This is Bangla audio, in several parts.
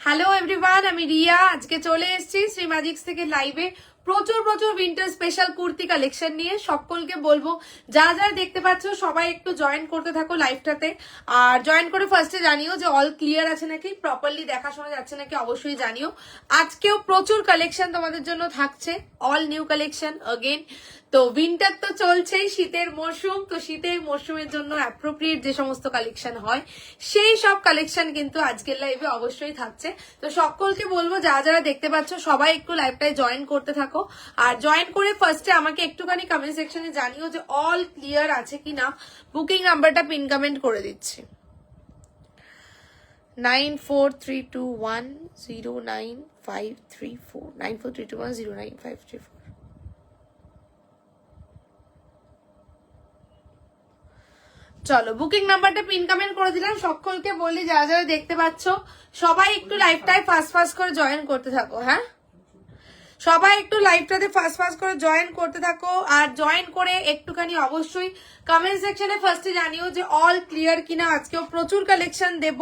হ্যালো এভরিওয়ান, আমি রিয়া। আজকে চলে এসেছি শ্রী ম্যাজিক্স থেকে লাইভে প্রচুর প্রচুর উইন্টার স্পেশাল কুর্তি কালেকশন নিয়ে। সকলকে বলবো যা যা দেখতে পাচ্ছ সবাই একটু জয়েন করতে থাকো লাইভটাতে। আর জয়েন করে ফার্স্টে জানিও যে অল ক্লিয়ার আছে নাকি, প্রপারলি দেখাশোনা যাচ্ছে নাকি, অবশ্যই জানিও। আজকেও প্রচুর কালেকশন তোমাদের জন্য থাকছে, অল নিউ কালেকশন अगेन। তো উইন্টার তো চলছেই, শীতের মরশুম, তো শীতের মরশুমের জন্য অ্যাপ্রোপ্রিয়েট যে সমস্ত কালেকশন হয় সেই সব কালেকশন কিন্তু আজকের লাইভে অবশ্যই থাকছে। তো সকলকে বলবো যারা যারা দেখতে পাচ্ছ সবাই একটু লাইভটায় জয়েন করতে থাকো। আর জয়েন করে ফার্স্টে আমাকে একটুখানি কমেন্ট সেকশনে জানিও যে অল ক্লিয়ার আছে কিনা। বুকিং নাম্বারটা পিন কমেন্ট করে দিচ্ছি 9432109534 9432109534। চলো বুকিং নাম্বারটা পিন কমেন্ট করে দিলাম। সকলকে বলি যারা যারা দেখতে পাচ্ছ সবাই একটু লাইভটায় ফাস্ট ফাস্ট করে জয়েন করতে থাকো। হ্যাঁ, সবাই একটু লাইভটাতে ফাস্ট ফাস্ট করে জয়েন করতে থাকো। আর জয়েন করে একটুখানি অবশ্যই কমেন্ট সেকশনে ফার্স্টে জানিও যে ऑल क्लियर किना। আজকেও প্রচুর কালেকশন দেব।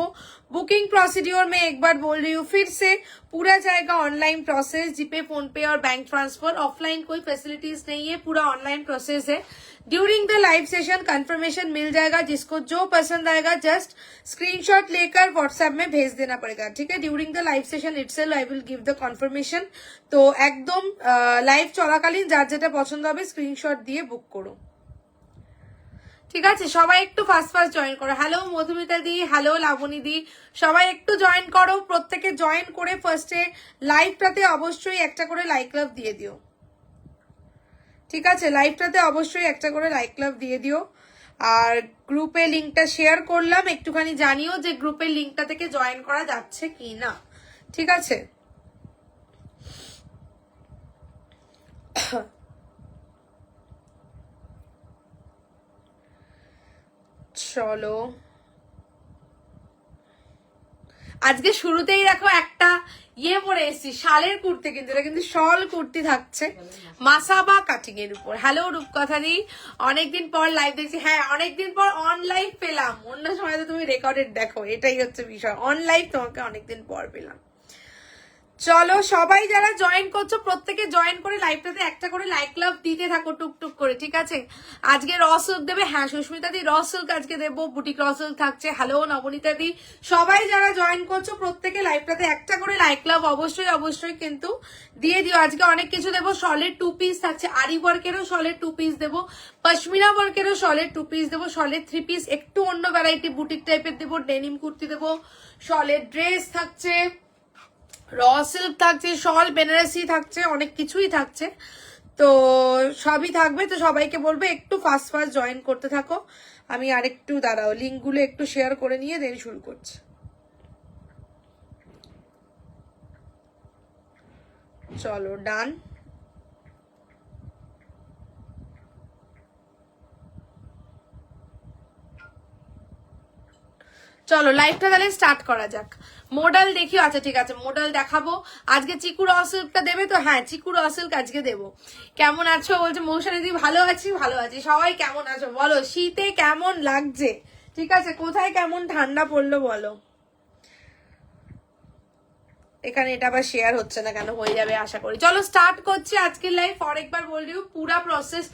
बुकिंग प्रोसीड्योर में एक बार बोल रही हूँ फिर से, पूरा जाएगा ऑनलाइन प्रोसेस, जीपे फोन पे और बैंक ट्रांसफर। ऑफलाइन कोई फैसिलिटीज नहीं है, पूरा ऑनलाइन प्रोसेस है। During the live session confirmation मिल जाएगा, जिसको जो पसंद आएगा जस्ट स्क्रीनशॉट लेकर व्हाट्सएप में भेज देना पड़ेगा, ठीक है। During the live session itself I will give the confirmation. तो একদম লাইভ চলাকালীন যার যেটা পছন্দ হবে স্ক্রিনশট দিয়ে বুক করো, ঠিক আছে। সবাই একটু ফাস্ট ফাস্ট জয়েন করো। হ্যালো মধুমিতা দি, হ্যালো লাবণী দি, সবাই একটু জয়েন করো। প্রত্যেকে জয়েন করে ফার্স্টে লাইভটাতে অবশ্যই একটা করে লাইক লাভ দিয়ে দিও, ঠিক আছে। লাইভটাতে অবশ্যই একটা করে লাইক লাভ দিয়ে দিও। আর গ্রুপে লিঙ্কটা শেয়ার করলাম, একটুখানি জানিও যে গ্রুপের লিঙ্কটা থেকে জয়েন করা যাচ্ছে কি না, ঠিক আছে। চলো আজকে শুরুতেই দেখো একটা পরে এসেছি, শালের কুর্তি, কিন্তু এটা কিন্তু শল কুর্তি থাকছে মাসাবা কাটিং এর উপর। হ্যালো রূপকথা দি, অনেকদিন পর লাইভ দেখছি। হ্যাঁ, অনেকদিন পর অন লাইভ পেলাম। অন্য সময় তো তুমি রেকর্ডেড দেখো, এটাই হচ্ছে বিষয়। অন লাইভ তোমাকে অনেকদিন পর পেলাম। চলো সবাই যারা জয়েন করছো প্রত্যেকে জয়েন করে লাইভটাতে একটা করে লাইক লাভ দিতে থাকো টুকটুক করে, ঠিক আছে। আজকে র সিল্ক দেবে, হ্যাঁ সুস্মিতা দি র সিল্ক আজকে দেবো, বুটিক র সিল্ক থাকছে। হ্যালো নবনীতা দি, সবাই যারা জয়েন করছো প্রত্যেকে লাইভটাতে একটা করে লাইক লাভ অবশ্যই অবশ্যই কিন্তু দিয়ে দিও। আজকে অনেক কিছু দেবো। শলের 2 পিস থাকছে, আরি ওয়ার্কেরও শলের 2 পিস দেবো, পশমিনা ওয়ার্কেরও শলের 2 পিস দেবো, শলের 3 পিস একটু অন্য ভ্যারাইটি বুটিক টাইপের দেবো, ডেনিম কুর্তি দেবো, শলের ড্রেস থাকছে, র সিল্ক থাকছে, শল বেনারসি থাকছে, অনেক কিছুই থাকছে। তো সবই থাকবে। তো সবাইকে বলবো একটু ফাস্ট ফাস্ট জয়েন করতে থাকো। আমি আরেকটু দাঁড়াও, লিঙ্কগুলো একটু শেয়ার করে নিয়ে দেন শুরু করছি। চলো ডান। চলো লাইভটা তাহলে স্টার্ট করা যাক। মডেল দেখিও, আচ্ছা ঠিক আছে মডেল দেখাবো। আজকে চিকুর অসিল্কটা দেবে তো? হ্যাঁ চিকুর অসিল্ক আজকে দেবো। কেমন আছো বলছে মৌসানি দি, ভালো আছি ভালো আছি। সবাই কেমন আছো বলো, শীতে কেমন লাগছে, ঠিক আছে, কোথায় কেমন ঠান্ডা পড়লো বলো। এখানে এটা আবার শেয়ার হচ্ছে না কেন, হয়ে যাবে আশা করি। চলো স্টার্ট করছি আজকের লাইভ। और एक बार बोल रही हूँ पूरा प्रोसेस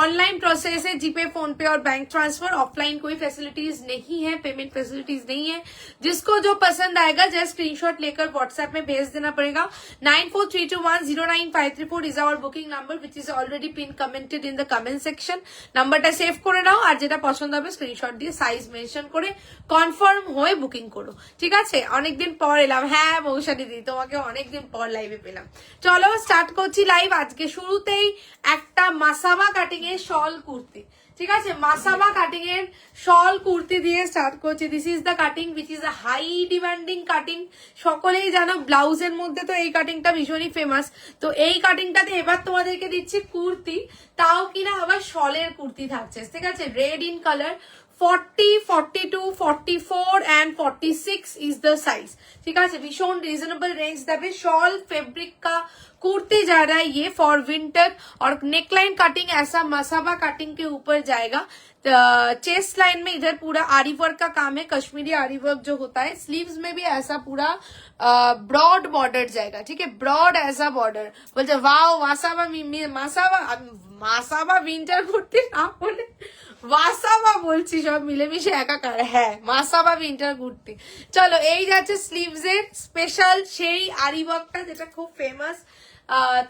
ऑनलाइन प्रोसेस है, जीपे फोन पे और बैंक ट्रांसफर। ऑफलाइन कोई फैसिलिटीज नहीं है, पेमेंट फैसिलिटीज नहीं है। जिसको जो पसंद आएगा जस्ट स्क्रीनशॉट लेकर व्हाट्सएप में भेज देना पड़ेगा। 9432109534 is our booking number which is already pin commented in the comment section. নাম্বারটা সেভ করে নাও, আর যেটা পছন্দ হবে স্ক্রিনশট দিয়ে সাইজ মেনশন করে কনফার্ম হয়ে বুকিং করো, ঠিক আছে। অনেকদিন পর এলাম, হ্যাঁ মৌসানি দি তোমাকে অনেকদিন পর লাইভে পেলাম। চলো স্টার্ট করছি লাইভ। আজকে শুরুতেই একটা মাসাবা কাটিং এর শল কুর্তি, ঠিক আছে, মাসাবা কাটিং এর শল কুর্তি দিয়ে স্টার্ট করছি। This is the cutting which is a high demanding cutting. সকলেই জানো ব্লাউজের মধ্যে তো এই কাটিংটা ভীষণই ফেমাস। তো এই কাটিংটাতে এবার তোমাদেরকে দিচ্ছি কুর্তি, তাও কিনা আবার শলের কুর্তি থাকছে, ঠিক আছে। Red in colour, 40, 42, 44 and 46 is the size. ठीक है, भीषण रीजनेबल रेंज देवे. शॉल फैब्रिक का कुर्ती जा रहा है ये फॉर विंटर, और नेकलाइन कटिंग ऐसा मसाबा कटिंग के ऊपर जाएगा. चेस्ट लाइन में इधर पूरा आरी वर्क का काम है, कश्मीरी आरी वर्क जो होता है. स्लीव्स में भी ऐसा पूरा ब्रॉड बॉर्डर जाएगा. ठीक है, ब्रॉड ऐसा बॉर्डर. बोलते वाओ मासाबा मासाबा विंटर कुर्ती ना बोले ওয়াসাবা বলছি, সব মিলেমিশে একাকার. হ্যাঁ, মাসাবা উইন্টার কুর্তি. চলো, এই যাচ্ছে স্লিভস এর স্পেশাল সেই আরি ওয়ার্কটা যেটা খুব ফেমাস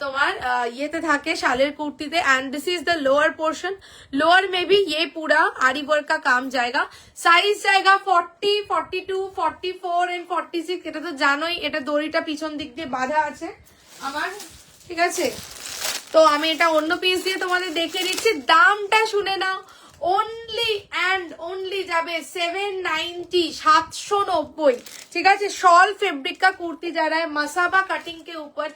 তোমার ইয়েতে থাকে শালের কুর্তিতে. And this is the lower portion. Lower में भी ये पूरा आरी वर्क का काम जाएगा. साइज जाएगा 40, 42, 44 एंड 46. এটা তো জানোই, এটা দড়িটা পিছন দিক দিয়ে বাঁধা আছে আমার. ঠিক আছে, তো আমি এটা অন্য পিস দিয়ে তোমাদের দেখিয়ে দিচ্ছি. দামটা শুনে নাও, ओनली एंड ओनली जाबे 790, 790. ठीक है, शॉल फैब्रिक का कुर्ती जा रहा है मसाबा कटिंग के ऊपर,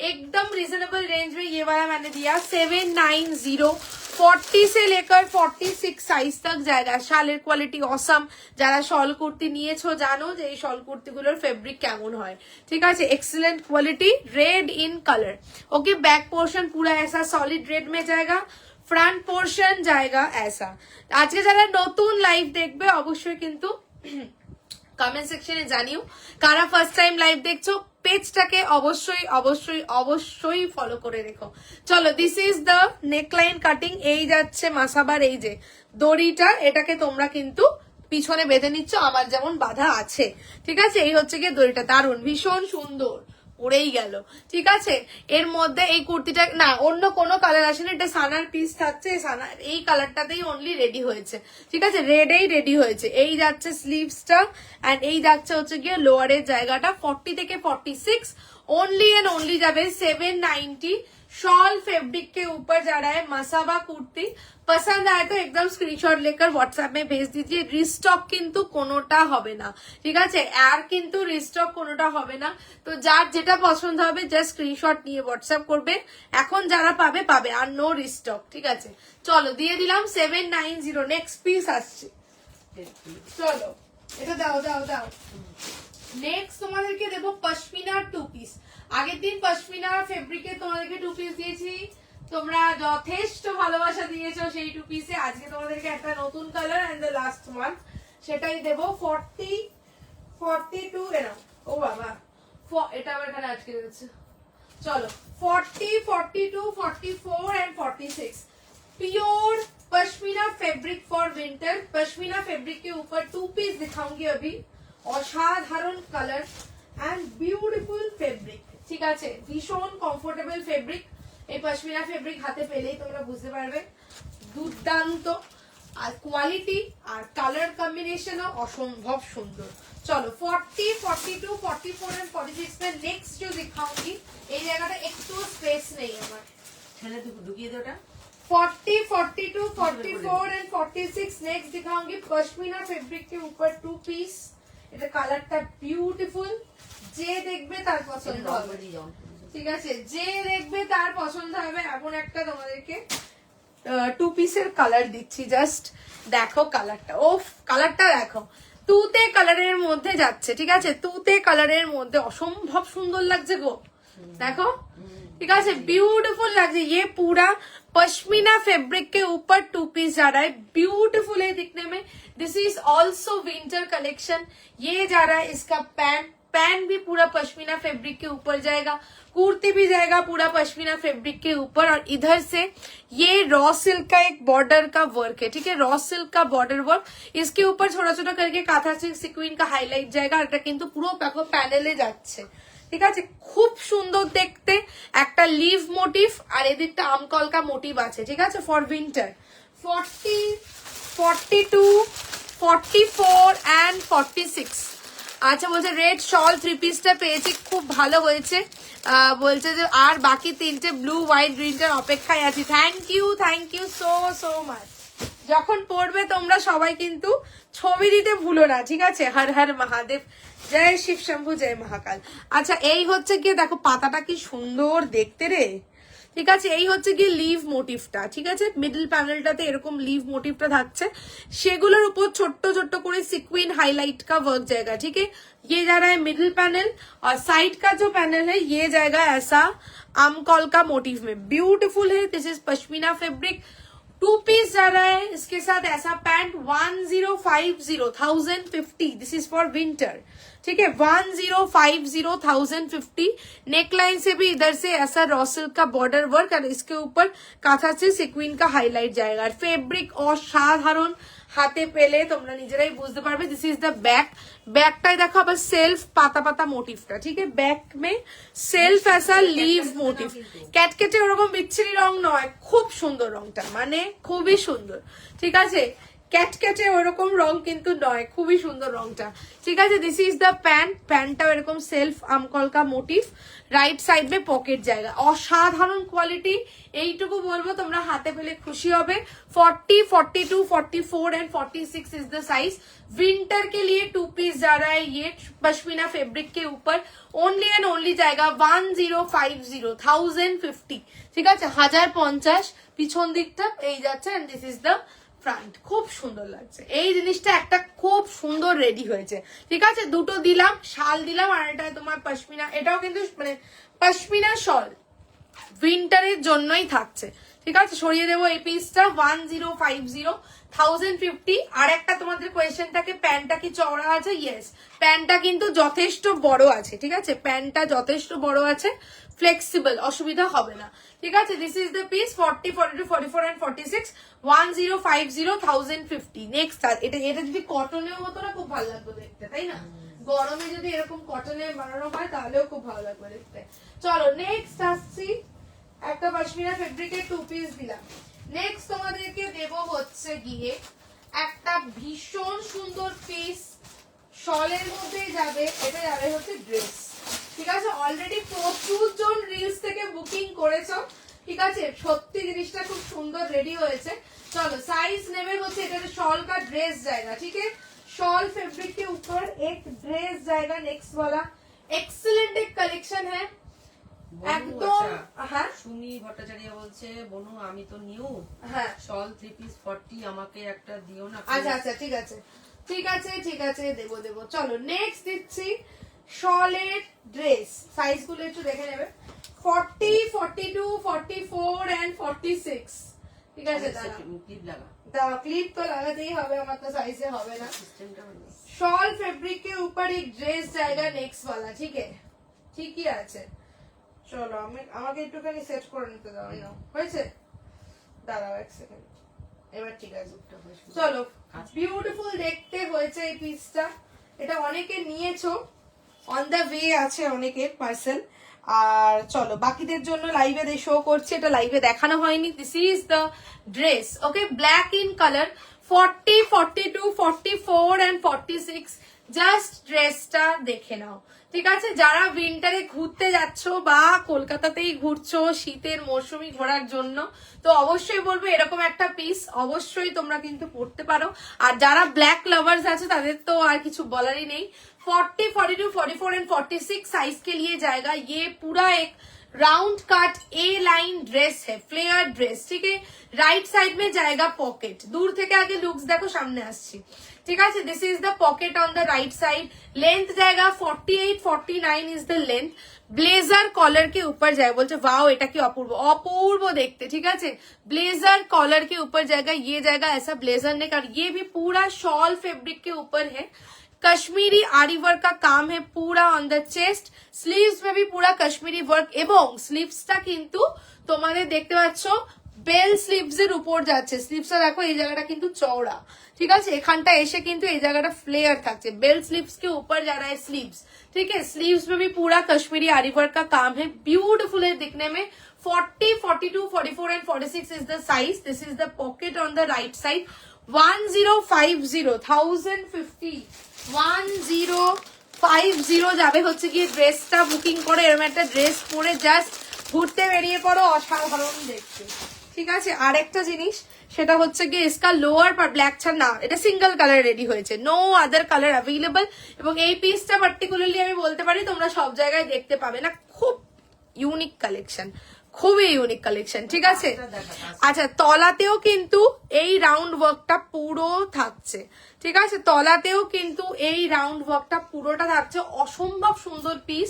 एकदम रिजनेबल रेंज में. ये वाला मैंने दिया 790. 40 से लेकर 46 साइज तक जाएगा. শালের কোয়ালিটি অসাম. যারা শল কুর্তি নিয়েছো জানো যে এই শল কুর্তিগুলোর ফেব্রিক কেমন হয়. ঠিক আছে, excellent quality. Red in colour. Okay, back portion पूरा ऐसा सॉलिड रेड में जाएगा. फ्रंट पोर्शन जाएगा ऐसा. আজকে যারা নতুন লাইভ দেখবে অবশ্যই কিন্তু কমেন্ট সেকশনে জানিও কারা ফার্স্ট টাইম লাইভ দেখছো. পেজটাকে অবশ্যই অবশ্যই অবশ্যই ফলো করে রেখো. চলো, this is the neckline cutting. এই যাচ্ছে মাসাবার এই যে দড়িটা, এটাকে তোমরা কিন্তু পিছনে বেঁধে নিচ্ছ আমার যেমন বাঁধা আছে. ঠিক আছে, এই হচ্ছে গিয়ে দড়িটা. দারুণ, ভীষণ সুন্দর, পড়েই গেল. ঠিক আছে, এর মধ্যে এই কুর্তিটা না অন্য কোনো কালার আসেনি, এটা সানার পিস থাকছে. সানার এই কালারটাতেই অনলি রেডি হয়েছে. ঠিক আছে, রেডেই রেডি হয়েছে. এই যাচ্ছে স্লিভসটা এন্ড এই যাচ্ছে হচ্ছে গিয়ে লোয়ারের জায়গাটা. 40 থেকে 46 ओनली एंड ओनली जावे 790. शॉल फैब्रिक के ऊपर जा रहा है मसाबा कुर्ती. पसंद आए तो एकदम स्क्रीनशॉट लेकर व्हाट्सएप में भेज दीजिए. रिस्टॉक किंतु कोनोटा होबे ना. ठीक है, আর কিন্তু রিস্টক কোনোটা হবে না. তো যার যেটা পছন্দ হবে জাস্ট স্ক্রিনশট নিয়ে হোয়াটসঅ্যাপ করবে. এখন যারা পাবে পাবে, আর নো রিস্টক. ঠিক আছে, চলো দিয়ে দিলাম 790. নেক্সট পিস আসছে. চলো, এটা দাও দাও দাও. নেক্সট তোমাদেরকে দেবো পশমিনা 2 পিস. আগের দিন পশমিনা ফেব্রিকে তোমাদেরকে 2 পিস দিয়েছি, তোমরা যথেষ্ট ভালোবাসা দিয়েছো সেই 2 পিসে. আজকে তোমাদেরকে একটা নতুন colour and the last one সেটাই দেবো. 40, 42 এরকম. ও বাবা, এটা আবার এখানে আটকে গেছে. চলো, 40, 42, 44 and 46. Pure pashmina fabric for winter. Pashmina fabric के ऊपर 2 पीस दिखाऊंगी अभी. অসাধারণ কালার এন্ড বিউটিফুল ফেব্রিক. ঠিক আছে, ভীষণ কমফোর্টেবল ফেব্রিক. এই পশমিনা ফেব্রিক হাতে পেলেই তোমরা বুঝতে পারবে দুর্দান্ত. আর কোয়ালিটি আর কালার কম্বিনেশনও অসম্ভব সুন্দর. চলো, 40, 42, 44 एंड 46 में नेक्स्ट जो दिखाऊंगी এই জায়গাটা একটু স্পেস নেই আমার, ছেলে ঢুকিয়ে দে ওটা. 40, 42, 44 एंड 46 नेक्स्ट दिखाऊंगी पश्मीना फैब्रिक के ऊपर 2 पीस. এটা কালারটা বিউটিফুল. যে দেখবে তার পছন্দ হবে. ঠিক আছে, যে দেখবে তার পছন্দ হবে এমন একটা তোমাদেরকে 2 পিসের কালার দিচ্ছি. জাস্ট দেখো কালারটা. ওফ, কালারটা দেখো, তুতে কালারের মধ্যে যাচ্ছে. ঠিক আছে, তুতে কালারের মধ্যে অসম্ভব সুন্দর লাগছে গো. দেখো, ঠিক আছে, ब्यूटीफुल লাগছে. ये पूरा पश्मीना फैब्रिक के ऊपर 2 पीस जा रहा है. ब्यूटीफुल है दिखने में. This is also winter collection. ये जा रहा है इसका पैंट. पैंट भी पूरा पश्मीना फैब्रिक के ऊपर जाएगा. कुर्ती भी जाएगा पूरा पश्मीना फैब्रिक के ऊपर. और इधर से ये रॉ सिल्क का एक बॉर्डर का वर्क है. ठीक है, रॉ सिल्क का बॉर्डर वर्क. इसके ऊपर छोटा छोटा करके काथा सिल्क सिक्विन का हाईलाइट जाएगा. এটা কিন্তু পুরো প্যানেলে যাচ্ছে. ঠিক আছে, খুব সুন্দর দেখতে. একটা লিভ মোটিভ আর এদিকটা আমকলকা মোটিভ আছে. ঠিক আছে, ফর উইন্টার. 40, 42, 44 एंड 46. আচ্ছা, বলছে রেড শল 3 পিসটা পেয়েছি, খুব ভালো হয়েছে. বলছে যে আর বাকি 3টে ব্লু হোয়াইট গ্রিনটার অপেক্ষায় আছি. Thank you so so much. যখন পড়বে তোমরা সবাই কিন্তু ছবি দিতে ভুলো না. ঠিক আছে, হর হর মহাদেব, জয় শিব শম্ভু, জয় মহাকাল. আচ্ছা, এই হচ্ছে গিয়ে দেখো পাতাটা কি সুন্দর দেখতে রে. ঠিক আছে, এই হচ্ছে কি লিভ মোটিভটা, ঠিক আছে, মিডল প্যানেলটাতে এরকম লিভ মোটিভটা থাকছে, সেগুলোর উপর ছোট্ট ছোট্ট করে सिक्विन हाईलाइट का वर्क जाएगा, ठीक है। ये जा रहा है मिडिल पैनल और साइड का जो पैनल है ये जाएगा ऐसा आमकॉल का मोटिव में, ब्यूटीफुल है। This is pashmina fabric, 2 piece जा रहा है इसके साथ ऐसा pant 1050 this is for winter, ठीक है, 1050 नेकलाइन से भी इधर से ऐसा रॉ सिल्क का बॉर्डर वर्क और इसके ऊपर काथा से सिक्विन का हाईलाइट जाएगा। और फैब्रिक असाधारण, হাতে পেলে তোমরা নিজেরাই বুঝতে পারবে। দিস ইজ দ্য ব্যাক, ব্যাকটাই দেখো আবার সেলফ পাতা পাতা মোটিভটা, ঠিক আছে, ব্যাক মে সেলফ ऐसा লিভ মোটিভ, ক্যাটকেটে ওরকম বিচ্ছিরি রং নয়, খুব সুন্দর রংটা, মানে খুবই সুন্দর, ঠিক আছে, ক্যাটকেটে ওরকম রং কিন্তু নয়, খুবই সুন্দর রংটা, ঠিক আছে। দিস ইজ দ্য প্যান্ট, প্যান্টটাও এরকম সেলফ আমকলকা মোটিভ, রাইট সাইড মে পকেট জায়গা, অসাধারণ কোয়ালিটি। এইটুকু বলবো তোমরা হাতে পেলে খুশি হবে। 40, 42, 44 and 46 is the size. Winter के लिए 2 पीस जा रहा है ये पश्मीना फैब्रिक के ऊपर, ओनली एंड ओनली जाएगा 1050 ঠিক আছে, 1050 পিছন দিকটা এই যাচ্ছে and this is the front, খুব সুন্দর লাগছে এই জিনিসটা, একটা খুব সুন্দর রেডি হয়েছে, ঠিক আছে। দুটো দিলাম, শাল দিলাম, আর এটা তোমার পশমিনা, এটাও কিন্তু মানে পশমিনা শল উইন্টারের জন্যই থাকছে, ঠিক আছে। সরিয়ে দেবো এই পিসটা 1050 আর একটা তোমাদের কোয়েশ্চেন থাকে প্যান্টটা কি চওড়া আছে, ইয়েস প্যান্টটা কিন্তু যথেষ্ট বড় আছে, ঠিক আছে, প্যান্টটা যথেষ্ট বড় আছে, ফ্লেক্সিবল, অসুবিধা হবে না, ঠিক আছে। This is the piece 40, 42, 44 and 46, 1050 next এটা এটা যদি কটনের হতো না খুব ভালো লাগতো দেখতে, তাই না, গরমে যদি এরকম কটনে বানানো হয় তাহলেও খুব ভালো লাগবে দেখতে। চলো নেক্সট আসছি, একটা পশমিনা ফেব্রিকের 2 পিস দিলাম। নেক্সট তোমাদেরকে দেব হচ্ছে গিয়ে একটা ভীষণ সুন্দর পিস, শলের মধ্যে যাবে, এটা যাবে হচ্ছে ড্রেস, ঠিক আছে। অলরেডি প্রচুর জন রিলস থেকে বুকিং করেছো, ঠিক আছে, সত্যি জিনিসটা খুব সুন্দর রেডি হয়েছে। চলো সাইজ নেবে হচ্ছে এটা शॉल का ड्रेस जाएगा, ठीक है, शॉल फैब्रिक के ऊपर एक ड्रेस जाएगा नेक्स्ट वाला, एक्सीलेंट एक कलेक्शन है একদম। হ্যাঁ সুমি ভট্টাচার্য বলছে বনু আমি তো নিউ, হ্যাঁ শল 3 পিস 40 আমাকে একটা দিও না। আচ্ছা আচ্ছা ঠিক আছে ঠিক আছে ঠিক আছে, দেবো দেবো। চলো নেক্সট দিচ্ছি শলের ড্রেস, সাইজ গুলো একটু দেখে নেবে, 40, 42, 44 এন্ড 46, ঠিক আছে। ক্লিপ লাগা দাও, ক্লিপ তো লাগাতেই হবে, আমার তো সাইজে হবে না। সিস্টেমটা ভালো। शॉल फैब्रिक के ऊपर एक ड्रेस जाएगा नेक्स्ट वाला, ठीक है, ঠিকই আছে। চলো আমি আমাকে একটুখানি সেট করে নিতে দাও, নাও হয়েছে, দাঁড়াও এক সেকেন্ড, এবার ঠিক আছে। চলো বিউটিফুল দেখতে হয়েছে এই পিসটা, এটা অনেকে নিয়েছো, অন দ্য ওয়ে আছে অনেকের পার্সেল। আর চলো বাকিদের জন্য লাইভে শো করছে, এটা লাইভে দেখানো হয়নি। This is the dress, okay, black in colour, 40, 42, 44 and 46, just ড্রেসটা দেখে নাও, ঠিক আছে। যারা উইন্টারে ঘুরতে যাচ্ছ বা কলকাতাতেই ঘুরছো শীতের মৌসুমি ঘোরার জন্য, তো অবশ্যই বলবো এরকম একটা পিস অবশ্যই তোমরা কিন্তু পড়তে পারো। আর যারা ব্ল্যাক লাভার্স আছে তাদের তো আর কিছু বলারই নেই। 40, 42, 44 एंड 46 साइज के लिए जाएगा। ये पूरा एक राउंड कट ए लाइन ड्रेस है, फ्लेयर ड्रेस, ठीक है। राइट साइड में जाएगा पॉकेट, दूर থেকে আগে লুকস দেখো, সামনে আসছি, ঠিক আছে। This is the pocket on the right side, length जाएगा 48, 49 is the length. Blazer collar के ऊपर जाए, बोलছে वाओ এটা কি অপূর্ব, অপূর্ব দেখতে, ঠিক আছে। ब्लेजर कॉलर के ऊपर जाएगा, ये जाएगा ऐसा ब्लेजर नेक, और ये भी पूरा शॉल फैब्रिक के ऊपर है। कश्मीरी आरी वर्क का काम है पूरा ऑन द चेस्ट, स्लीव्स में भी पूरा कश्मीरी वर्क, এবং স্লিভসটা কিন্তু তোমাদের দেখতে পাচ্ছ বেল স্লিভস এর উপর যাচ্ছে। স্লিভসটা দেখো এই জায়গাটা কিন্তু চওড়া, ঠিক আছে, এখানটা এসে কিন্তু এই জায়গাটা फ्लेयर থাকছে। बेल स्लीव्स के ऊपर जा रहा है स्लीव्स, ठीक है। स्लीव्स में भी पूरा कश्मीरी आरी वर्क का काम है, ब्यूटीफुल है दिखने में। 40, 42, 44 and 46 is the size. This is the pocket on the right side. 1050 1050 যাবে হচ্ছে কি ড্রেসটা বুকিং করে, এরকম একটা ড্রেস পরে জাস্ট ঘুরতে বেরিয়ে পড়ো, অসাধারণ দেখতে, ঠিক আছে। আর একটা জিনিস সেটা হচ্ছে কি इसका লোয়ার পার্ট ব্ল্যাক ছাড়া না, এটা সিঙ্গেল কালার রেডি হয়েছে, নো আদার কালার অ্যাভেলেবল। এবং এই পিসটা পার্টিকুলারলি আমি বলতে পারি তোমরা সব জায়গায় দেখতে পাবে না, খুব ইউনিক কালেকশন, খুবই ইউনিক কালেকশন, ঠিক আছে। এটা দেখা কাজ। আচ্ছা, তলাতেও কিন্তু এই রাউন্ড ওয়ার্কটা পুরো থাকছে, ঠিক আছে। তলাতেও কিন্তু এই রাউন্ড ওয়ার্কটা পুরোটা থাকছে, অসম্ভব সুন্দর পিস।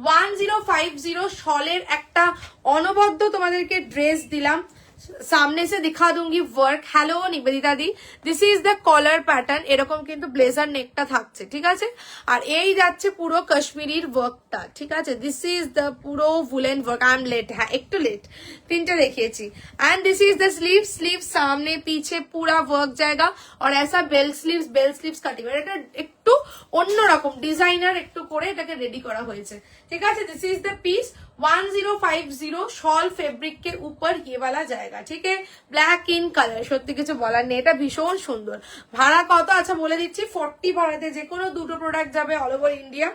1050 শলের একটা অনবদ্য তোমাদেরকে ড্রেস দিলাম, সামনে সে দিখা दूंगी work. Hello Nivedita di, this is the collar pattern, এরকম কিন্তু ব্লেজার নেকটা থাকছে, ঠিক আছে। আর এই যাচ্ছে পুরো কাশ্মীরির ওয়ার্কটা, ঠিক আছে। দিস ইজ দ্য পুরো ভুলেন ওয়ার্ক। আই এম লেট, হ্যাঁ একটু লেট, তিনটে দেখিয়েছি। And this is the sleeve, sleeve सामने पीछे पूरा वर्क जाएगा और ऐसा बेल स्लीव्स কাটিং। এটা একটু অন্যরকম ডিজাইনার একটু করে এটাকে রেডি করা হয়েছে, ঠিক আছে। This is the piece 1050 shawl fabric के ऊपर ये वाला जाएगा, ठीक है। ব্ল্যাক ইন কালার, সত্যি কিছু বলার নেই, এটা ভীষণ সুন্দর। ভাড়া কত? আচ্ছা বলে দিচ্ছি, 40 ভাড়াতে যে কোনো দুটো প্রোডাক্ট যাবে অল ওভার ইন্ডিয়া।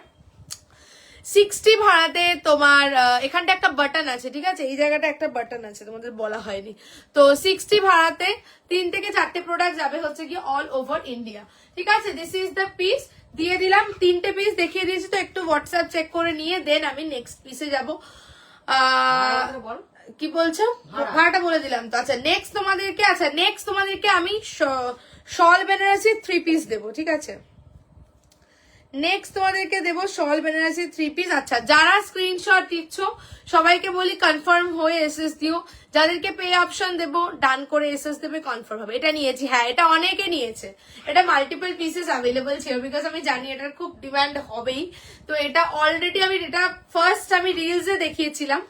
60 ভাড়াতে তোমার এখানটা একটা বাটন আছে, ঠিক আছে, এই জায়গাটা একটা বাটন আছে, তোমাদের বলা হয়নি। তো 60 ভাড়াতে 3 থেকে 4টে প্রোডাক্ট যাবে হচ্ছে কি অল ওভার ইন্ডিয়া, ঠিক আছে। দিস ইজ দ্য পিস, দিয়ে দিলাম 3টে পিস দেখিয়ে দিয়েছি। তো একটু হোয়াটসঅ্যাপ চেক করে নিয়ে দেন আমি নেক্সট পিসে যাবো। ভাড়াটা বল। কি বলছো? ভাড়াটা বলে দিলাম তো। আচ্ছা নেক্সট তোমাদেরকে আমি শল বেনারসি 3 পিস দেবো, ঠিক আছে। নেক্সট তোমাদেরকে দেবো শল বেনারসি 3 পিস। আচ্ছা, যারা স্ক্রিনশট দিচ্ছ সবাইকে বলি কনফার্ম হয়ে এসএস দিও। যাদেরকে পে অপশন দেবো ডান করে এসএস দেবে, কনফার্ম হবে। এটা নিয়েছি, হ্যাঁ এটা অনেকে নিয়েছে, এটা মাল্টিপল পিসেস অ্যাভেলেবল ছিল, বিকজ আমি জানি এটার খুব ডিমান্ড হবেই। তো এটা অলরেডি এটা ফার্স্ট আমি রিলসে দেখিয়েছিলাম,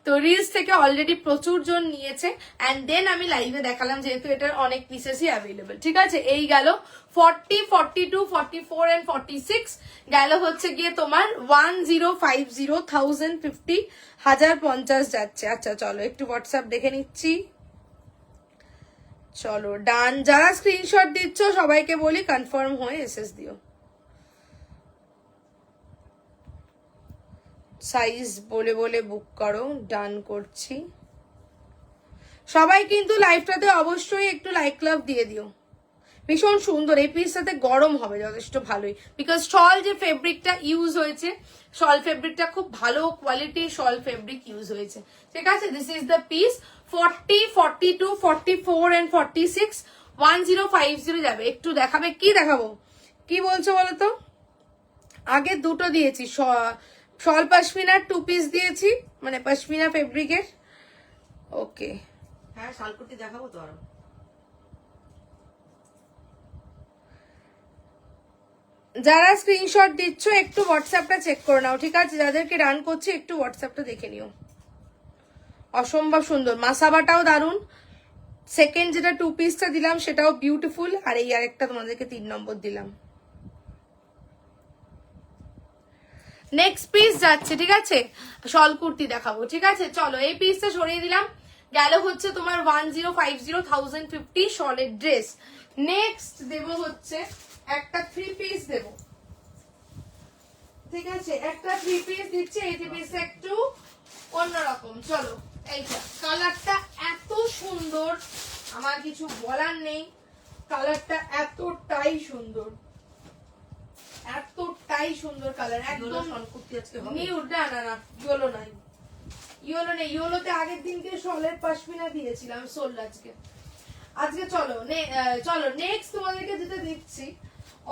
তো রিলস থেকে অলরেডি প্রচুর জন নিয়েছে, অ্যান্ড দেন আমি লাইভে দেখালাম যেহেতু এটার অনেক পিসেসই অ্যাভেলেবল, ঠিক আছে। এই গেল 40, 42, 44 এন্ড 46 গেল হচ্ছে গিয়ে তোমার 1050, 1050, 1050 যাচ্ছে। আচ্ছা চলো একটু হোয়াটসঅ্যাপ দেখে নিচ্ছি। চলো ডান, যারা স্ক্রিনশট দিচ্ছ সবাইকে বলি কনফার্ম হয়ে এসএস দিও। সাইজ বলে বলে বুক করো, ডান করছি। সবাই কিন্তু লাইভটাতে অবশ্যই একটু লাইক লাভ দিয়ে দিও। ভীষণ সুন্দর, এই পিসটাতে গরম হবে যথেষ্ট ভালোই, বিকজ শল যে ফেব্রিকটা ইউজ হয়েছে, শল ফেব্রিকটা খুব ভালো কোয়ালিটির শল ফেব্রিক ইউজ হয়েছে, ঠিক আছে। This is the piece 40, 42, 44 and 46 1050 যাবে। একটু দেখাবে, কি দেখাবো, কি বলছো বলো তো? আগে দুটো দিয়েছি, শল পশমিনার 2 পিস দিয়েছি, মানে পশমিনা ফেব্রিকের। ওকে হ্যাঁ শালকুটি দেখাবো তো আরো। যারা স্ক্রিনশট দিচ্ছ একটু হোয়াটসঅ্যাপটা চেক করে নাও, ঠিক আছে। যাদেরকে রান করছি একটু হোয়াটসঅ্যাপটা দেখে নিও। অসম্ভব সুন্দর, মাসাবাটাও দারুন। সেকেন্ড যেটা 2 পিসটা দিলাম সেটাও বিউটিফুল, আর এই আরেকটা তোমাদেরকে 3 নম্বর দিলাম। নেক্সট পিস যাচ্ছে, ঠিক আছে। শল কুর্তি দেখাবো, ঠিক আছে। চলো এই পিসটা সরিয়ে দিলাম, গেল হচ্ছে তোমার 1050, 1050 শলের ড্রেস। নেক্সট দেবো হচ্ছে একটা 3 পিস দেবো, ঠিক আছে। একটা 3 পিস দিচ্ছে, এই 3 পিস একটু অন্যরকম। চলো এইটা, কালারটা এত সুন্দর, আমার কিছু বলার নেই, কালারটা এতটাই সুন্দর, এতটাই সুন্দর কালার, একদম শালকুটি আজকে হবে। নিউ। না না না, ইয়েলো নাই, ইয়েলো নেই। ইয়েলোতে আগের দিনকে শলের পশমিনা দিয়েছিলাম, সোল আজকে। চলো নেক্সট তোমাদেরকে যেটা দিচ্ছি,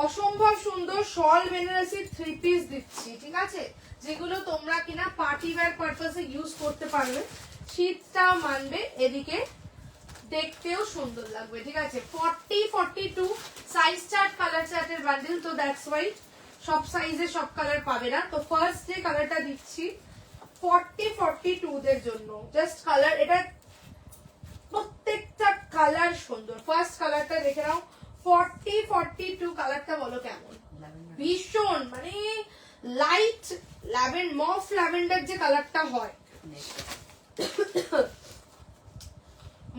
অসম্ভব সুন্দর শল বেনারসি 3 পিস দিচ্ছি, ঠিক আছে। যেগুলো তোমরা কিনা পার্টি ওয়্যার পারপাসে ইউজ করতে পারবে, শীতটাও মানবে, এদিকে দেখতেও সুন্দর লাগবে, ঠিক আছে। 40, 42 সাইজ চার্ট, কালার চার্টের বান্ডিল, তো দ্যাটস ওয়াই সব সাইজে সব কালার পাবে না। তো ফার্স্ট যে কালারটা দিচ্ছি 40, 42 দের জন্য, জাস্ট কালার, এটা প্রত্যেকটা কালার সুন্দর। ফার্স্ট কালারটা দেখে নাও, 40, 42 কালারটা বলো কেমন, ভীষণ মানে লাইট মফ ল্যাভেন্ডার যে কালারটা হয়,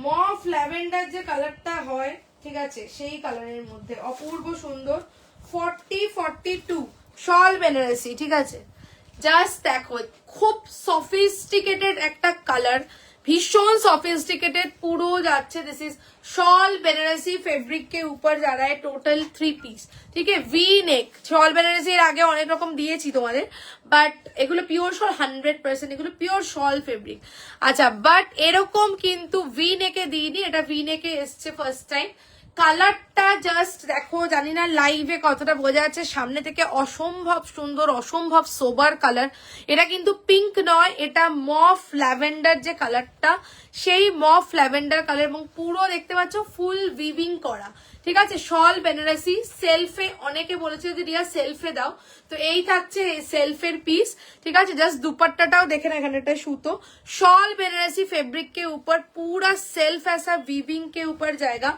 মফ ল্যাভেন্ডার যে কালারটা হয়, ঠিক আছে, সেই কালারের মধ্যে অপূর্ব সুন্দর। 40, 42 শল বেনারসি, ঠিক আছে। জাস্ট দেখো, খুব সফিস্টিকেটেড একটা কালার, भीषण सॉफिस्टिकेटेड পুরো যাচ্ছে। This is shawl Banarasi fabric के ऊपर जा रहा है टोटल 3 पीस, ठीक है। वी नेक शॉल बेनारसी এর আগে অনেক রকম দিয়েছি তোমাদের, বাট এগুলো পিওর শল 100%, এগুলো পিওর শল ফেব্রিক। আচ্ছা, বাট এরকম কিন্তু ভি নেকে দিইনি, এটা ভি নেকে এসছে ফার্স্ট টাইম। কালারটা জাস্ট দেখো, জানি না লাইভে কতটা বোঝা যাচ্ছে, সামনে থেকে অসম্ভব সুন্দর, অসম্ভব সোবার কালার। এটা কিন্তু পিঙ্ক নয়, এটা মফ ল্যাভেন্ডার যে কালারটা, সেই মফ ল্যাভেন্ডার কালার, এবং পুরো দেখতে পাচ্ছ ফুল উইভিং করা, ঠিক আছে। শল বেনারসি সেলফে, অনেকে বলেছে যদি রিয়া সেলফে দাও, তো এই থাকছে সেলফের পিস, ঠিক আছে। জাস্ট দুপাট্টাটাও দেখেন, এখানে একটা সুতো। शॉल बेनारसी फैब्रिक के ऊपर पूरा सेल्फ ऐसा वीविंग के ऊपर जाएगा,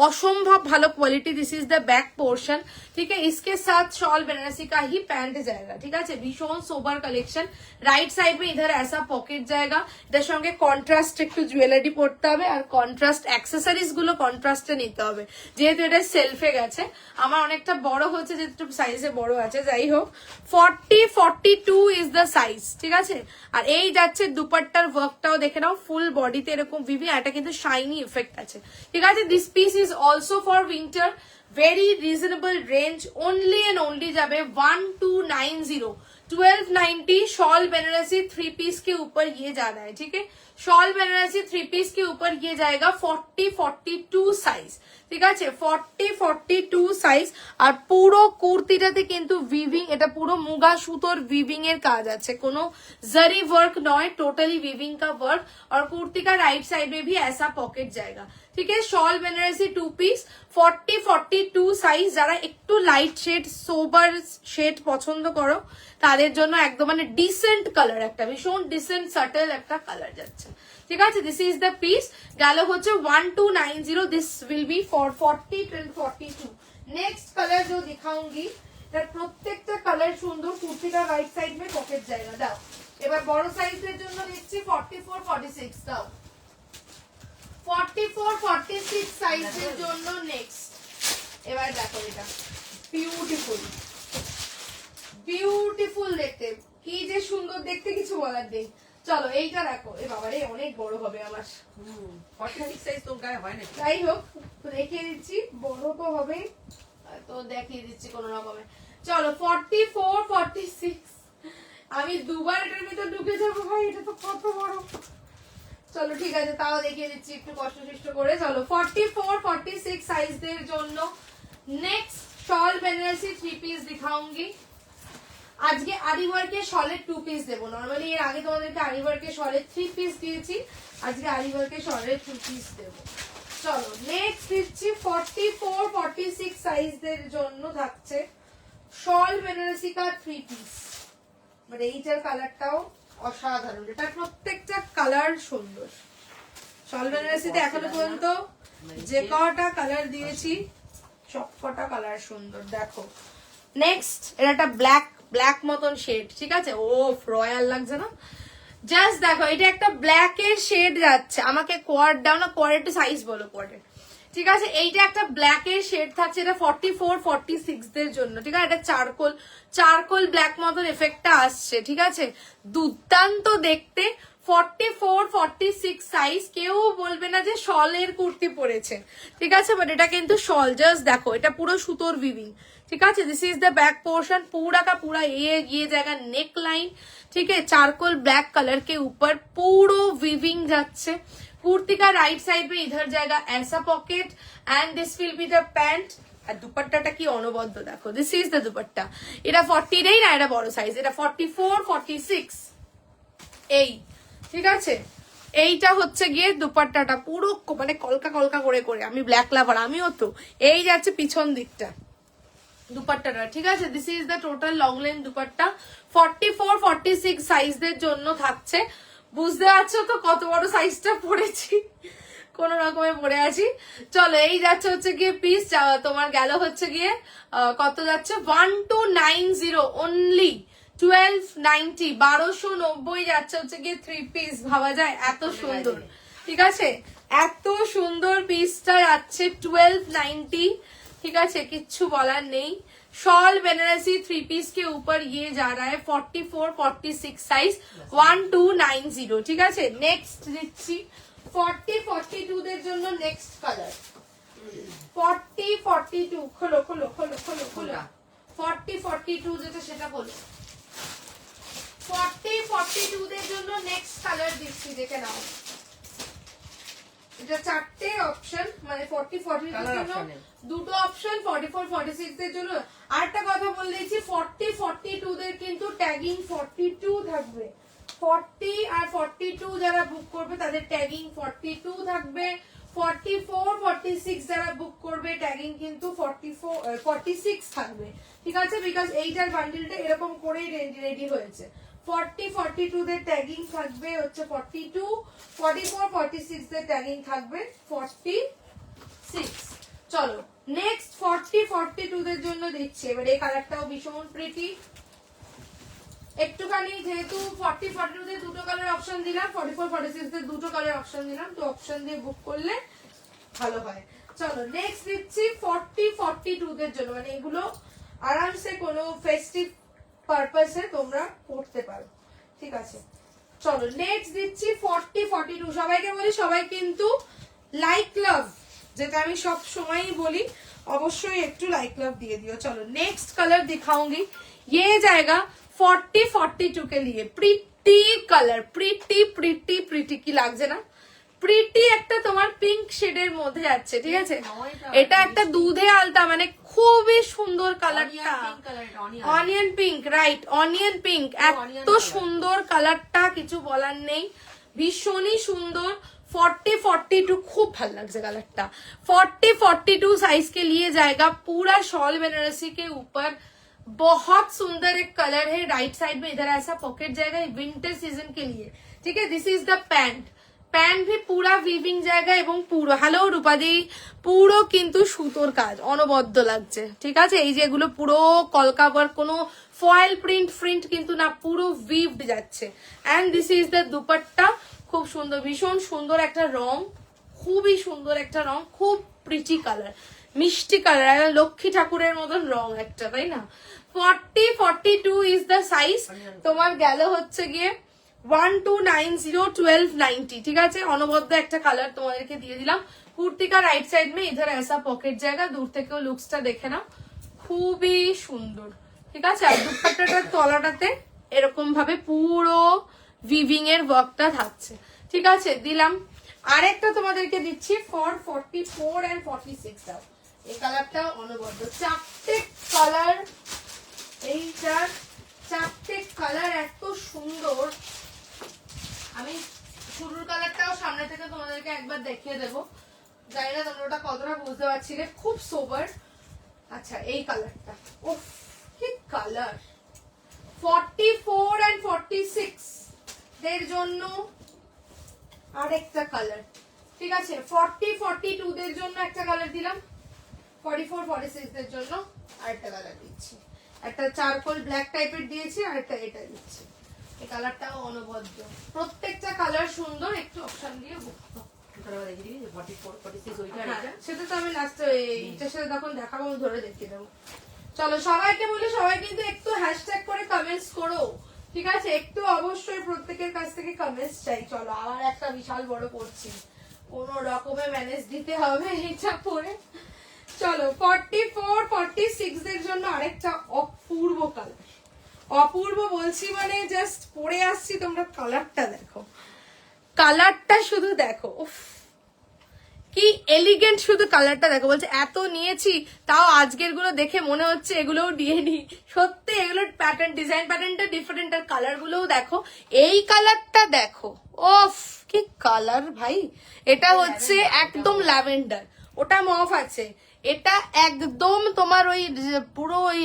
असंभव भालो quality. This is the back portion, ठीक है। इसके साथ शॉल बेनारसी का ही पैंट जाएगा, ठीक है। भीषण सोबर कलेक्शन। राइट साइड में इधर ऐसा पॉकेट जाएगा, इधर संगे कॉन्ट्रास्ट একটু জুয়েলারি পড়তে হবে, আর কন্ট্রাস্ট অ্যাক্সেসরিজ গুলো কন্ট্রাস্টে নিতে হবে, যেহেতু এটা সেলফে গেছে। আমার অনেকটা বড় হচ্ছে, যেহেতু সাইজে বড় আছে, যাই হোক 40-42 ইজ দ্য সাইজ, ঠিক আছে। আর এই যাচ্ছে দুপাট্টার ওয়ার্কটাও দেখে নাও, ফুল বডিতে এরকম ভিভি, এটা কিন্তু শাইনি ইফেক্ট আছে, ঠিক আছে। This piece is also for winter, very reasonable range, only and only जाबे 1290, 1290। शॉल बेनारसी 3 पीस के ऊपर ये जा रहा है, ठीक है। शॉल बेनारसी 3 पीस के ऊपर ये जाएगा 40-42 সাইজ, ঠিক আছে। 40-42 সাইজ। আর পুরো কুর্তিটাতে কিন্তু উইভিং, এটা পুরো মুগা সুতোর উইভিং এর কাজ আছে, কোনো जरी वर्क নয়, টোটালি উইভিং का वर्क। और कुर्ती का राइट साइड में भी ऐसा पॉकेट जाएगा, ঠিক আছে। Shawl Banarasi 2 piece 40-42 size. যারা একটু লাইট শেড, সোবার শেড পছন্দ করো, তাদের জন্য একদম মানে ডিসেন্ট কালার, একটা ভীষণ ডিসেন্ট সাটল একটা কালার যাচ্ছে, ঠিক আছে। দিস ইজ দ্য পিস, গেল হচ্ছে 1290। This will B for 40-42। Next colour जो दिखाऊंगी, তার প্রত্যেকটা কালার সুন্দর। কুর্তিটা রাইট সাইড में পকেট জায়গা দাও। এবার বড় সাইজের জন্য দিচ্ছি 44-46 দাও। 44-46 সাইজের জন্য নেক্সট। এবার দেখো, এটা বিউটিফুল, বিউটিফুল দেখতে, কি যে সুন্দর দেখতে, কিছু বলার নেই। চলো এইটা দেখো, এ বাবা রে, অনেক বড় হবে আমার। 46 সাইজ তো গায়ে হয় না। যাই হোক, দেখিয়ে দিচ্ছি, বড় তো হবে, তো দেখিয়ে দিচ্ছি কোন রকমে। চলো 44-46, আমি দুবার এটার ভিতর ঢুকে যাবো ভাই, এটা তো কত বড়। চলো ঠিক আছে, তাও দেখিয়ে দিচ্ছি একটু কষ্ট করে। চলো 44-46 সাইজদের জন্য নেক্সট शॉल बेनारसी 3 পিস दिखाऊंगी। আজকে আরি ওয়ার্কের শলের 2 পিস দেবো। নরমালি এর আগে তোমাদেরকে আরি ওয়ার্কের শলের 3 পিস দিয়েছি, আজকে আরি ওয়ার্কের শলের 2 পিস দেবো। চলো নেক্সট দিচ্ছি 44-46 সাইজদের জন্য থাকছে শল বেনারসি কা 3 পিস। মানে এইটার কালারটাও অসাধারণ, এটা প্রত্যেকটা কালার সুন্দর। শল বেনারসিতে এখনো পর্যন্ত যে কটা কালার দিয়েছি সব কটা কালার সুন্দর। দেখো নেক্সট, এটা একটা ব্ল্যাক মতন শেড, ঠিক আছে। ও রয়্যাল লাগছে না? জাস্ট দেখো, এটা একটা ব্ল্যাক এর শেড যাচ্ছে। আমাকে কোয়ার্ড দাও না, কোয়ার্ড একটু সাইজ বলো কোয়ার্ডের, ঠিক আছে। এইটা একটা ব্ল্যাক এর শেড থাকছে, এটা 44-46 দের জন্য, ঠিক আছে। এটা চারকোল ব্ল্যাক মতন এফেক্টটা আসছে, ঠিক আছে। দুর্দান্ত দেখতে। 44-46 সাইজ, কেউ বলবে না যে শলের কুর্তি পরেছে, ঠিক আছে। বাট এটা কিন্তু শল, জাস্ট দেখো, এটা পুরো সুতোর উইভিং, ठीक है। This is the back portion, पूरा का पूरा ये जाएगा नेक लाइन, ठीक है। चारकोल ब्लैक कलर के ऊपर पूरा वीविंग जाच्छे। कुर्ती का राइट साइड में इधर जाएगा ऐसा pocket, and this will be the pant. আর দুপাট্টাটা কি অনবদ্য দেখো, দিস ইজ দ্য দুপাট্টা। এটা 40 নেই না, এটা বড় সাইজ, এটা 44-46 এই, ঠিক আছে। এইটা হচ্ছে গিয়ে দুপাট্টাটা পুরো মানে কলকা করে, আমি ব্ল্যাক লাভার, আমিও তো। এই যাচ্ছে পিছন দিকটা দুপাট্টাটা, ঠিক আছে। This is the total long length dupatta. 44-46 সাইজদের জন্য থাকছে। বুঝতে পারছো তো কত বড় সাইজটা পড়েছি, কোন রকমে পড়ে আছি। চলো এই যাচ্ছে হচ্ছে গিয়ে পিস, তোমার গেল হচ্ছে গিয়ে কত যাচ্ছে 1290 অনলি 1290, 1290 যাচ্ছে হচ্ছে গিয়ে 3 পিস। ভাবা যায় এত সুন্দর, ঠিক আছে। এত সুন্দর পিসটা যাচ্ছে 1290, ঠিক আছে, কিচ্ছু বলার নেই। शॉल बनारसी 3 पीस के ऊपर ये जा रहा है 44-46 साइज 1290 ঠিক আছে। নেক্সট দিচ্ছি 40-42 দের জন্য নেক্সট কালার 40-42 খোলো খোলো খোলো খোলো খোলো 40-42 যেটা সেটা বলো 40-42 দের জন্য নেক্সট কালার দিচ্ছি দেখে নাও। এটা চারটে অপশন মানে 40-42 এর জন্য দুটো অপশন 44-46 এর জন্য। আরেকটা কথা বলে দিয়েছি 40-42 দের কিন্তু ট্যাগিং 42 থাকবে 40 আর 42 যারা বুক করবে তাদের ট্যাগিং 42 থাকবে 44-46 যারা বুক করবে ট্যাগিং কিন্তু 46 থাকবে ঠিক আছে বিকজ এইটার বান্ডিলটা এরকম করেই রেডি হয়েছে 40-42 দের ট্যাগিং থাকবে হচ্ছে 42 44-46 দের ট্যাগিং থাকবে 46 চলো নেক্সট 40-42 দের জন্য দিচ্ছি এবার এই কালারটাও ভীষণ প্রিটি একটুখানি যেহেতু 40-42 দের দুটো কালার অপশন দিলাম 44-46 দের দুটো কালার অপশন দিলাম তো অপশন দিয়ে বুক করলে ভালো হয়। চলো নেক্সট দিচ্ছি 40-42 দের জন্য মানে এগুলো আরামসে কোনো ফেস্টিভ পারপাসে তোমরা পড়তে পারো ঠিক আছে। চলো নেক্সট দিচ্ছি 40-42 সবাইকে বলি সবাই কিন্তু লাইক লাভ যেটা আমি সব সময়ই বলি অবশ্যই একটু লাইক লাভ দিয়ে দিও। চলো नेक्स्ट कलर दिखाऊंगी ये जाएगा 40-42 के लिए pretty colour pretty pretty pretty की লাগছে না প্রিটি একটা তোমার পিঙ্ক শেডের মধ্যে যাচ্ছে ঠিক আছে এটা একটা দুধে আলতা মানে খুবই সুন্দর কালারটা onion pink right onion pink এত সুন্দর কালারটা কিছু বলার নেই ভীষণই সুন্দর 40-42 खूब ভাল লাগছে কালারটা 40-42 साइज के लिए जाएगा पूरा शॉल बनारसी के ऊपर बहुत सुंदर एक कलर है राइट साइड में इधर ऐसा पॉकेट जाएगा विंटर सीजन के लिए ठीक है this is the pant pant V পুরা উইভিং জায়গা এবং পুরো হ্যালো রূপাদি পুরো কিন্তু সুতোর কাজ অনবদ্য লাগছে ঠিক আছে এই যে এগুলো পুরো কলকাবার কোনো ফয়েল প্রিন্ট কিন্তু না পুরো উইভড যাচ্ছে and this is the dupatta খুব সুন্দর ভীষণ সুন্দর একটা রং খুবই সুন্দর একটা রং খুব প্রিটি কালার মিষ্টি কালার লক্ষ্মী ঠাকুরের মতন রং একটা তাই না 40-42 ইজ দ্য সাইজ তোমার গেল হচ্ছে গিয়ে 1290-1290 ঠিক আছে অনবদ্য একটা কালার তোমাদেরকে দিয়ে দিলাম কুর্তি কা রাইট সাইড মে ইধার ऐसा পকেট জায়গা দূর থেকেও লুকসটা দেখে নাও খুবই সুন্দর ঠিক আছে আর দুপাট্টাটার তলাটাতে এরকম ভাবে পুরো উইভিং এর ওয়ার্কটা থাকছে ঠিক আছে দিলাম আরেকটা তোমাদেরকে দিচ্ছি ফর 44 এন্ড 46 দাও এই কালারটা অনবদ্য চারটে কালার এইটার চারটে কালার এত সুন্দর আমি শুরুর কালারটাও সামনে থেকে তোমাদেরকে একবার দেখিয়ে দেবো জানি না তোমরা ওটা কতটা বুঝতে পারছিলে খুব সোবার আচ্ছা এই কালারটা উফ কি কালার 44 এন্ড 46 দের জন্য আরেকটা কালার ঠিক আছে 40-42 দের জন্য একটা কালার দিলাম 44-46 দের জন্য আরেকটা কালার দিচ্ছি একটা চারকোল ব্ল্যাক টাইপের দিয়েছি আর একটা এটা দিচ্ছি এই কালারটাও অনবদ্য প্রত্যেকটা কালার সুন্দর একটু অপশন দিয়ে বুক সেটা তো আমি লাস্টে এইটার সাথে তখন দেখাবো ধরে দেখিয়ে দেবো। চলো সবাইকে বলি সবাই কিন্তু একটু হ্যাশট্যাগ করে কমেন্টস করো ঠিক আছে একটু অবশ্যই প্রত্যেকের কাছ থেকে কমেন্টস চাই। চলো আবার একটা বিশাল বড় করছি কোন রকমে ম্যানেজ দিতে হবে এটা পরে। চলো 44-46 এর জন্য আরেকটা অপূর্ব কালার অপূর্ব বলছি মানে জাস্ট পরে আসছি তোমরা কালারটা দেখো কালারটা শুধু দেখো উফ কি এলিগেন্ট শুধু কালারটা দেখো বলছে এত নিয়েছি তাও আজকের গুলো দেখে মনে হচ্ছে এগুলোও দিয়ে নি সত্যি এগুলোর প্যাটার্ন ডিজাইন প্যাটার্নটা ডিফারেন্ট আর কালার গুলোও দেখো এই কালারটা দেখো ওফ কি কালার ভাই এটা হচ্ছে একদম ল্যাভেন্ডার ওটা মফ আছে এটা একদম তোমার ওই পুরো ওই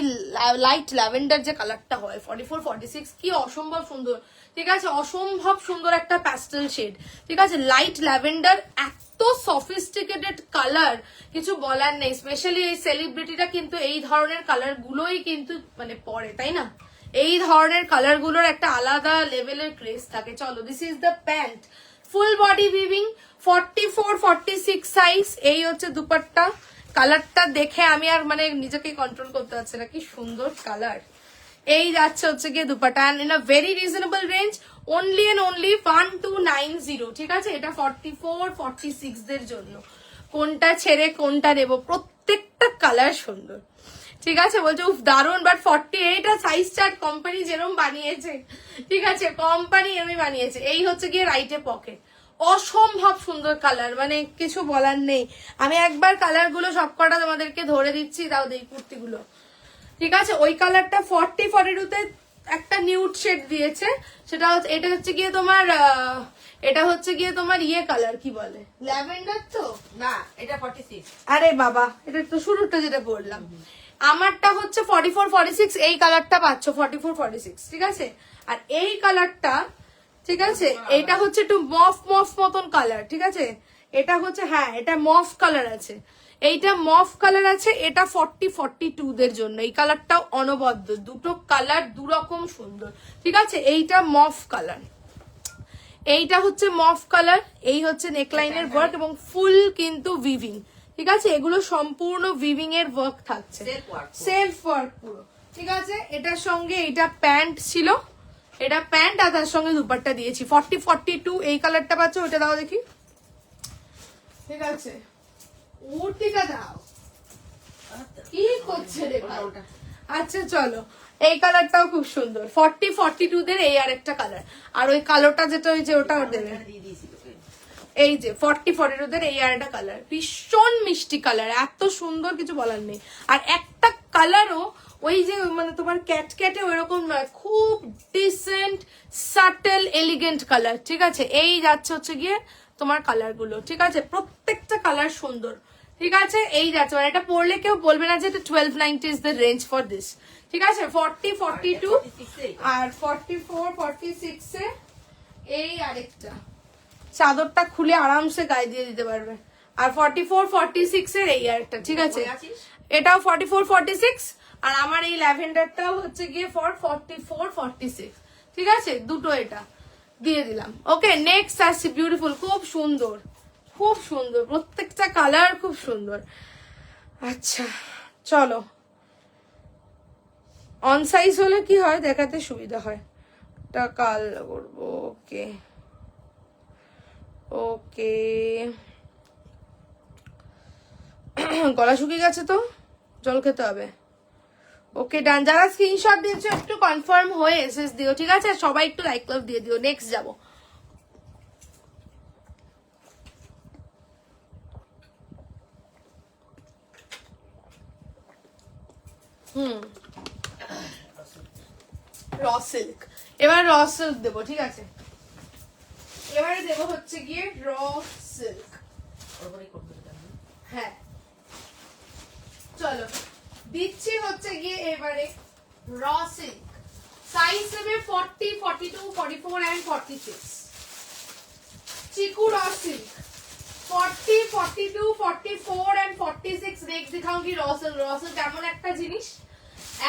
লাইট ল্যাভেন্ডার যে কালারটা হয় 44-46 কি অসম্ভব সুন্দর ঠিক আছে অসম্ভব সুন্দর একটা প্যাস্টেল শেড ঠিক আছে লাইট ল্যাভেন্ডার এত সফিস্টিকেটেড কালার কিছু বলার নেই স্পেশালি এই সেলিব্রিটিটা কিন্তু এই ধরনের কালার গুলোই কিন্তু মানে পরে তাই না এই ধরনের কালার গুলোর একটা আলাদা লেভেলের ক্রেজ থাকে। চলো this is the pant full body weaving 44-46 size এই হচ্ছে দুপাট্টা কালারটা দেখে আমি আর মানে নিজেকে কন্ট্রোল করতে পারছি না, কি সুন্দর কালার। এই যাচ্ছে হচ্ছে গিয়ে dupatta, and in a very reasonable range, only and only 1290। ঠিক আছে, এটা 44 46 দের জন্য। কোনটা ছেড়ে কোনটা নেবো, প্রত্যেকটা কালার সুন্দর। ঠিক আছে, বলছে উফ দারুন, বাট 48 আর সাইজ চার্ট কোম্পানি যেরকম বানিয়েছে, ঠিক আছে, কোম্পানি এমনি বানিয়েছে। এই হচ্ছে গিয়ে রাইটে পকেট, অসম্ভব সুন্দর কালার, মানে কিছু বলার নেই। আমি একবার কালার গুলো সবকটা তোমাদেরকে ধরে দিচ্ছি, দাও এই কুর্তিগুলো। ঠিক আছে, ওই কালারটা 42তে একটা নিউড শেড দিয়েছে, সেটা হচ্ছে, এটা হচ্ছে গিয়ে তোমার এটা হচ্ছে গিয়ে তোমার ইয়ে কালার, কি বলে, ল্যাভেন্ডার তো না, এটা 46। আরে বাবা, এটা তো শুরুটা যেটা বললাম, আমারটা হচ্ছে 44 46, এই কালারটা পাচ্ছ 44 46। ঠিক আছে, আর এই কালারটা, ঠিক আছে, এটা হচ্ছে একটু মফ মফ মতন কালার। ঠিক আছে, এটা হচ্ছে, হ্যাঁ এটা মফ কালার আছে, এইটা মফ কালার আছে, এটা 40 42 দের জন্য। এই কালারটাও অনবদ্য, দুটো কালার দুরকম সুন্দর। ঠিক আছে, এইটা মফ কালার, এইটা হচ্ছে মফ কালার, এই হচ্ছে নেকলাইনের ওয়ার্ক এবং ফুল কিন্তু উইভিং। ঠিক আছে, এগুলো সম্পূর্ণ উইভিং এর ওয়ার্ক থাকছে, সেলফ ওয়ার্ক পুরো। ঠিক আছে, এটার সঙ্গে এটা প্যান্ট ছিল, এটা প্যান্ট আর তার সঙ্গে দুপাট্টা দিয়েছি। 40 42 এই কালারটা পাচ্ছ, ওটা দাও দেখি। ঠিক আছে, উর্তিটা দাও, কি করছে রে ভাই? আচ্ছা চলো, এই কালারটাও খুব সুন্দর, 40 42 দের এই আরেকটা কালার, আর ওই কালোটা যেটা ওই যে ওটাও দেবে। এই যে 40 42 দের এই আরেকটা কালার, ভীষণ মিষ্টি কালার, এত সুন্দর কিছু বলার নেই। আর একটা কালারও ওই যে মানে তোমার ক্যাট ক্যাটে ওইরকম নয়, খুব ডিসেন্ট সাটেল এলিগেন্ট কালার। ঠিক আছে, এই যাচ্ছে হচ্ছে গিয়ে তোমার কালার গুলো। ঠিক আছে, প্রত্যেকটা কালার সুন্দর। ঠিক আছে, এই যাচ্ছে, মানে এটা পরলে কেউ বলবে না যে এটা 1290 is the range for this. ঠিক আছে, 40 42 আর 44 46 এ এই আরেকটা, চাদরটা খুলে আরামসে গায়ে দিয়ে দিতে পারবে। আর 44 46 এর এই আরেকটা। ঠিক আছে, এটাও 44 46, আর আমার এই ল্যাভেন্ডারটাও হচ্ছে গিয়ে ফর 44 46। ঠিক আছে, দুটো এটা দিয়ে দিলাম। ওকে, নেক্সট আসছে বিউটিফুল, খুব সুন্দর, খুব সুন্দর, প্রত্যেকটা কালার খুব সুন্দর। আচ্ছা চলো, অন সাইজ হলে কি হয় দেখাতে সুবিধা হয়, এটা কাল করবো। ওকে ওকে, গলা শুকিয়ে গেছে তো জল খেতে হবে। ওকে ডান, যারা স্ক্রিনশট দিয়েছো একটু কনফার্ম হয়ে এসএস দিও। ঠিক আছে, সবাই একটু লাইক লাভ দিয়ে দিও। নেক্সট যাবো, র সিল্ক। এবার র সিল্ক দেবো। ঠিক আছে, এবারে দেবো হচ্ছে গিয়ে র সিল্ক। হ্যাঁ চলো, দিচ্ছি হচ্ছে গিয়ে এবারে র সিল্ক। সাইজ নেবে 40 42 44 and 46। Chiku raw silk 40 42 44 and 46। দেখ দেখাউঙ্গি র সিল্ক। র সিল্ক এমন একটা জিনিস,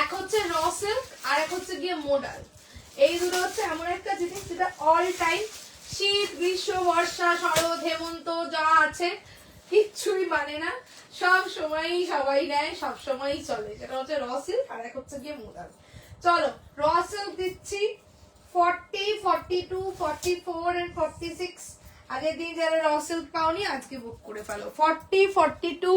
এক হচ্ছে র সিল্ক আর এক হচ্ছে গিয়ে মোডাল। এই দুটো হচ্ছে এমন একটা জিনিস যেটা অল টাইম, শীত গ্রীষ্ম বর্ষা শরৎ হেমন্ত যা আছে কিচ্ছুই মানে না, সব সময়ই সবাই নেয়, সব সময়ই চলে। সেটা হচ্ছে র সিল্ক আর এক হচ্ছে গিয়ে মোডাল। চলো, র সিল্ক দিচ্ছি 40 42 44 এন্ড 46। আগের দিন যারা র সিল্ক পাওনি আজকে বুক করে ফেলো। 40 42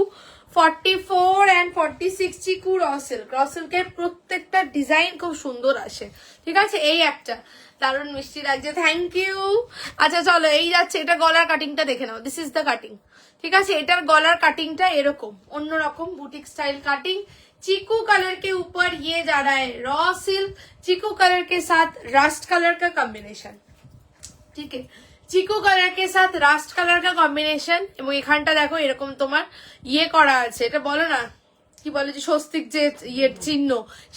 44 এন্ড 46 চিকু র সিল্ক। র সিল্কের প্রত্যেকটা ডিজাইন খুব সুন্দর আসে। ঠিক আছে, এই একটা দারুণ মিষ্টি লাগছে, থ্যাংক ইউ। আচ্ছা চলো, এই যাচ্ছে, এটা গলার কাটিংটা দেখে নাও, দিস ইজ দ্য কাটিং। ঠিক আছে, এটার গলার কাটিংটা এরকম অন্যরকম বুটিক স্টাইল কাটিং। चीकू कलर के ऊपर ये जा रहा है रॉ सिल्क, चीकू कलर के साथ रास्ट कलर का कॉम्बिनेशन। ठीक है, চিকু কালার কে সাথ রাস্ট কালার কা কম্বিনেশন। এবং এখানটা দেখো এরকম তোমার ইয়ে করা আছে, এটা বলো না কি বলে যে স্বস্তিক যে ইয়ে চিহ্ন,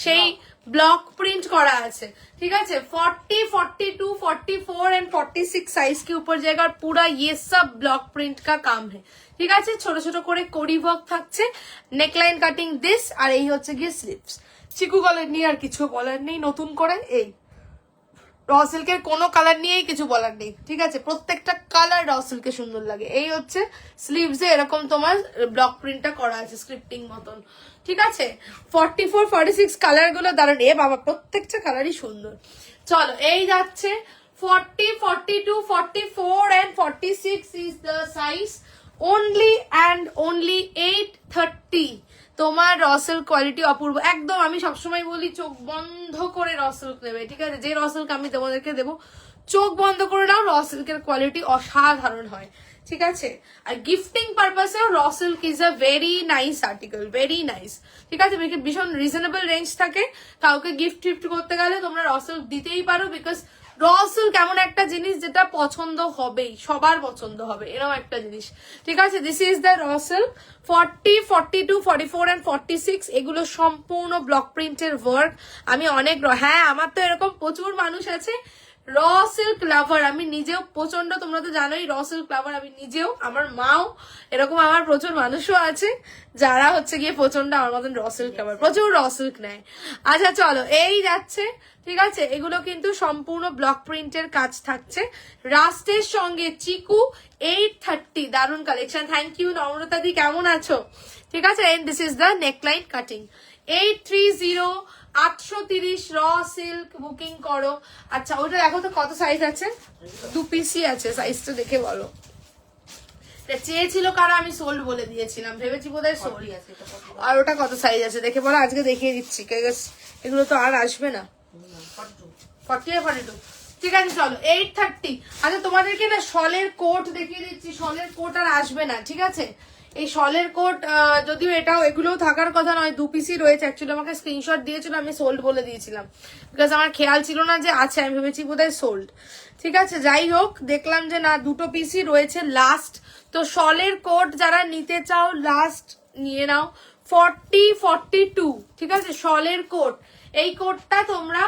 সেই ব্লক প্রিंट করা আছে। ठीक है, 40 42 44 एंड 46 साइज के ऊपर जाएगा और पूरा ये सब ब्लॉक प्रिंट का काम है। ঠিক আছে, ছোট ছোট করে কোরি ওয়ার্ক থাকছে, নেকলাইন কাটিং দিস, আর এই হচ্ছে গিয়ে স্লিভস। চিকু কালার নিয়ে আর কিছু বলার নেই নতুন করে। এই র সিল্কের কোনো কালার নিয়েই কিছু বলার নেই, ঠিক আছে? প্রত্যেকটা কালার র সিল্কে সুন্দর লাগে। এই হচ্ছে স্লিভসে এরকম তোমার ব্লক প্রিন্টটা করা আছে স্ক্রিপ্টিং মতন, ঠিক আছে? 44, 46 কালার গুলো দাঁড়ান, এ বাবা প্রত্যেকটা কালারই সুন্দর। চলো এই যাচ্ছে 40, 42, 44 and 46 is the size. only and only 830। তোমার রসেল কোয়ালিটি অপূর্ব একদম। আমি সবসময় বলি চোখ বন্ধ করে রসেল নেবে, ঠিক আছে? যে রসেলকে আমি তোমাদেরকে দেবো চোখ বন্ধ করে নাও, রসেলকের কোয়ালিটি অসাধারণ হয়, ঠিক আছে? আর গিফটিং পারপাসেও রসিল্ক is a very nice article, very nice, ঠিক আছে? ভীষণ রিজনেবল রেঞ্জ থাকে। কাউকে গিফট করতে গেলে তোমরা রসিল্ক দিতেই পারো, বিকজ রসিল্ক এমন একটা জিনিস যেটা পছন্দ হবেই, সবার পছন্দ হবে, এরকম একটা জিনিস, ঠিক আছে? দিস ইজ দ্য রসিল্ক 40, 42, 44 and 46। এগুলো সম্পূর্ণ ব্লক প্রিন্টের ওয়ার্ক। আমি অনেক হ্যাঁ, আমার তো এরকম প্রচুর মানুষ আছে র সিল্ক লাভার। আমি নিজেও প্রচন্ড, তোমরা তো জানোই র সিল্ক লাভার আমি নিজেও, আমার মাও এরকম, আমার প্রচুর মানুষও আছে যারা হচ্ছে গিয়ে প্রচন্ড আমার মতন র সিল্ক লাভার, প্রচুর র সিল্ক নেয়। আচ্ছা চলো এই যাচ্ছে, ঠিক আছে? এগুলো কিন্তু সম্পূর্ণ ব্লক প্রিন্টের কাজ থাকছে, রাস্টের সঙ্গে চিকু 830। দারুণ কালেকশন, থ্যাংক ইউ নম্রতা দি, কেমন আছো? ঠিক আছে, and this is the neckline cutting 830 830 raw silk booking করো। আচ্ছা ওটা দেখো তো কত সাইজ আছে, 2 পিসই আছে, সাইজটা দেখে বলো। চেয়েছিল কারা, আমি সোল্ড বলে দিয়েছিলাম, ভেবেছি বোধহয় সোল্ড। আর ওটা কত সাইজ আছে দেখে বলো, আজকে দেখিয়ে দিচ্ছি, এগুলো তো আর আসবে না। 40 42, ঠিক আছে চলো 830। আচ্ছা তোমাদেরকে না শলের কোট দেখিয়ে দিচ্ছি, শলের কোট আর আসবে না, ঠিক আছে? এই শলের কোট যদিও এটাও এগুলোও থাকার কথা নয়, 2 পিসই রয়েছে। অ্যাকচুয়ালি আমাকে স্ক্রিনশট দিয়েছিল, আমি সোল্ড বলে দিয়েছিলাম, বিকজ আমার খেয়াল ছিল না যে আছে, আমি ভেবেছি বোধহয় সোল্ড, ঠিক আছে? যাই হোক, দেখলাম যে না 2 পিসই রয়েছে লাস্ট। তো শলের কোট যারা নিতে চাও লাস্ট নিয়ে নাও, 40, 42, ঠিক আছে? শলের কোট, এই কোটটা তোমরা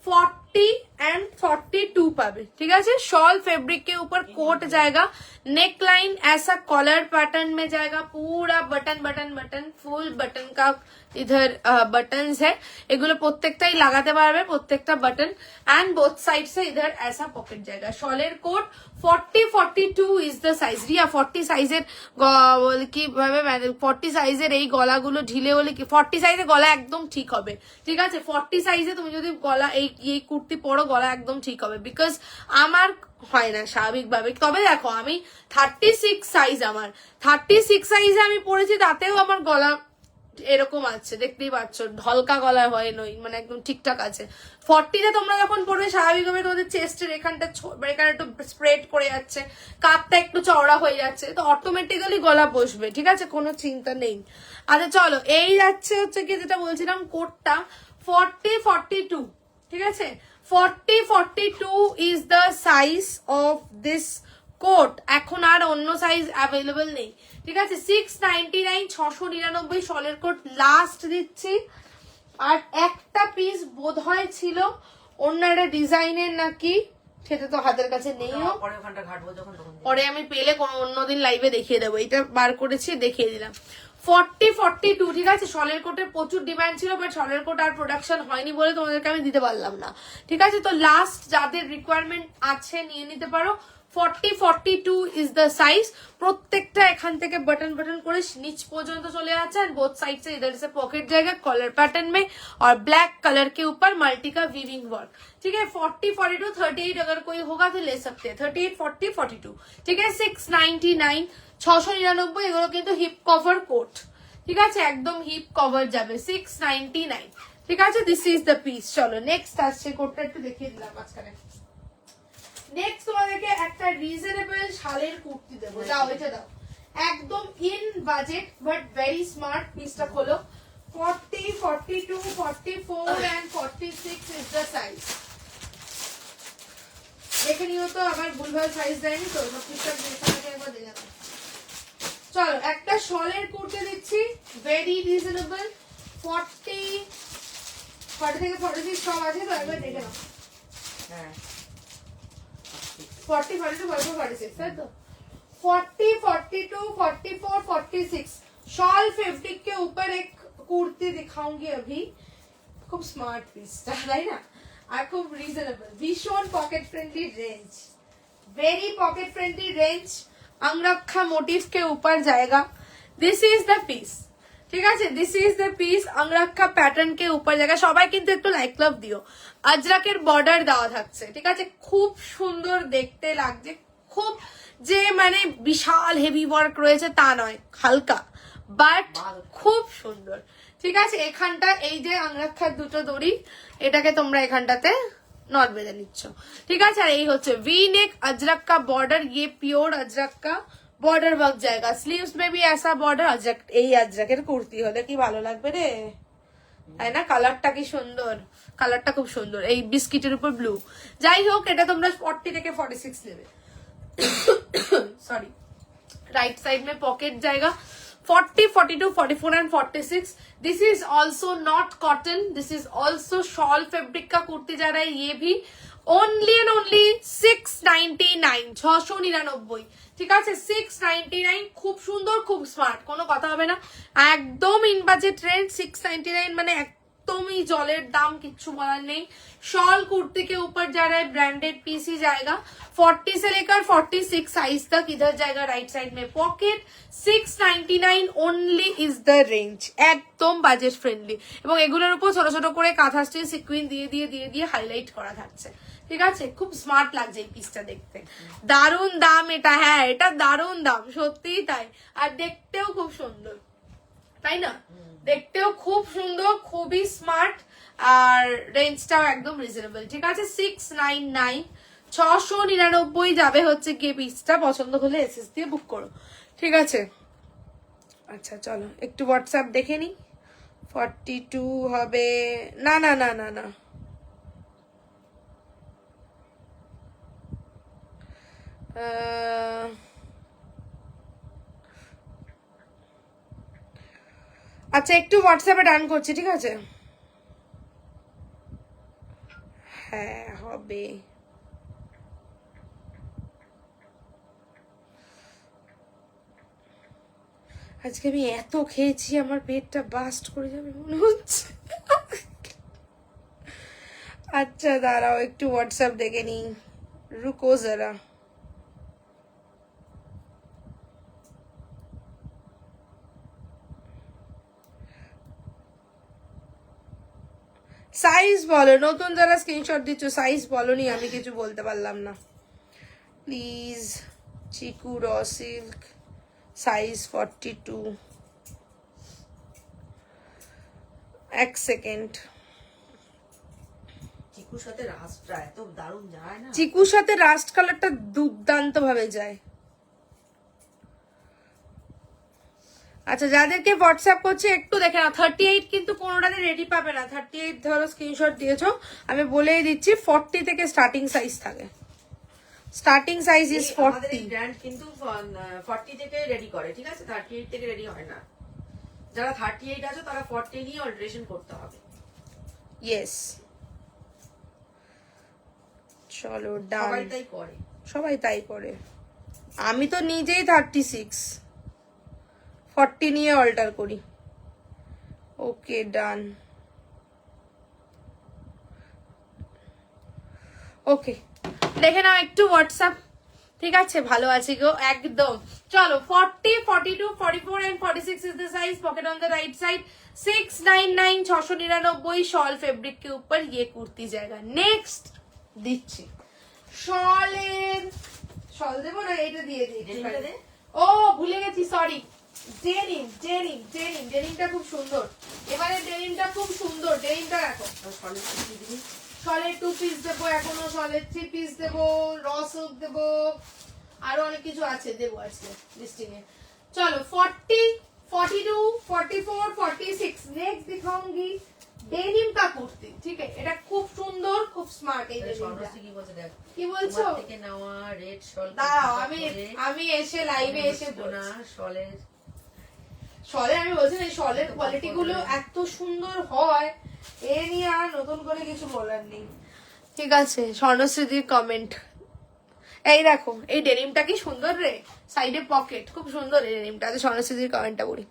40 and 42 पावे, ठीक है? शॉल फैब्रिक के ऊपर कोट जाएगा, नेक लाइन ऐसा कॉलर पैटर्न में जाएगा, पूरा button button button, full button का इधर बटन्स है, एगुलो प्रत्येकटाई लागाते पारबे, प्रत्येकटा बटन एंड बोथ साइड से इधर ऐसा पॉकेट जाएगा। शॉलेर कोट 40, 42 इज द साइज। रिया 40 সাইজের কি ভাবে 40 সাইজের এই গলাগুলো ঢিলে হলে কি 40 সাইজের গলা একদম ঠিক হবে, ঠিক আছে? 40 সাইজে তুমি যদি গলা এই কুর্তি পরো গলা একদম ঠিক হবে, বিকজ আমার হয় না স্বাভাবিকভাবে। তবে দেখো আমি 36 সাইজ, আমার 36 সাইজে আমি পরেছি, তাতেও আমার গলা এরকম আছে, দেখতেই পাচ্ছ, ঢলকা গলায় হয় নই, মানে একদম ঠিকঠাক আছে। 40তে তোমরা যখন পড়বে স্বাভাবিকভাবে তোমাদের চেস্টের এখানটা এখানে একটু স্প্রেড করে যাচ্ছে, কাঁধটা একটু চওড়া হয়ে যাচ্ছে, তো অটোমেটিক্যালি গলা বসবে, ঠিক আছে? কোনো চিন্তা নেই। আচ্ছা চলো এই যাচ্ছে হচ্ছে কি যেটা বলছিলাম, কোটটা 40, 42, ঠিক আছে? 40, 42 is the size of this coat. এখন আর অন্য সাইজ অ্যাভেলেবল নেই, ঠিক আছে? 699, 699 শলের কোট লাস্ট দিচ্ছি। আর একটা পিস বোধহয় ছিল অন্য একটা ডিজাইনের নাকি, সেটা তো হাতের কাছে নেইও, পরে আমি পেলে কোনো অন্যদিন লাইভে দেখিয়ে দেবো। এটা বার করেছি, দেখিয়ে দিলাম। 40, 42, ঠিক আছে? শলের কোটের প্রচুর ডিমান্ড ছিল, বাট শলের কোট আর প্রোডাকশন হয়নি বলে তোমাদেরকে আমি দিতে পারলাম না, ঠিক আছে? তো লাস্ট যাদের রিকোয়ারমেন্ট আছে নিয়ে নিতে পারো। 40, 42 is the size। প্রত্যেকটা এখান থেকে बटन बटन করে নিচ পর্যন্ত চলে যাচ্ছে, और बोथ साइड से इधर से पॉकेट जाएगा कॉलर पैटर्न में, और ब्लैक कलर के ऊपर मल्टी का वीविंग वर्क, ठीक है? 40, 42, 38 अगर कोई होगा तो ले सकते हैं, 38, 40, 42, ठीक है? 699, 699 এগুলো কিন্তু হিপ কভার কোট, ঠিক আছে? একদম হিপ কভার যাবে, 699, ঠিক আছে? This is the piece. চলো নেক্সট আসছে, কোটটা একটু দেখিয়ে দিলাম মাঝখানে। নেক্সট তোমাদেরকে একটা রিজনেবল শালের কুর্তি দেবো, যাও এটা দাও, একদম in budget but very smart. পিসটা খোলো। 40, 42, 44 and 46 is the size। দেখে নিও তো আমার ভুলভাল সাইজ দেয়নি তো, সব ঠিকঠাক দেখে একবার দেখে নাও। চলো একটা শলের কুর্তি দিচ্ছি, ভেরি রিজনেবল, 40 থেকে 46 সব আছে তো, একবার দেখে নাও। হ্যাঁ 40, 42, 44, 46, তাই তো? 40, 42, 44, 46 शॉल फैब्रिक के ऊपर एक कुर्ती दिखाऊंगी अभी, खूब स्मार्ट पीस, তাই না? আর খুব রিজনেবল, ভীষণ pocket friendly range, very pocket friendly range, angrakha motive के ऊपर जाएगा। दिस इज द पीस, ঠিক আছে, this is the piece, angrakha pattern কে উপর জায়গা। সবাই কিন্তু একটু লাইক লাভ দিও। আজরাকের বর্ডার দেওয়া থাকছে, ঠিক আছে, খুব সুন্দর দেখতে লাগছে, খুব যে মানে বিশাল হেভি ওয়ার্ক রয়েছে তা নয়, হালকা বাট খুব সুন্দর, ঠিক আছে। এখানটা এই যে अंगरखाর দুটো দড়ি, এটাকে তোমরা এখানটাতে नॉट बेঁধে নিচ্ছ, ঠিক আছে। আর এই হচ্ছে वी नेक अजरक का बॉर्डर, ये प्योर अजरक का बॉर्डर वर्क जाएगा। स्लीव्स में भी ऐसा बॉर्डर, अजरक এই अजरকের কুর্তি হলে কি ভালো লাগবে রে, তাই না? কালারটা কি সুন্দর, কালারটা খুব সুন্দর, এই বিস্কিটের উপর ব্লু। যাই হোক, এটা তোমরা 40 থেকে 46 নেবে। सॉरी, राइट साइड में पॉकेट जाएगा 40, 42, 44 and 46। This is also not cotton, this is also shawl fabric का कुर्ती जा रहा है। ये भी ओनली एंड ओनली 699, 699, ঠিক আছে, 699। খুব সুন্দর, খুব স্মার্ট, কোনো কথা হবে না, একদম ইন বাজেট রেঞ্জ। 699 মানে একদমই জলের দাম, কিচ্ছু বলার নেই। शॉल कुर्ती के ऊपर जा रहा है, ब्रांडेड पीस ही जाएगा। 40 से लेकर 46 साइज तक इधर जाएगा, राइट साइड में pocket. 699 only is the range, একদম বাজেট ফ্রেন্ডলি। এবং এগুলোর উপর ছোট ছোট করে কাঁথা স্টিচ সিকুইন দিয়ে দিয়ে দিয়ে দিয়ে হাইলাইট করা থাকছে, ঠিক আছে। খুব স্মার্ট লাগছে এই পিসটা দেখতে, দারুণ দাম এটা, হ্যাঁ এটা দারুণ দাম, সত্যিই তাই। আর দেখতেও খুব সুন্দর, তাই না? দেখতেও খুব সুন্দর, খুবই স্মার্ট, আর রেঞ্জটাও একদম রিজনেবল, ঠিক আছে। 699, 699 যাবে হচ্ছে গিয়ে পিসটা। পছন্দ হলে এসএস দিয়ে বুক করো, ঠিক আছে। আচ্ছা চলো একটু হোয়াটসঅ্যাপ দেখে নি। 42 হবে না, না না না না, আচ্ছা একটু হোয়াটসঅ্যাপে ডান করছি, ঠিক আছে। হ্যাঁ হবে, আজকে আমি এত খেয়েছি আমার পেটটা বাস্ট করে যাবে মনে হচ্ছে। আচ্ছা দাঁড়াও একটু হোয়াটসঅ্যাপ দেখে নি, রুকো জরা। সাইজ বলো, নতুন যারা স্ক্রিনশট দিচ্ছ সাইজ বলনি, আমি কিছু বলতে পারলাম না। Please Chiku raw silk size 42। এক সেকেন্ড, চিকুর সাথে রাস্টটা এত দারুণ যায় না, চিকুর সাথে রাস্ট কালারটা দুর্দান্ত ভাবে যায়। আচ্ছা যাদেরকে হোয়াটসঅ্যাপ করছে একটু দেখে না, 38 কিন্তু কোনোটাতে রেডি পাবে না। 38 ধরো স্ক্রিনশট দিয়েছো, আমি বলেই দিচ্ছি 40 থেকে স্টার্টিং সাইজ থাকে। Starting size is 40। আমাদের এই ব্র্যান্ড কিন্তু 40 থেকে রেডি করে, ঠিক আছে, 38 থেকে রেডি হয় না। যারা 38 আছে তারা 40 নিয়ে অল্টারেশন করতে হবে। ইয়েস, চলো ডান, সবাই তাই করে, সবাই তাই করে। আমি তো নিজেই 36, 40 নিয়ে অল্টার করি। ওকে ডান, ওকে দেখে নাও একটু হোয়াটসঅ্যাপ, ঠিক আছে। ভালো আছি গো একদম। চলো 40, 42, 44 and 46 is the size, pocket on the right side। 699, 699 shawl fabric के ऊपर ये कुर्ती जाएगा। नेक्स्ट দিচ্ছি শলের, শল দেবো না এটা দিয়ে দিই, ডেনিমটা দে। ও ভুলে গেছি, সরি। ডেনিম, ডেনিম, ডেনিম, ডেনিমটা খুব সুন্দর, এবারে ডেনিমটা খুব সুন্দর। ডেনিমটা দেখো, শলের 2 পিস দেবো, এখনো শলের 3 পিস দেবো, র সিল্ক দেবো, আরো অনেক কিছু আছে দেবো আজকে লিস্টিং এ। চলো 40, 42, 44, 46 নেক্সট दिखाऊंगी डेनिम का कुर्ती, ठीक है। এটা খুব সুন্দর, খুব স্মার্ট এই ডেনিমটা। কি বলছে দেখ, কি বলছো? তোমার থেকে নেওয়া রেড শল, দাঁড়াও আমি এসে লাইভে এসে না শলের, শলে আমি বলছি না, শলের কোয়ালিটি গুলো এত সুন্দর হয়, এ নিয়ে আর নতুন করে কিছু বলার নেই, ঠিক আছে। স্বর্ণশ্রীদির কমেন্ট, এই দেখো এই ডেনিমটা কি সুন্দর রে, সাইডে পকেট, খুব সুন্দর এই ডেনিমটা। স্বর্ণশ্রীদির কমেন্টটা পড়ি।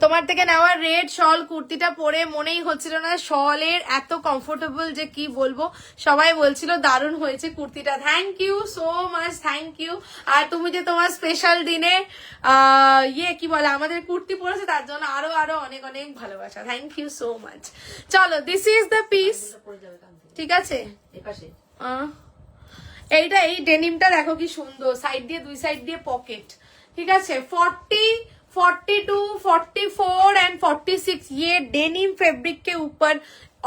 তোমার থেকে নেওয়া রেড শল কুর্তিটা পরে মনেই হচ্ছিল না শলের এত কমফোর্টেবল যে কি বলবো, সবাই বলছিল দারুণ হয়েছে কুর্তিটা। Thank you so much, thank you. আর তুমি যে তোমার স্পেশাল দিনে কি বলে আমাদের কুর্তি পরেছে তার জন্য আরো আরো অনেক অনেক ভালোবাসা, থ্যাংক ইউ সো মাচ। চলো, দিস ইজ দ্য পিস, ঠিক আছে। এইটা এই ডেনিমটা দেখো কি সুন্দর, সাইড দিয়ে দুই সাইড দিয়ে পকেট, ঠিক আছে। 40, 42, 44 एंड 46 ये डेनिम फैब्रिक के ऊपर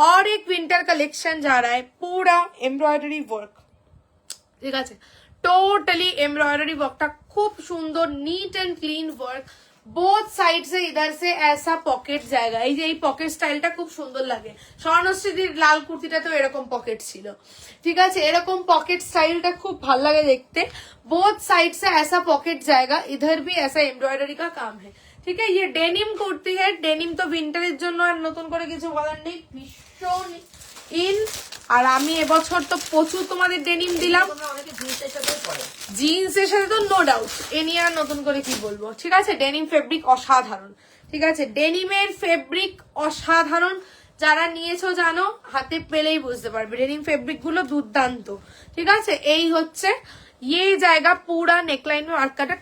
और एक विंटर कलेक्शन जा रहा है, पूरा एम्ब्रॉयडरी वर्क, ঠিক আছে। টোটালি এমব্রয়ডারি ওয়ার্কটা খুব সুন্দর, neat and clean work. Both side से इधर से ऐसा পকেট জায়গা, এই যে এই পকেট স্টাইলটা খুব সুন্দর লাগে। স্বর্ণশ্রীর লাল কুর্তিটাতেও এরকম পকেট ছিল, ঠিক আছে। এরকম পকেট স্টাইলটা খুব ভালো লাগে দেখতে। বোথ সাइड से ऐसा पॉकेट जाएगा, इधर भी ऐसा एम्ब्रॉयडरी का काम है, ঠিক আছে। ये डेनिम कुर्ती है, डेनिम तो विंटाরের জন্য আর নতুন করে কিছু বলার নেই, ভীষণ ইন। আর আমি এবছর তো প্রচুর তোমাদের ডেনিম দিলাম, জিন্সের সাথে তো নো ডাউট, এ নিয়ে আর নতুন করে কি বলবো, ঠিক আছে। ডেনিম ফেব্রিক অসাধারণ, ঠিক আছে। ডেনিমের ফেব্রিক অসাধারণ, যারা নিয়েছো জানো, হাতে পেলেই বুঝতে পারবে ডেনিম ফেব্রিক গুলো দুর্দান্ত, ঠিক আছে। এই হচ্ছে এই জায়গা পুরা নেকলাইন ওয়ার্ক কাটা,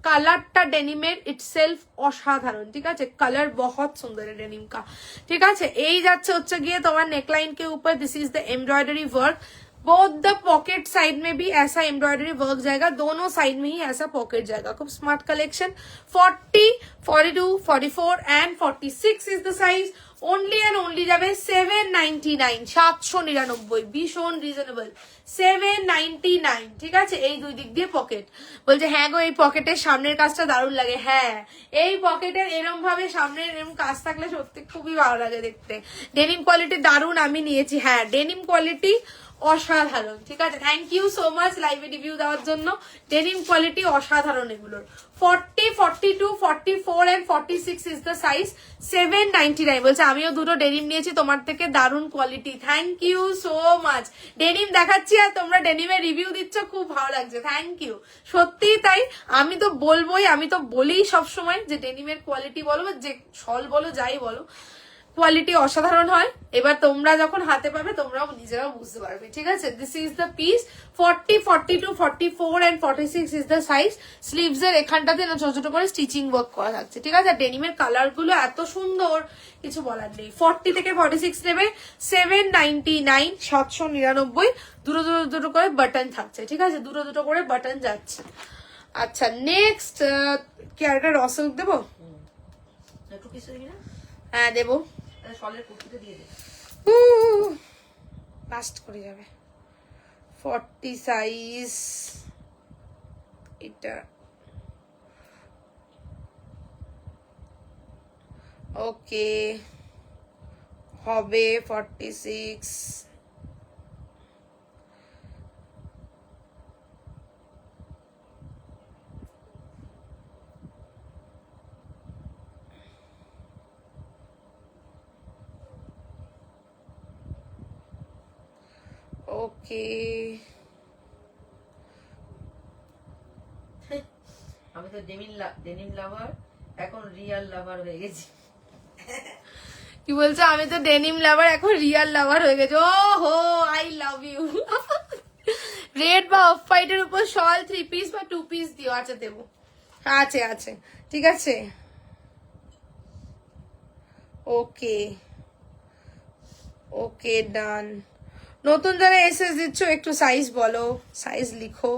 কালারটা ডেনিমের ইটসেলফ অসাধারণ, ঠিক আছে। কালার बहुत सुंदर है डेनिम का, ঠিক আছে। এই যাচ্ছে হচ্ছে গিয়ে তোমার नेकलाइन के ऊपर, this is the embroidery work. Both the pocket side में भी ऐसा एम्ब्रॉयडरी वर्क जाएगा, दोनों साइड में ही ऐसा पॉकेट जाएगा। खूब smart collection. 40, 42, 44 and 46 is the size. Only and only যাবে 799, 799, ভীষণ রিজনেবল, 799, ঠিক আছে। এই দুই দিক দিয়ে পকেট। বলছে হ্যাঁ গো, এই পকেটের সামনের কাজটা দারুণ লাগে। হ্যাঁ, এই পকেটের এরম ভাবে সামনের এরম কাজ থাকলে সত্যি খুবই ভালো লাগে দেখতে। ডেনিম কোয়ালিটি দারুণ, আমি নিয়েছি। হ্যাঁ, ডেনিম কোয়ালিটি অসাধারণ, ঠিক আছে। থ্যাংক ইউ সো মাচ লাইভে রিভিউ দেওয়ার জন্য। ডেনিম কোয়ালিটি অসাধারণ এগুলোর। 40, 42, 44 এন্ড 46 ইজ দ্য সাইজ, 799। বলছে আমিও দুটো ডেনিম নিয়েছি তোমার থেকে, দারুণ quality, thank you so much. Denim দেখাচ্ছি আর তোমরা ডেনিমের রিভিউ দিচ্ছ, খুব ভালো লাগছে, থ্যাংক ইউ। সত্যি তাই, আমি তো বলবোই, আমি তো বলি সবসময় যে ডেনিমের কোয়ালিটি বলো, যে শল বলো, যাই বলো, কোয়ালিটি অসাধারণ হয়। এবার তোমরা যখন হাতে পাবে তোমরাও নিজেরাও বুঝতে পারবে, ঠিক আছে। This is the piece. 40, 42, 44 and 46 is the size. Sleeves এর এখানটাতে না ছোট ছোট করে স্টিচিং ওয়ার্ক করা থাকছে, ঠিক আছে। ডেনিমের কালার গুলো এত সুন্দর, কিছু বলার নেই। 40 থেকে 46 নেবে 799, 799। দুটো দুটো দুটো করে বাটন থাকছে, ঠিক আছে, দুটো দুটো করে বাটন যাচ্ছে। আচ্ছা, নেক্সট কি আর একটা রসল দেবো? হ্যাঁ দেবো, লাস্ট করে যাবে। 40 সাইজ, এটা ওকে হবে 46। ওকে, আমি তো ডেনিম লাভার, এখন রিয়াল লাভার হয়ে গেছি। কি বলছো? আমি তো ডেনিম লাভার, এখন রিয়াল লাভার হয়ে গেছে। ও হো, আই লাভ ইউ। রেড বা অফ হোয়াইটের উপর শল 3 পিস বা 2 পিস দিও। আচ্ছা দেবো, আছে আছে, ঠিক আছে। ওকে ওকে, ডান। নতুন যারা এসএস দিচ্ছ একটু সাইজ বলো, সাইজ লিখো।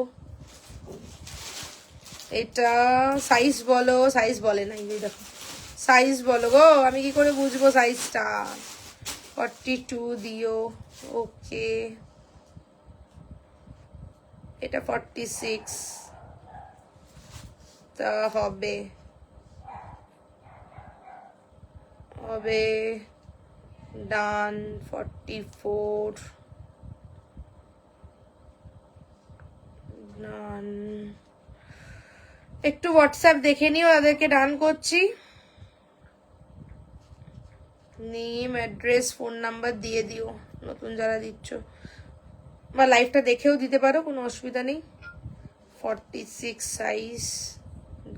এটা সাইজ বলো, সাইজ বলে না, এই দেখো সাইজ বলো গো, আমি কি করে বুঝবো সাইজটা? 42 দিও। ওকে, এটা 46 তা হবে হবে ডান। 44 ডান। একটু হোয়াটসঅ্যাপ দেখে নিও, তাদেরকে ডান করছি। নেম, অ্যাড্রেস, ফোন নাম্বার দিয়ে দিও নতুন যারা দিচ্ছ, বা লাইভটা দেখেও দিতে পারো, কোনো অসুবিধা নেই। 46 সাইজ,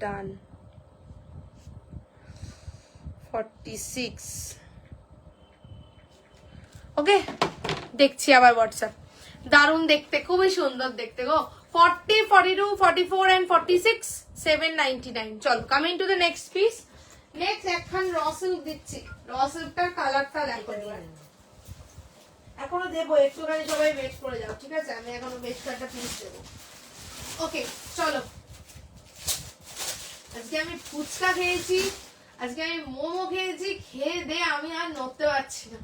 ডান। 46। ওকে, দেখছি আবার হোয়াটসঅ্যাপ। দারুণ দেখতে, খুবই সুন্দর দেখতে গো। 40, 42, 44 and 46, 799। চলো, coming to the next piece. Next একখান র সিল্ক দিচ্ছি। র সিল্কটার কালারটা দেখো এবার। এখনো দেবো, একটুখানি সবাই ওয়েট করে যাও, ঠিক আছে? আমি এখনো বেশ কয়েকটা পিস দেবো। ওকে, চলো। আজকে আমি ফুচকা খেয়েছি, আজকে আমি মোমো খেয়েছি, খেয়ে দে আমি আর নড়তে পারছি না।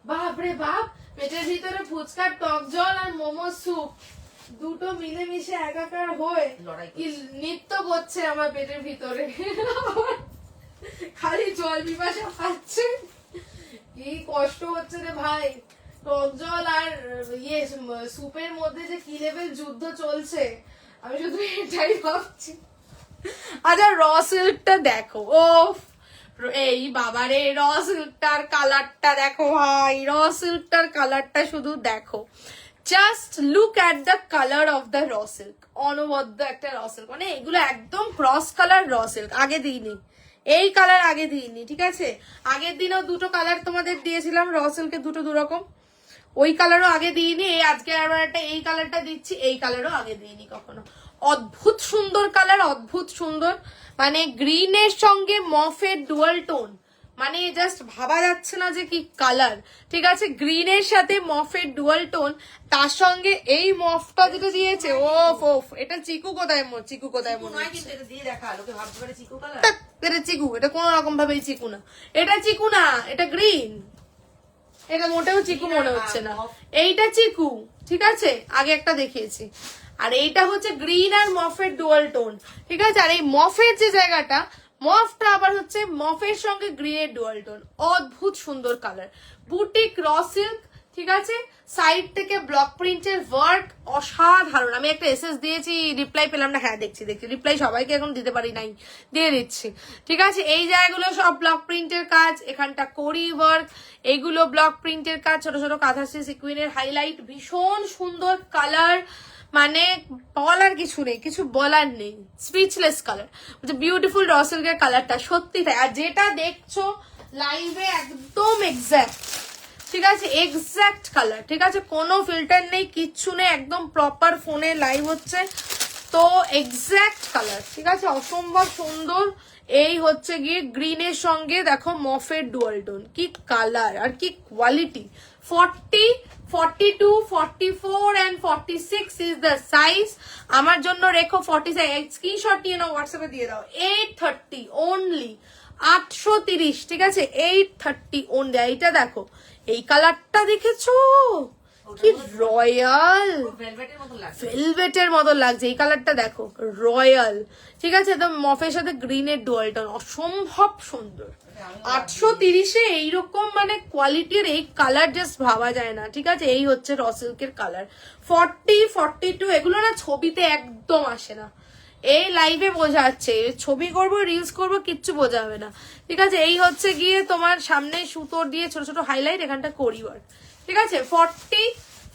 বাপরে বাপ, পেটের ভিতরে ফুচকার টক জল আর মোমো স্যুপ দুটো মিলেমিশে একাকার হয়ে কি নৃত্য করছে আমার পেটের ভিতরে। খালি জল পিপাসা পাচ্ছে, কি কষ্ট হচ্ছে রে ভাই। টক জল আর ইয়ে স্যুপের মধ্যে যে কি লেভেল যুদ্ধ চলছে, আমি শুধু এটাই ভাবছি। আচ্ছা, র সিল্কটা দেখো। ও এই বাবারে, র সিল্কটার কালারটা দেখো ভাই, র সিল্কটার কালারটা শুধু দেখো। Just look at the colour of the raw silk. অনবদ্য একটা র সিল্ক, মানে এগুলো একদম ক্রস কালার র সিল্ক। আগে দিইনি এই কালার, আগে দিইনি, ঠিক আছে? আগের দিনও দুটো কালার তোমাদের দিয়েছিলাম র সিল্কের, দুটো দুরকম। ওই কালারও আগে দিইনি, আজকে আবার একটা এই কালারটা দিচ্ছি, এই কালারও আগে দিইনি কখনো। অদ্ভুত সুন্দর কালার, অদ্ভুত সুন্দর। মানে গ্রিনের সঙ্গে মফের ডুয়াল টোন, মানে জাস্ট ভাবা যাচ্ছে না যে কি কালার, ঠিক আছে? গ্রিনের সাথে মফের ডুয়াল টোন, তার সঙ্গে এই মফটা যেটা দিয়েছে, ওফ ওফ, এটা চিকু কোথায়? চিকু কোথায় মনে হয়? কিন্তু এটা দিয়ে দেখা, লোকে ভাবতে পারে চিকু কালার। এটা চিকু, এটা কোনো রকম ভাবেই চিকু না, এটা চিকু না, এটা গ্রিন। এটা মোটেও চিকু মনে হচ্ছে না, এইটা চিকু, ঠিক আছে? আগে একটা দেখিয়েছি। আর এইটা হচ্ছে গ্রিন আর মফের ডুয়াল টোন, ঠিক আছে? আর এই মফের যে জায়গাটা, মফটা আবার হচ্ছে মফের সঙ্গে গ্রিনের ডুয়াল টোন। অদ্ভুত সুন্দর কালার, বুটিক র সিল্ক, ঠিক আছে? সাইড থেকে ব্লক প্রিন্টের ওয়ার্ক অসাধারণ। আমি একটা এসএস দিয়েছি, রিপ্লাই পেলাম না। হ্যাঁ, দেখছি রিপ্লাই সবাইকে এখন দিতে পারি নাই, দিয়ে দিচ্ছি, ঠিক আছে? এই জায়গাগুলো সব ব্লক প্রিন্টের কাজ, এখানটা করি ওয়ার্ক, এইগুলো ব্লক প্রিন্টের কাজ, ছোট ছোট কাঁথাসি সিকুইনের হাইলাইট, ভীষণ সুন্দর কালার। মানে বলার কিছু নেই, কিছু বলার নেই, স্পিচলেস কালার। বিউটিফুল র সিল্কের কালারটা সত্যি তাই। আর যেটা দেখছো লাইভে একদম এক্স্যাক্ট, ঠিক আছে? এক্স্যাক্ট কালার, ঠিক আছে? কোনো ফিল্টার নেই, কিচ্ছু নেই, একদম প্রপার ফোনে লাইভ হচ্ছে তো এক্স্যাক্ট কালার, ঠিক আছে? অসম্ভব সুন্দর। এই হচ্ছে গিয়ে গ্রিনের সঙ্গে দেখো মফের ডুয়াল টোন, কি কালার আর কি quality. 40, 42, 44 and 46 is the size. আমার জন্য রেখো 46, স্ক্রিনশট নিয়ে নাও, হোয়াটসঅ্যাপে দিয়ে দাও। 830 only, 830, ঠিক আছে? 830 only। এইটা দেখো, এই কালারটা দেখেছো কি রয়্যাল, ভেলভেটের মতো লাগছে। এই কালারটা দেখো, রয়্যাল, ঠিক আছে? একদম মফের সাথে গ্রিনের ডুয়াল টোন, অসম্ভব সুন্দর। 830-এ এইরকম মানে কোয়ালিটির এই কালার জাস্ট ভাবা যায় না, ঠিক আছে? এই হচ্ছে র সিল্কের কালার। 40, 42 এগুলো না ছবিতে একদম আসে না, এই লাইভে বোঝা যাচ্ছে। ছবি করবো, রিলস করবো, কিচ্ছু বোঝা যাবে না, ঠিক আছে? এই হচ্ছে গিয়ে তোমার সামনে সুতোর দিয়ে ছোট ছোট হাইলাইট, এখানটা করি ওয়ার্ক, ঠিক আছে? 40,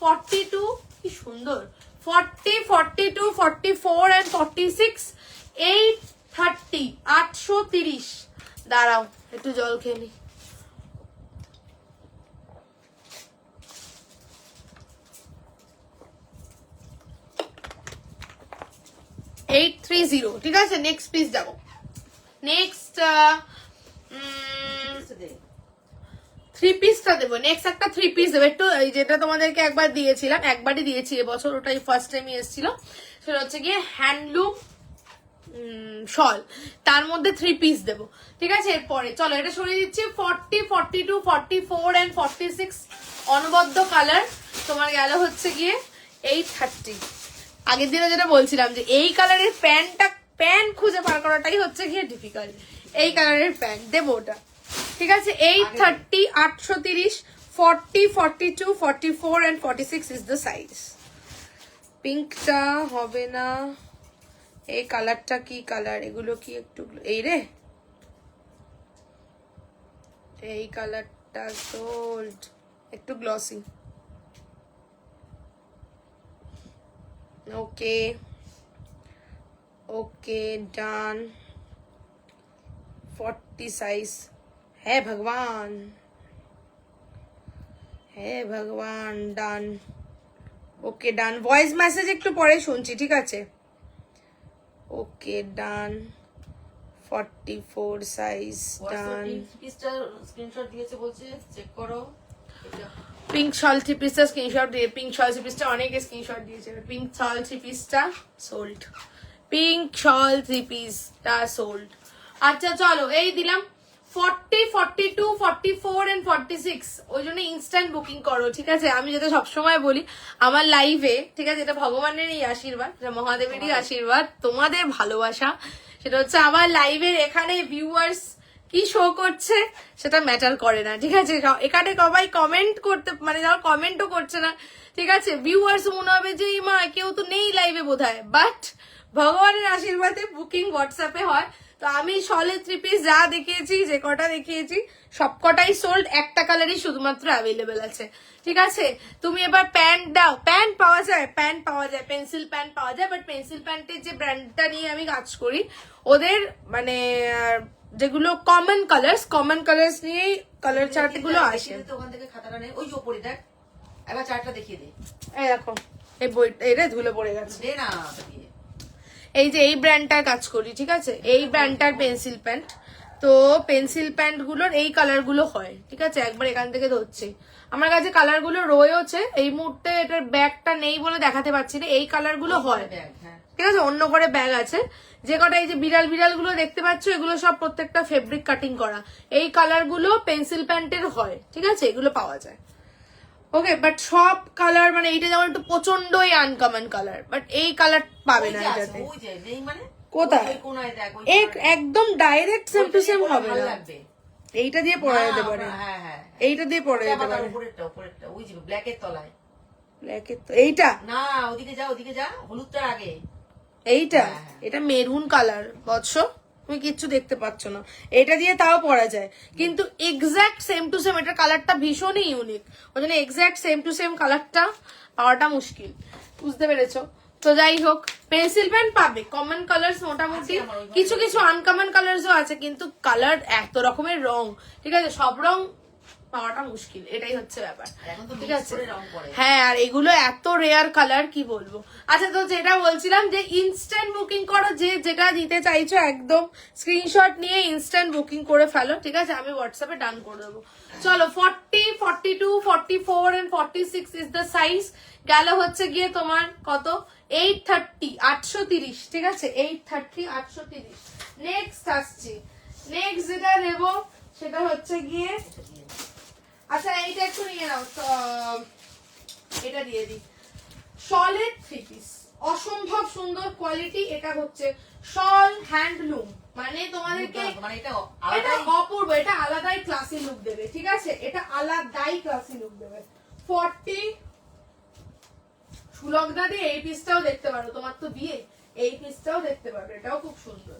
42, কি সুন্দর। 40, 42, 44 and 46, 830, 830। দাঁড়াও, একটু জল খেয়ে নি। ঠিক আছে? নেক্সট পিস যাবো। নেক্সট থ্রি পিসটা দেবো। নেক্সট একটা থ্রি পিস দেবো। একটু যেটা তোমাদেরকে একবার দিয়েছিলাম, একবারই দিয়েছি এবছর, ওটাই ফার্স্ট টাইমই এসেছিল। সেটা হচ্ছে গিয়ে হ্যান্ডলুম শল, তার মধ্যে থ্রি পিস দেবো, ঠিক আছে? এরপরে চলো এটা সরিয়ে দিচ্ছি। 40, 42, 44 and 46 অনবদ্য কালার। তোমার গেল হচ্ছে গিয়ে 830। আগের দিনে যেটা বলছিলাম যে এই কালারের প্যান্ট খুঁজে পার করাটাই হচ্ছে গিয়ে ডিফিকাল্ট। এই কালারের প্যান্ট দেবো ওটা, ঠিক আছে? 830, 830, 40, 42, 44 and 46 is the size. পিঙ্কটা হবে না, এই কালারটা কি কালার? এগুলো কি একটু এই রে, এই কালারটা সোল্ড, একটু গ্লসি। ওকে ওকে, ডান। 40 সাইজ, হে ভগবান, হে ভগবান। ডান, ওকে ডান। ভয়েস মেসেজ একটু পরে শুনছি, ঠিক আছে? ওকে ডান। 44 সাইজ ডান। স্ক্রিনশট দিয়েছে বলছে, চেক করো। পিঙ্ক শল থ্রি পিসটা স্ক্রিনশট দিয়ে, পিঙ্ক শল থ্রি পিসটা অনেকে স্ক্রিনশট দিয়েছে। পিঙ্ক শল থ্রি পিসটা সোল্ড, পিঙ্ক শল থ্রি পিসটা সোল্ড। আচ্ছা চলো, এই দিলাম 40, 42, 44 and 46। ওই জন্য ইনস্ট্যান্ট বুকিং করো, ঠিক আছে? আমি যেটা সবসময় বলি আমার লাইভে, ঠিক আছে, এটা ভগবানেরই আশীর্বাদ, এটা মহাদেবেরই আশীর্বাদ, তোমাদের ভালোবাসা, সেটা হচ্ছে আমার লাইভের এখানে ভিউয়ার্স কি শো করছে সেটা ম্যাটার করে না, ঠিক আছে? এখানে সবাই কমেন্ট করতে, মানে যারা কমেন্টও করছে না, ঠিক আছে, ভিউয়ার্স মনে হবে যে মা কেউ তো নেই লাইভে বোধহয়, বাট ভগবানের আশীর্বাদে বুকিং হোয়াটসঅ্যাপে হয়। তো আমি শলে থ্রি পিস যা দেখিয়েছি, যে কটা দেখিয়েছি সব কটাই সোল্ড, একটা কালারই শুধুমাত্র অ্যাভেলেবেল আছে, ঠিক আছে? তুমি এবার প্যান্ট দাও, প্যান্ট পাওয়া যায়, প্যান্ট পাওয়া যায়, পেন্সিল প্যান্ট পাওয়া যায়, বাট পেন্সিল প্যান্টের যে ব্র্যান্ডটা নিয়ে আমি কাজ করি ওদের মানে যেগুলো কমন কালার্স নিয়েই কালার চার্ট গুলো আসে। ওখান থেকে খাতাটা নেই, ওই যে ওপরে দেখ, এবার চার্টটা দেখিয়ে দে। এই দেখো, এই বইটা এটা ধুলে পড়ে গেছে। দে না, এই যে এই ব্র্যান্ডটার কাজ করি, ঠিক আছে? এই ব্র্যান্ডটার পেন্সিল প্যান্ট, তো পেন্সিল প্যান্ট গুলোর এই কালার গুলো হয়, ঠিক আছে? একবার এখান থেকে ধরছি, আমার কাছে কালার গুলো রয়েছে, এই মুহূর্তে এটার ব্যাগটা নেই বলে দেখাতে পাচ্ছি না, এই কালার গুলো হয়, ঠিক আছে? অন্য করে ব্যাগ আছে। যে কটা এই যে বিড়াল বিড়াল গুলো দেখতে পাচ্ছ, এগুলো সব প্রত্যেকটা ফেব্রিক কাটিং করা, এই কালার গুলো পেন্সিল প্যান্টের হয়, ঠিক আছে? এগুলো পাওয়া যায়। ওকে, বাট সব কালার মানে এইটা যেমন একটু প্রচন্ডই আনকমন কালার, বাট এই কালার পাবে না এটাতে। কোথায়? একদম ডাইরেক্ট সেম টু সেম হবে না, এইটা দিয়ে পরা যেতে পারে, এইটা দিয়ে পরা যেতে পারে। ব্ল্যাকের তলায়, ব্ল্যাকের তো এইটা না, ওদিকে যা, হলুদটার আগে এইটা, এটা মেরুন কালার বৎস, তুমি কিচ্ছু দেখতে পাচ্ছ না, এটা দিয়ে তাও পরা যায়, কিন্তু এক্সাক্ট সেম টু সেম, এটার কালারটা ভীষণই ইউনিক, ওই জন্য এক্সাক্ট সেম টু সেম কালারটা পাওয়াটা মুশকিল, বুঝতে পেরেছো? তো যাই হোক, পেন্সিল প্যান্ট পাবে, কমন কালার্স মোটামুটি, কিছু কিছু আনকমন কালার্সও আছে, কিন্তু কালার এত রকমের রং, ঠিক আছে, সব রং পাওয়াটা মুশকিল, এটাই হচ্ছে ব্যাপার, ঠিক আছে? হ্যাঁ, আর এগুলো এত রেয়ার কালার, কি বলবো। আচ্ছা, তো যেটা বলছিলাম যে ইনস্ট্যান্ট বুকিং করো, যে যেটা দিতে চাইছো একদম স্ক্রিনশট নিয়ে ইনস্ট্যান্ট বুকিং করে ফেলো, ঠিক আছে? আমি হোয়াটসঅ্যাপে ডান করে দেবো। চলো, 40, 42, 44 and 46 ইজ দ্য সাইজ। গেল হচ্ছে গিয়ে তোমার কত, 830, 830, ঠিক আছে? 830, 830। নেক্সট আসছি, নেক্সট যেটা নেবো সেটা হচ্ছে গিয়ে, আচ্ছা এইটা একটু নিয়ে নাও, এটা দিয়ে দিই, শলের থ্রি পিস, অসম্ভব সুন্দর কোয়ালিটি, এটা হচ্ছে শল হ্যান্ডলুম, মানে তোমাদেরকে এটা অপূর্ব, এটা আলাদাই ক্লাসি লুক দেবে, ঠিক আছে? এটা আলাদাই ক্লাসি লুক দেবে। 40 সুলগ্না দিয়ে এই পিসটাও দেখতে পারো, তোমার তো বিয়ে, এই পিসটাও দেখতে পারো, এটাও খুব সুন্দর।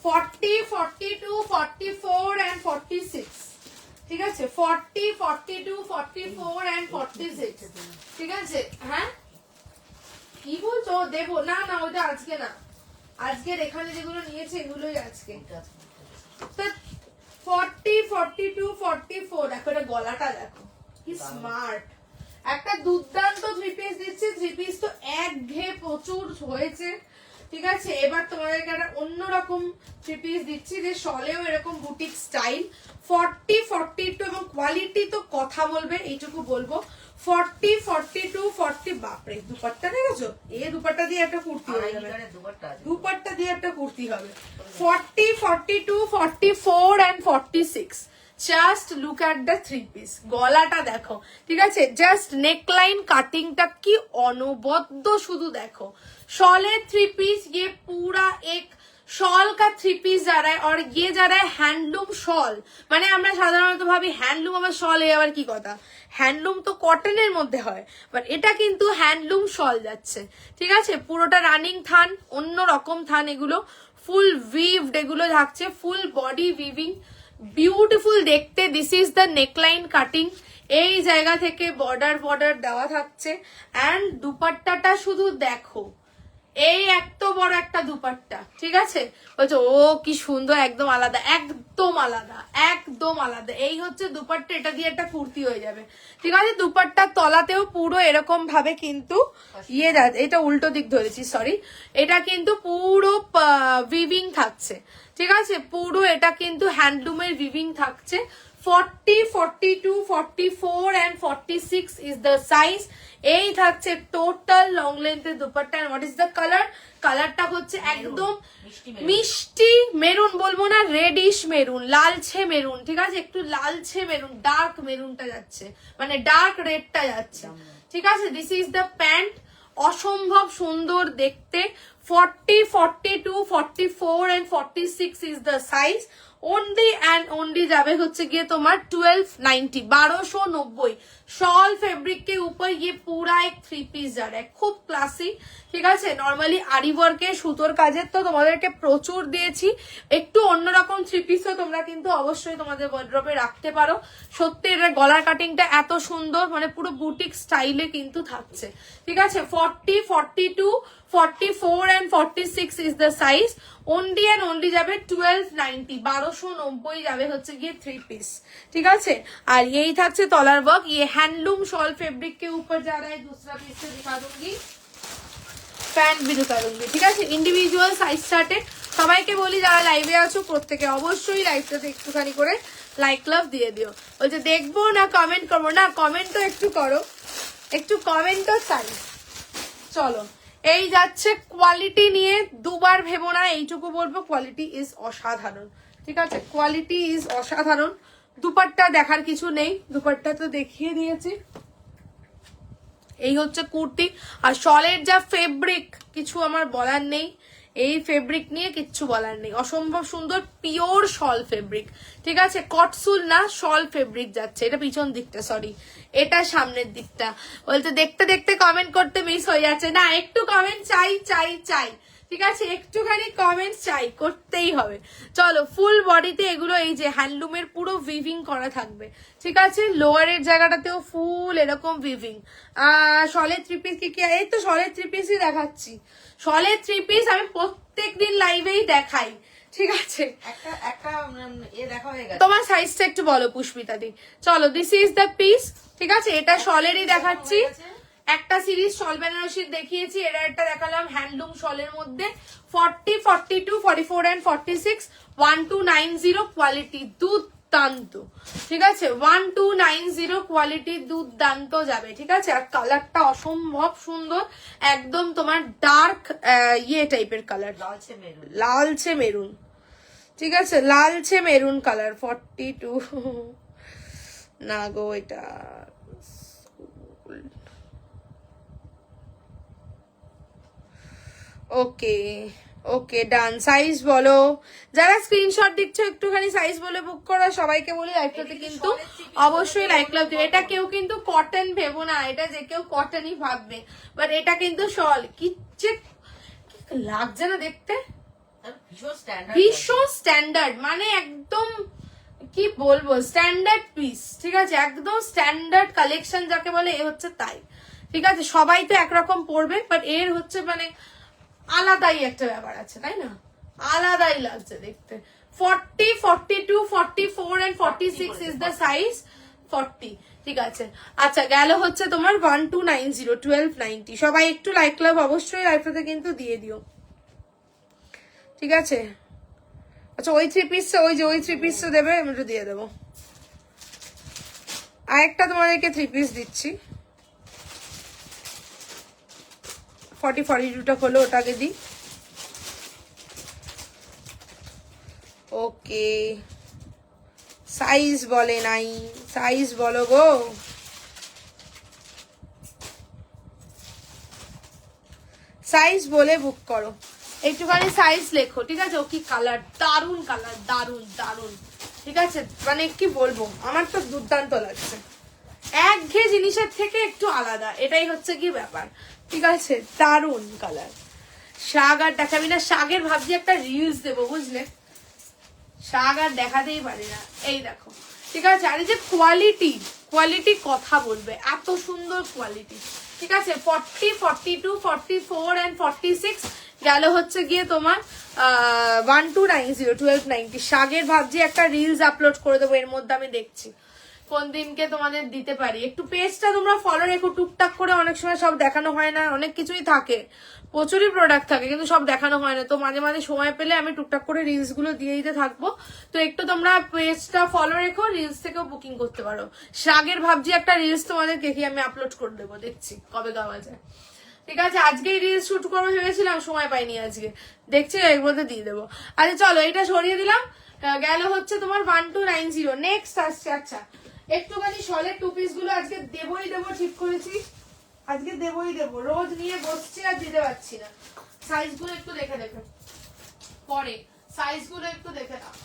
40, 42, 44 and 46, ঠিক আছে? 40, 42, 44 and 46, ঠিক আছে? হ্যাঁ, কি বলছো? দেবো না, না ওটা আজকে না, আজকের এখানে যেগুলো নিয়েছে এগুলোই আজকে। 40, 42, 44, দেখো এটা গলাটা দেখো কি স্মার্ট, একটা দুর্দান্ত থ্রি পিস দিচ্ছি। থ্রি পিস তো একঘেয়ে প্রচুর হয়েছে, ঠিক আছে? এবার তোমাদেরকে একটা অন্যরকম থ্রি পিস দিচ্ছি, যে শলেও এরকম বুটিক স্টাইল। 40, 42 এবং কোয়ালিটি তো কথা বলবে, এইটুকু বলবো। 40, 42, 40, বাপরে দুপাট্টা দেখেছো? এই দুপাট্টা দিয়ে একটা কুর্তি হয়ে যাবে, দুপাট্টা দিয়ে একটা কুর্তি হবে। 40, 42, 44 and 46, just look at the three piece, গলাটা দেখো, ঠিক আছে? জাস্ট নেকলাইন কাটিংটা কি অনবদ্য, শুধু দেখো। शॉल थ्री पीस, ये पूरा एक शॉल का थ्री पिस जा रहा है, और ये जा रहा है हैंडलूम शॉल। মানে আমরা সাধারণত ভাবি হ্যান্ডলুম আবার শল, এ আবার কি কথা? হ্যান্ডলুম তো কটনের মধ্যে হয়, বাট এটা কিন্তু হ্যান্ডলুম শল যাচ্ছে, ঠিক আছে? পুরোটা রানিং থান, অন্য রকম থান, এগুলো ফুল উইভড, এগুলো থাকছে ফুল বডি উইভিং, বিউটিফুল দেখতে। This is the neckline cutting, এই জায়গা থেকে বর্ডার বর্ডার দেওয়া থাকছে, অ্যান্ড দুপাট্টাটা শুধু দেখো, এই এত বড় একটা দুপাট্টা, ঠিক আছে? বলছো ও কি সুন্দর, একদম আলাদা, একদম আলাদা, একদম আলাদা। এই হচ্ছে দুপাট্টা, এটা দিয়ে একটা কুর্তি হয়ে যাবে, ঠিক আছে? দুপাট্টার তলাতেও পুরো এরকম ভাবে কিন্তু এটা উল্টো দিক ধরেছি, সরি। এটা কিন্তু পুরো উইভিং থাকছে, ঠিক আছে? পুরো এটা কিন্তু হ্যান্ডলুমের উইভিং থাকছে। 40, 42, 44 and 46 is the size. এই থাকছে টোটাল লং লেন্থের dupatta. And what is the colour? কালারটা হচ্ছে একদম মিষ্টি মেরুন, বলবো না, রেডিশ মেরুন, লালচে মেরুন, ঠিক আছে? একটু লালচে মেরুন, ডার্ক মেরুনটা যাচ্ছে, মানে ডার্ক রেডটা যাচ্ছে, ঠিক আছে? দিস ইজ দ্য প্যান্ট, অসম্ভব সুন্দর দেখতে। 40, 42, 44 and 46 is the size. only and only যাবে হচ্ছে গিয়ে তোমার 1290, 1290। शॉल फैब्रिक के ऊपर ये पूरा एक 3 পিস जा रहा है, খুব ক্লাসি, ঠিক আছে? নরমালি আরি ওয়ার্কের সুতোর কাজের তো তোমাদেরকে প্রচুর দিয়েছি, একটু অন্যরকম 3 পিসও তোমরা কিন্তু অবশ্যই তোমাদের ওয়ার্ড্রপে রাখতে পারো। সত্যি এর গলার কাটিংটা এত সুন্দর, মানে পুরো বুটিক স্টাইলে কিন্তু থাকছে, ঠিক আছে? 40, 42, 44 and 46 is the size. only and only যাবে 1290, 1290 যাবে হচ্ছে গিয়ে 3 পিস, ঠিক আছে? আর এই থাকছে তলার ওয়ার্ক। ये हैंडलूम शॉल फैब्रिक के ऊपर जा रहा है। दूसरा पीस से दिखा दूंगी, প্যান্ট भी दिखा दूंगी, ঠিক আছে? Individual size Chartered. সবাইকে বলি যারা লাইভে আছো প্রত্যেকে অবশ্যই লাইভটাতে একটুখানি করে লাইক লাভ দিয়ে দিও। বলছে দেখবো না কমেন্ট করবো না, কমেন্ট তো একটু করো, একটু কমেন্ট তো চাই। চলো, এই যাচ্ছে কোয়ালিটি নিয়ে দুবার ভেবো না, এইটুকু বলবো, কোয়ালিটি ইজ অসাধারণ, ঠিক আছে? কোয়ালিটি ইজ অসাধারণ। দুপাট্টা দেখার কিছু নেই, দুপাট্টা তো দেখিয়ে দিয়েছি। এই হচ্ছে কুর্তি, আর শলের যা ফেব্রিক, কিছু আমার বলার নেই, এই ফেব্রিক নিয়ে কিচ্ছু বলার নেই, অসম্ভব সুন্দর পিওর শল ফেব্রিক, ঠিক আছে? কটসুল না, শল ফেব্রিক যাচ্ছে। এটা পিছন দিকটা, সরি, এটা সামনের দিকটা। বলতে দেখতে দেখতে কমেন্ট করতে মিস হয়ে যাচ্ছে, না একটু কমেন্ট চাই চাই চাই, ঠিক আছে? একটুখানি কমেন্ট চাই, করতেই হবে। চলো, ফুল বডিতে এগুলো এই যে হ্যান্ডলুমের পুরো উইভিং করা থাকবে, ঠিক আছে? লোয়ারের জায়গাটাতেও ফুল এরকম উইভিং। শলের 3 পিস কি, এই তো শলের 3 পিসই দেখাচ্ছি। শলের 3 পিস আমি প্রত্যেকদিন লাইভেই দেখাই, ঠিক আছে? তোমার সাইজটা একটু বলো পুষ্পিতা দি। চলো, দিস ইজ দ্য পিস, ঠিক আছে? এটা শলেরই দেখাচ্ছি। একটা সিরিজ শল বেনারসির দেখিয়েছি, এটা একটা দেখালাম হ্যান্ডলুম শলের মধ্যে। 40, 42, 44 and 46, 1290 কোয়ালিটি দুর্দান্ত, ঠিক আছে? 1290 কোয়ালিটি দুর্দান্ত যাবে, ঠিক আছে? আর কালারটা অসম্ভব সুন্দর, একদম তোমার ডার্ক ইয়ে টাইপের কালার, লালচে মেরুন, ঠিক আছে? লালচে মেরুন কালার। 42 না গো, এটা ওকে ওকে ডান। সাইজ বলো, যারা স্ক্রিনশট দিচ্ছ একটুখানি সাইজ বলে বুক করো। সবাইকে বলি লাইভটাতে কিন্তু অবশ্যই লাইক লাভ দিও। এটা কেউ কিন্তু কটন ভেবো না, এটা যে কেউ কটনই ভাববে, বাট এটা কিন্তু শল। কি লাগছে না দেখতে, ভীষণ স্ট্যান্ডার্ড, মানে একদম কি বলবো, স্ট্যান্ডার্ড পিস, ঠিক আছে? একদম স্ট্যান্ডার্ড কালেকশন যাকে বলে, এ হচ্ছে তাই, ঠিক আছে? সবাই তো একরকম পড়বে, বাট এর হচ্ছে মানে আলাদাই একটা ব্যাপার আছে, তাই না? আলাদাই লাগছে দেখতে। 40, 42, 44 and 46 is the size. 40, ঠিক আছে? আচ্ছা, গেল হচ্ছে তোমার 1290, 1290। সবাই একটু লাইক লাভ অবশ্যই লাইভটাতে কিন্তু দিয়ে দিও, ঠিক আছে? আচ্ছা, ওই 3 পিস, ওই যে ওই 3 পিস দেবে, আমি একটু দিয়ে দেবো। আরেকটা তোমাদেরকে 3 পিস দিচ্ছি। 40, 42টা হলো, ওটাকে দিই। ওকে, সাইজ বলে নাই, সাইজ বলো গো। সাইজ বলে বুক করো, একটুখানি সাইজ লেখো, ঠিক আছে? ও কি কালার, দারুন কালার, দারুন দারুন, ঠিক আছে? মানে কি বলবো, আমার তো দুর্দান্ত লাগছে। একঘেয়ে জিনিসের থেকে একটু আলাদা, এটাই হচ্ছে কি ব্যাপার, ঠিক আছে? দারুন কালার। শাগ আর দেখাবি না, শাগের ভাবছি একটা রিলস দেবো, বুঝলে? শাগ আর দেখাতেই পারি না, এই দেখো, ঠিক আছে? আর এই যে কোয়ালিটি, কোয়ালিটি কথা বলবে, এত সুন্দর কোয়ালিটি, ঠিক আছে 40, 42, 44 and 46 গেল হচ্ছে গিয়ে তোমার 1290, 1290। শাগের ভাবছি একটা রিলস আপলোড করে দেবো, এর মধ্যে আমি দেখছি কোন দিনকে তোমাদের দিতে পারি। একটু পেজটা তোমরা ফলো রেখো, টুকটাক করে অনেক সময় সব দেখানো হয় না, অনেক কিছুই থাকে, প্রচুরই প্রোডাক্ট থাকে কিন্তু সব দেখানো হয় না। তো মাঝে মাঝে সময় পেলে আমি টুকটাক করে রিলস গুলো দিয়ে দিতে থাকবো। তো একটু তোমরা পেজটা ফলো রেখো, রিলস থেকেও বুকিং করতে পারো। শাগের ভাবছি একটা রিলস তোমাদের দেখি আমি আপলোড করে দেবো, দেখছি কবে দেওয়া যায়। ঠিক আছে, আজকেই রিলস শুট করবো ভেবেছিলাম, সময় পাইনি আজকে, দেখছি এর মধ্যে দিয়ে দেবো। আচ্ছা চলো এটা সরিয়ে দিলাম, গেল হচ্ছে তোমার 1290। নেক্সট আসছে, আচ্ছা একটুখানি শলের টু পিস গুলো আজকে দেবই দেবো, ঠিক করেছি আজকে দেবই দেবো। রোজ নিয়ে বসছি আর দিতে পারছি না। সাইজ গুলো একটু দেখে দেখে পরে, সাইজ গুলো একটু দেখে নাও।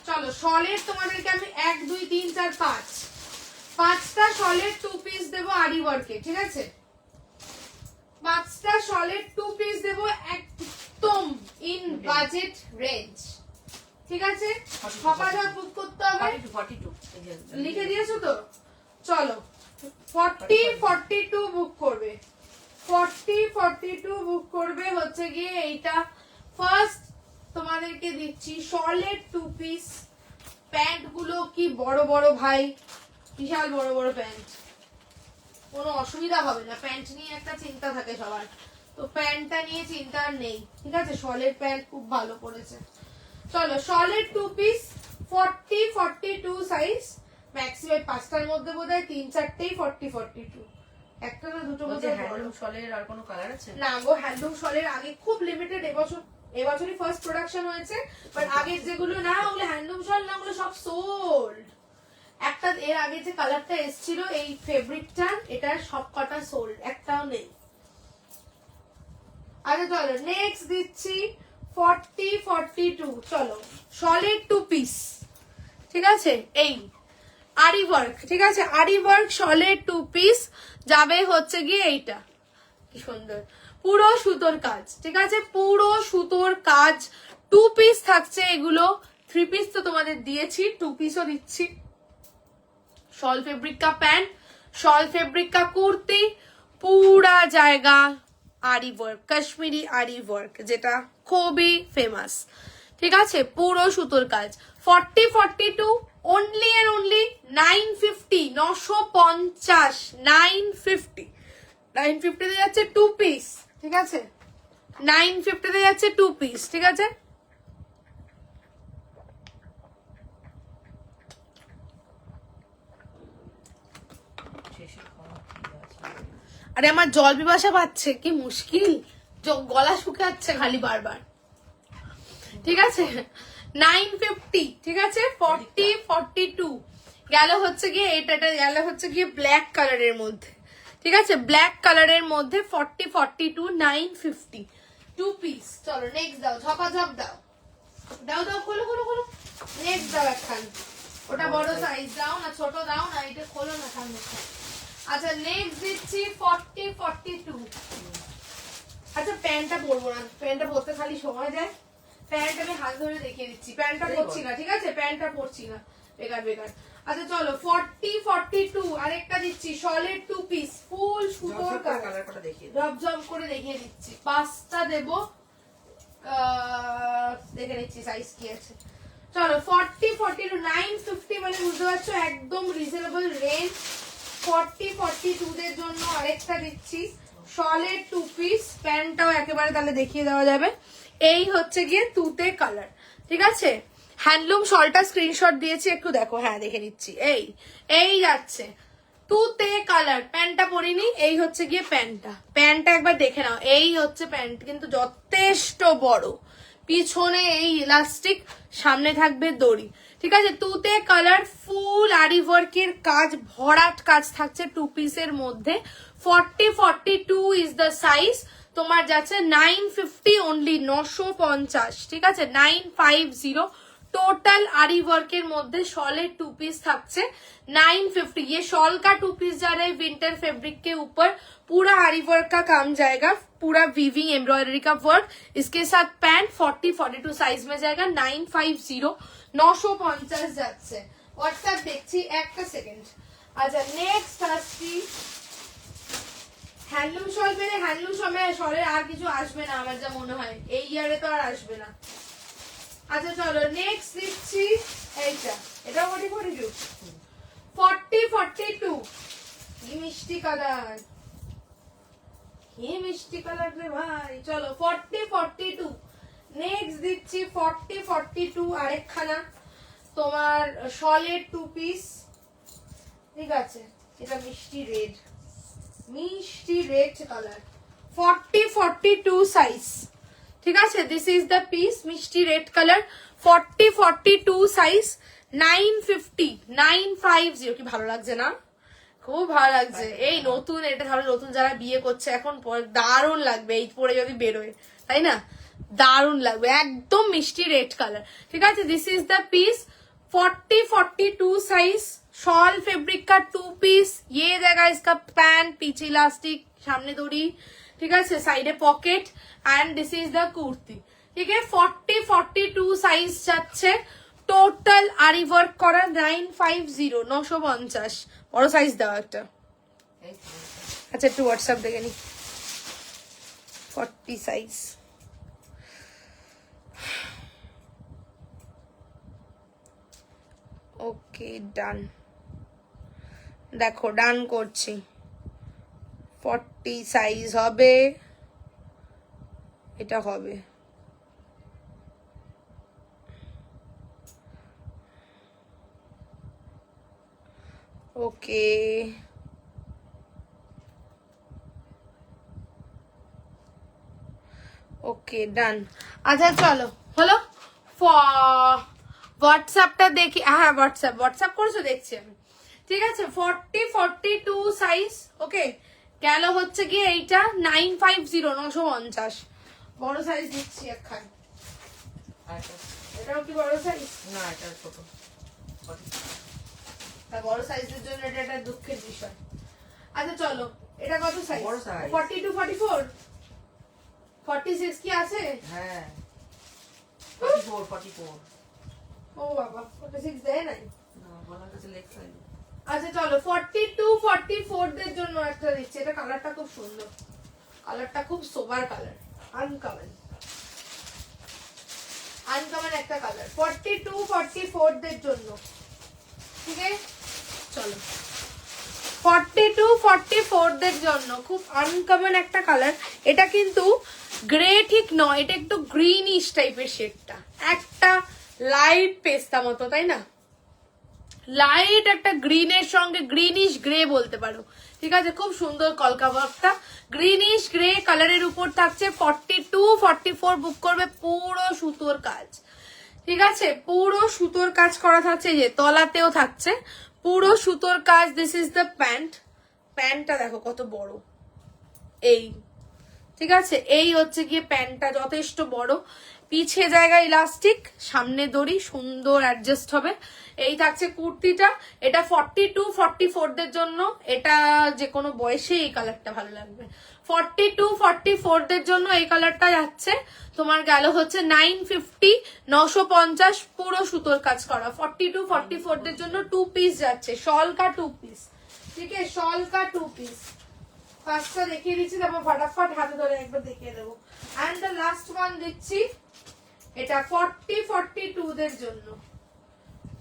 চলো শলের তোমাদেরকে আমি 1 2 3 4 5 5টা শলের টু পিস দেবো আরি ওয়ার্কে, ঠিক আছে 5টা শলের টু পিস দেবো একদম ইন বাজেট রেঞ্জ, ঠিক আছে। সকালে বুক করতে হবে, 42 লিখে দিয়েছো তো? চলো 40 42 বুক করবে, 40 42 বুক করবে হচ্ছে গিয়ে এইটা। ফার্স্ট তোমাদেরকে দিচ্ছি শলের টু পিস। প্যান্ট গুলো কি বড় বড় ভাই, বিশাল বড় বড় প্যান্ট, কোনো অসুবিধা হবে না। প্যান্ট নিয়ে একটা চিন্তা থাকে সবার, তো প্যান্টটা নিয়ে চিন্তা আর নেই, ঠিক আছে। শলের প্যান্ট খুব ভালো করেছে। চলো শলের টু পিস 40 42 সাইজ, ম্যাক্সিমাম 5টার মধ্যে বোধহয় 3 4টেই 40 42, একটা না দুটো মধ্যে। হ্যান্ডলুম শলের আর কোনো কালার আছে না গো, হ্যান্ডলুম শলের আগে খুব লিমিটেড, এবছরই ফার্স্ট প্রোডাকশন হয়েছে, বাট আগের যেগুলো না ওগুলো হ্যান্ডলুম শল না, ওগুলো সব সোল্ড। একটা এর আগে যে কালারটা এসেছিল এই ফেব্রিকটা, এটার সব কটা সোল্ড, একটাও নেই। আচ্ছা চলো নেক্সট দিচ্ছি 40 42। চলো সলিড টু পিস, ঠিক আছে এই আরি ওয়ার্ক, ঠিক আছে আরি ওয়ার্ক সলিড টু পিস যাবে হচ্ছে গিয়ে এইটা, কি সুন্দর পুরো সুতোর কাজ, ঠিক আছে পুরো সুতোর কাজ। টু পিস থাকছে এগুলো, 3 পিস তো তোমাদের দিয়েছি, 2 পিসও দিচ্ছি। शॉल फैब्रिक का पैंट, शॉल फैब्रिक का कुर्ती, पूरा जाएगा आरी वर्क, कश्मीरी आरी वर्क যেটা খুবই ফেমাস, ঠিক আছে পুরো সুতোর কাজ। 40 42 only and only 950, 950, 950, 950 তে যাচ্ছে 2 পিস, ঠিক আছে 950 তে যাচ্ছে 2 পিস, ঠিক আছে। আরে আমার জল পিপাসা পাচ্ছে, কি মুশকিল, গলা শুকাচ্ছে খালি বারবার, ঠিক আছে 950, ঠিক আছে 40 42 গেল হচ্ছে গিয়ে এটা গেল হচ্ছে গিয়ে ব্ল্যাক কালারের মধ্যে, ঠিক আছে ব্ল্যাক কালারের মধ্যে 40 42 950 2 পিস। চলো নেক্সট দাও, ঝপাঝপ দাও, দাও দাও খোলো খোলো খোলো, নেক্সট দাও একখান, ওটা বড় সাইজ দাও না, ছোট দাও না, এটা খোলো না সামনে। আচ্ছা নেক্সট দিচ্ছি 40 42। আচ্ছা প্যান্টটা পরবো না, প্যান্টটা পরতে খালি সময় যায়, প্যান্ট আমি হাত ধরে দেখিয়ে দিচ্ছি, প্যান্টটা পরছি না, ঠিক আছে প্যান্টটা পরছি না, বেকার বেকার। আচ্ছা চলো 40 42 আরেকটা দিচ্ছি সলিড 2 পিস ফুল সুতোর কালারটা দেখিয়ে জব জব করে দেখিয়ে দিচ্ছি। 5টা দেবো, দেখে নিচ্ছি সাইজ কি আছে। চলো 40 42 950 মানে বুঝতে পারছো একদম রিজনেবল রেঞ্জ। 40 42 দের জন্য আরেকটা দিচ্ছি সলিড 2 পিস, প্যান্টটাও একেবারে তাহলে দেখিয়ে দেওয়া যাবে। এই হচ্ছে গিয়ে তুতে কালার, ঠিক আছে হ্যান্ডলুম শলটা স্ক্রিনশট দিয়েছি, একটু দেখো, হ্যাঁ দেখে নিচ্ছি, এই যাচ্ছে তুতে কালার, প্যান্টটা পরিনি, এই হচ্ছে গিয়ে প্যান্টটা একবার দেখে নাও, এই হচ্ছে প্যান্ট, কিন্তু যথেষ্ট বড়, পিছনে এই ইলাস্টিক, সামনে থাকবে দড়ি, ঠিক আছে তুতে কালার ফুল আরি ওয়ার্কের কাজ, ভরাট কাজ থাকছে 2 পিসের মধ্যে। 40 42 ইজ দ্য সাইজ, তোমার যাচ্ছে 950 অনলি, 950, ঠিক আছে 950 टोटल आरी वर्क के मध्य शॉलेड 2 पीस থাকছে 950। ये शॉल का 2 पीस जा रहा है विंटर फैब्रिक के ऊपर, पूरा आरी वर्क का काम जाएगा, पूरा वीविंग एम्ब्रॉयडरी का वर्क, इसके साथ पैंट 40 42 साइज में जाएगा 950 950 যাচ্ছে। হোয়াটসঅ্যাপ দেখছি একটা সেকেন্ড। আচ্ছা নেক্সট আসছি হ্যান্ডলুম শল পেলে হ্যান্ডলুম শলে আর কিছু আসবে না আমার যা মনে হয়, এই ইয়ারে তো আর আসবে না। আচ্ছা চলো নেক্সট দিচ্ছি এইটা, এটাও 40-42 40-42 কি মিষ্টি কালার, কি মিষ্টি কালার রে ভাই। চলো 40-42 নেক্সট দিচ্ছি 40-42 আরেকখানা তোমার শলের 2 পিস, ঠিক আছে। এটা মিষ্টি রেড, মিষ্টি রেড কালার 40-42 সাইজ, ঠিক আছে। দিস ইজ দ্য পিস, মিষ্টি রেড কালার 40-42 সাইজ 950 কি ভালো লাগছে না, খুব ভালো লাগছে। এই নতুন এটা ধরো নতুন যারা বিয়ে করছে এখন দারুণ লাগবে এই পরে যদি বেরোয়, তাই না, দারুণ লাগবে, একদম মিষ্টি রেড কালার, ঠিক আছে। This is the piece 40-42 size, shawl fabric का 2 पीस, ये देगा इसका पैंट, पीछे इलास्टिक, सामने दौड़ी, ठीक है, साइडे pocket and this is the kurti, ठीक है। 40-42 साइज যাচ্ছে, টোটাল আরি ওয়ার্ক করা 950 950, বড় সাইজ দাও একটা। আচ্ছা একটু হোয়াটসঅ্যাপ দেখে নি 40 সাইজ। ওকে ডান, দেখো ডান করছি, 40 সাইজ হবে, এটা হবে। ওকে ওকে ডান। আচ্ছা চলো হলো, হোয়াটসঅ্যাপটা দেখি, হ্যাঁ হোয়াটসঅ্যাপ করেছো দেখছি আমি, ঠিক আছে। 40-42 সাইজ, ওকে। গেল হচ্ছে কি এইটা 950 950, বড় সাইজ দিচ্ছি একখান, এটাও কি বড় সাইজ না, এটা ছোট, বড় সাইজের জন্য এটা একটা দুঃখের বিষয়। আচ্ছা চলো এটা কত সাইজ, বড় সাইজ 42-44 46 কি আছে, হ্যাঁ 44 ও বাবা 46 দেয় নাই, না বলার কাছে লেখ সাইজ। আচ্ছা চলো 42-44 দের জন্য একটা দিচ্ছি, এটা কালারটা খুব সুন্দর, কালারটা খুব সোবার কালার, আনকমন একটা কালার 42-44 দের জন্য, ঠিক আছে। চলো 42-44 দের জন্য খুব আনকমন একটা কালার, এটা কিন্তু গ্রে ঠিক নয়, এটা একটু গ্রিনিশ টাইপের শেডটা, একটা লাইট পেস্তা মতো, তাই না, লাইট একটা গ্রিনের সঙ্গে গ্রিনিশ গ্রে বলতে পারো, ঠিক আছে। খুব সুন্দর কলকা ওয়ার্কটা, গ্রিনিশ গ্রে কালারের উপর থাকছে। 42-44 বুক করবে, পুরো সুতোর কাজ, ঠিক আছে, পুরো সুতোর কাজ করা থাকছে, যে তলাতেও থাকছে পুরো সুতোর কাজ। দিস ইজ দ্য প্যান্ট, প্যান্টটা দেখো কত বড়, এই ঠিক আছে, এই হচ্ছে গিয়ে প্যান্টটা যথেষ্ট বড়, পিছে জায়গা ইলাস্টিক, সামনে দড়ি, সুন্দর অ্যাডজাস্ট হবে। এই থাকছে কুর্তিটা, এটা 42-44 দের জন্য, এটা যে কোনো বয়সে এই কালারটা ভালো লাগবে। 42-44 দের জন্য এই কালারটা যাচ্ছে তোমার, গেল হচ্ছে 950 950, পুরো সুতোর কাজ করা। 42-44 দের জন্য 2 পিস যাচ্ছে, শল কা 2 পিস, ঠিক আছে, শল কা 2 পিস। ফার্স্টটা দেখিয়ে দিচ্ছি, তারপর ফটাফট হাতে ধরে একবার দেখিয়ে দেবো। এন্ড দ্য লাস্ট ওয়ান দিচ্ছি, এটা 40-42 দের জন্য,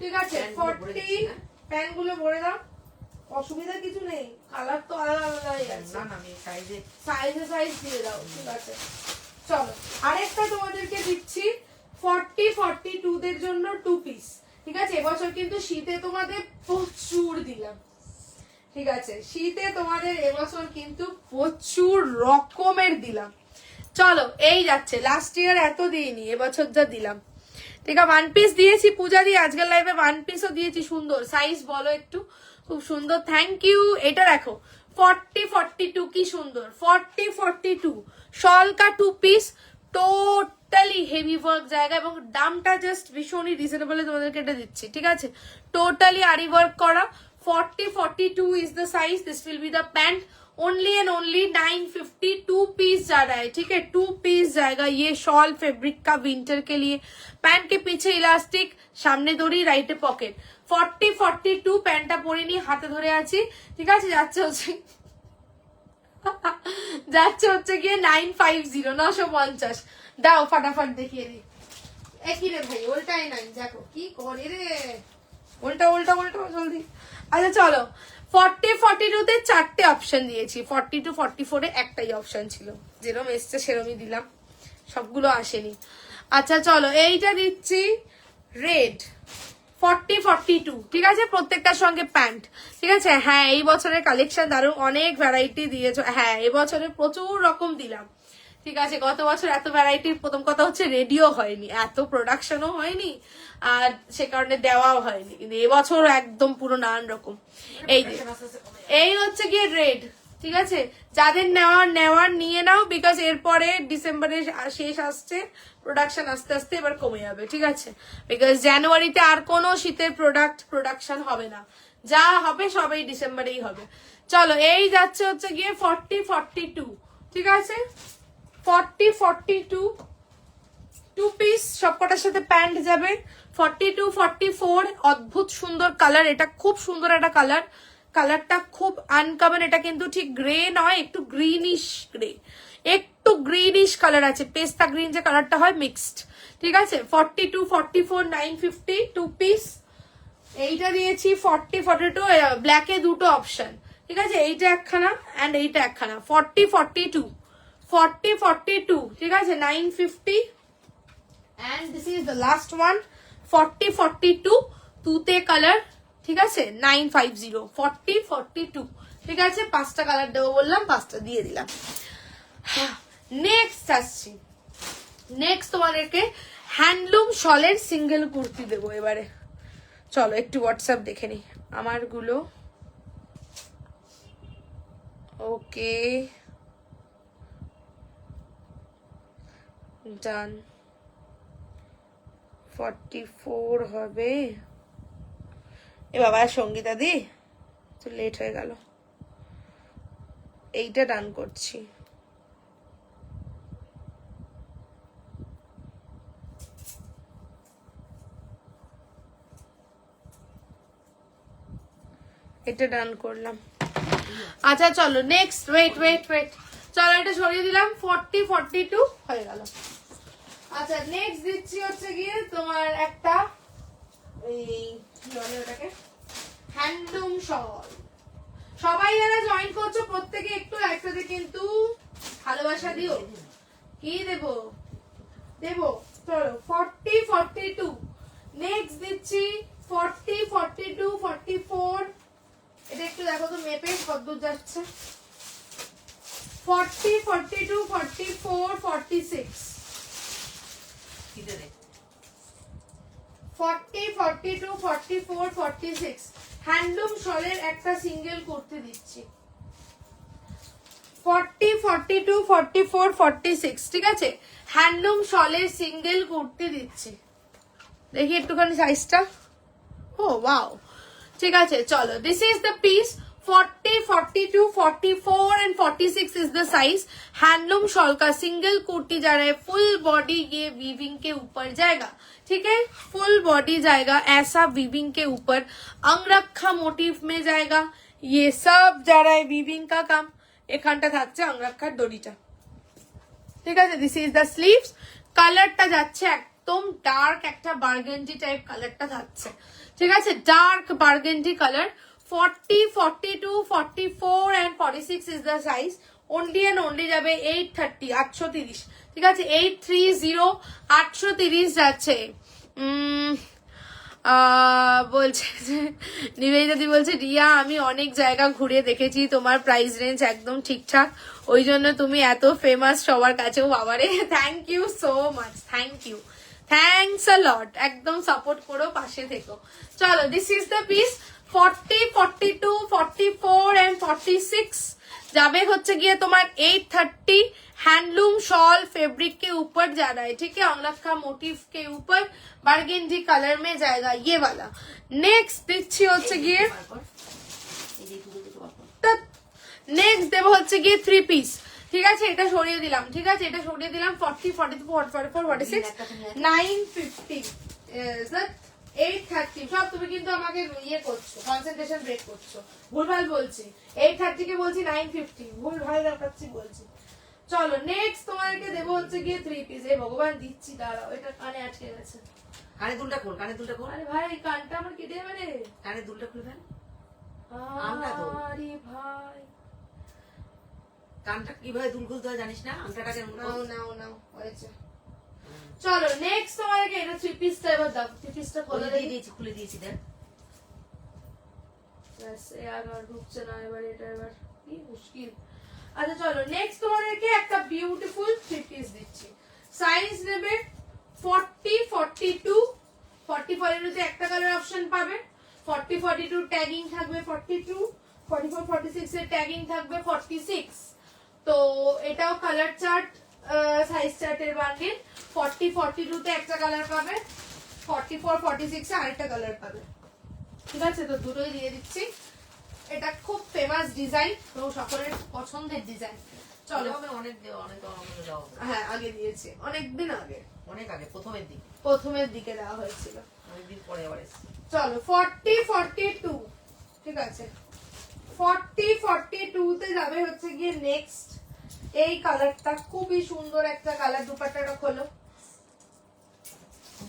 ঠিক আছে। 40 প্যান গুলো ভরে দাও, অসুবিধা কিছু নেই, কালার তো আলাদা আলাদাই আছে, না না আমি সাইজে সাইজ দিয়ে দাও, ঠিক আছে। চলো আরেকটা তোমাদেরকে দিচ্ছি 40-42 দের জন্য 2 পিস, ঠিক আছে। এবছর কিন্তু শীতে তোমাদের প্রচুর দিলাম, ঠিক আছে, শীতে তোমাদের এবছর কিন্তু প্রচুর রকমের দিলাম। চলো এই যাচ্ছে, লাস্ট ইয়ার এত দিইনি, এবছর যা দিলাম, ঠিক আছে। 1 পিস দিয়েছি পূজা দিয়ে, আজকের লাইভে 1 পিসও দিয়েছি, সুন্দর সাইজ বলো একটু, খুব সুন্দর, থ্যাংক ইউ। এটা দেখো 40-42 কি সুন্দর, 40-42 শল কা 2 পিস, টোটালি হেভি ওয়ার্ক জায়গা, এবং দামটা জাস্ট ভীষণই রিজনেবল তোমাদেরকে এটা দিচ্ছি, ঠিক আছে। টোটালি আরি ওয়ার্ক করা, 40-42 is the size, this will be the pant, only and only 950, 2 piece जा रहा है, ठीक है, 2 पीस जाएगा। ये शॉल फैब्रिक का विंटर के लिए, पैंट के पीछे इलास्टिक, सामने दড়ি, राइटे पॉकेट। 40-42 প্যান্টটা পরে নি, হাতে ধরে আছি, ঠিক আছে, যাচ্ছে হচ্ছে যাচ্ছে হচ্ছে গিয়ে 950 950। দাও ফাটাফাট দেখিয়ে দিই। একই রে ভাই, ওল্টাই নাই, দেখো কি করে রে, উল্টা উল্টা উল্টা জলদি। আচ্ছা চলো, 40-42 তে 4টে অপশন দিয়েছি, 42 44 এ একটাই অপশন ছিল, যেরকম এসছে সেরকমই দিলাম, সবগুলো আসেনি। আচ্ছা চলো, এইটা দিচ্ছি রেড 40-42, ঠিক আছে, প্রত্যেকটার সঙ্গে প্যান্ট, ঠিক আছে। হ্যাঁ এই বছরের কালেকশন দারুণ, অনেক ভ্যারাইটি দিয়েছো। হ্যাঁ এবছরে প্রচুর রকম দিলাম, ঠিক আছে। গত বছর এত ভ্যারাইটি, প্রথম কথা হচ্ছে রেডিও হয়নি, এত প্রোডাকশনও হয়নি, আর সে কারণে দেওয়াও হয়নি, কিন্তু এবছর একদম পুরো নানান রকম। এই যে এই হচ্ছে গিয়ে রেড, ঠিক আছে, যাদের নেওয়ার নিয়ে নাও, বিকজ এরপরে ডিসেম্বরে শেষ আসছে, প্রোডাকশন আস্তে আস্তে এবার কমে যাবে, ঠিক আছে, বিকজ জানুয়ারিতে আর কোনো শীতের প্রোডাকশন হবে না, যা হবে সবই ডিসেম্বরেই হবে। চলো এই যাচ্ছে হচ্ছে গিয়ে 40-42, ঠিক আছে, 40-42 2 পিস, সবকটার সাথে প্যান্ট যাবে। 42-44 অদ্ভুত সুন্দর কালার, এটা খুব সুন্দর একটা কালার, কালারটা খুব আনকমন, এটা কিন্তু ঠিক গ্রে নয়, একটু গ্রিনিশ গ্রে, একটু গ্রিনিশ কালার আছে, পেস্তা গ্রিন যে কালারটা হয় মিক্সড, ঠিক আছে। 42-44 950 2 পিস। এইটা দিয়েছি 40-42, ব্ল্যাকে দুটো অপশন, ঠিক আছে, এইটা একখানা অ্যান্ড এইটা একখানা। 40-42, ঠিক আছে, 950 and this is the last one 40-42 তুতে কালার, ঠিক আছে, 950 40-42, ঠিক আছে। 5টা কালার দেবো বললাম, 5টা দিয়ে দিলাম। নেক্সট আসছি, নেক্সট তোমাদেরকে হ্যান্ডলুম শলের সিঙ্গেল কুর্তি দেবো এবারে। চলো একটু হোয়াটসঅ্যাপ দেখে নি আমারগুলো। ওকে ডান, 44 হবে। এ বাবা সঙ্গীতা দি, তো লেট হয়ে গেল, এইটা ডান করছি। এটা ডান করলাম। আচ্ছা চলো নেক্সট, ওয়েট চলো এটা সরিয়ে দিলাম, 40-42 হয়ে গেল। আচ্ছা নেক্সট দিচ্ছি হচ্ছে গিয়ে তোমার একটা এই কি বলে ওটাকে, হ্যান্ডলুম শল। সবাই যারা জয়েন করছো প্রত্যেকে একটু একসাথে কিন্তু ভালোবাসা দিও। কি দেবো চলো 40-42। নেক্সট দিচ্ছি 40-42-44। এটা একটু দেখো তো মেপে কতদূর যাচ্ছে। 40-42-44-46 40-42-44-46 হ্যান্ডলুম শলের একটা সিঙ্গেল কুর্তি দিচ্ছি। 40-42-44-46, ঠিক আছে, হ্যান্ডলুম শলের সিঙ্গেল কুর্তি দিচ্ছি। দেখি একটুখানি সাইজটা, ও ওয়াও, ঠিক আছে চলো, this is the piece. 40-42-44 and 46 is the size। Handloom shawl का सिंगल कुर्ती जा रहा है, फुल बॉडी ये वीविंग के ऊपर जाएगा, ठीक है, फुल बॉडी जाएगा ऐसा वीविंग के ऊपर, अंगरखा मोटिव में जाएगा, ये सब जा रहा है वीविंग का काम। এখানটা থাকছে अंगरखार দড়িটা, ঠিক আছে। This is the sleeves. কালারটা যাচ্ছে একদম ডার্ক একটা বার্গেন্ডি টাইপ কালারটা থাকছে, ঠিক আছে, dark burgundy colour. 40-42-44 and 46 is the size। only and only যাবে 830 830, ঠিক আছে, 830 830 যাচ্ছে। বলছে যে নিবেদিতা বলছে রিয়া আমি অনেক জায়গা ঘুরে দেখেছি, তোমার প্রাইস রেঞ্জ একদম ঠিকঠাক, ওই জন্য তুমি এত ফেমাস সবার কাছেও। বাবারে thank you so much, thanks a lot, একদম সাপোর্ট করো, পাশে থেকো। চলো this is the piece. 40-42-44 and 46 जावे होच्छे गिये तुम्हार 830। हैंडलूम शॉल फैब्रिक के ऊपर जा रहा है, ठीक है, अंगरखा मोटिव के ऊपर बार्गेंडी कलर में जाएगा ये वाला। नेक्स्ट दिच्छी होच्छे गिये नेक्स्ट देबो होच्छे गिये 3 পিস, ঠিক আছে, এটা সরিয়ে দিলাম, ঠিক আছে, এটা সরিয়ে দিলাম। 40-42-44-46 950 is that 830 সব তুমি কিন্তু আমাকে ইয়ে করছো, কনসেন্ট্রেশন ব্রেক করছো, ভুলভাল বলছি। 830 কে বলছি 950, ভুলভাল দেখাচ্ছি বলছি। চলো নেক্সট তোমাদেরকে দেবো হচ্ছে গিয়ে 3 পিস। এই ভগবান দিচ্ছি, দাঁড়াও, এটা কানে আটকে গেছে। কানে দুলটা খোল, কানে দুলটা খোল। আরে ভাই এই কানটা আমার কেটে যাবে রে। কানে দুলটা খুলে ফেল। আংটা তো। আরে ভাই কানটা কিভাবে দুল খুলতে হয় জানিস না? আংটাটাকে নাও নাও নাও, হয়েছে। চলো নেক্সট তোমাদেরকে এটা 3 পিসটা এবার দাও। 3 পিসটা খুলে খোলা দিয়ে দিয়েছি, খুলে দিয়েছি দেখ। আর ঢুকছে না এবার, এটা এবার কি মুশকিল। আচ্ছা চলো নেক্সট তোমাদেরকে একটা বিউটিফুল 3 পিস দিচ্ছি। সাইজ নেবে 40 42, 40 42 তে একটা কালার অপশন পাবে, 40 42 ট্যাগিং থাকবে 42, 44 46 এর ট্যাগিং থাকবে 46। তো এটাও কালার চার্ট, সাইজ চার্টের বান্ডিল। 40 42 তে একটা কালার পাবে, 44 46 এ আরেকটা কালার পাবে। ঠিক আছে, তো দুটোই দিয়ে দিচ্ছি। এটা খুব ফেমাস ডিজাইন, তো সকলের পছন্দের ডিজাইন। চলো আমি অনেক অনেক আমাকে দেওয়া হবে। হ্যাঁ আগে দিয়েছি, অনেকদিন আগে, অনেক আগে, প্রথমের দিকে দেওয়া হয়েছিল। অনেকদিন পরে আবার এসেছি। চলো 40 42, ঠিক আছে, 40 42 তে যাবে হচ্ছে গিয়ে নেক্সট এই কালারটা, খুবই সুন্দর একটা কালার। দুপাট্টাটা খোলো,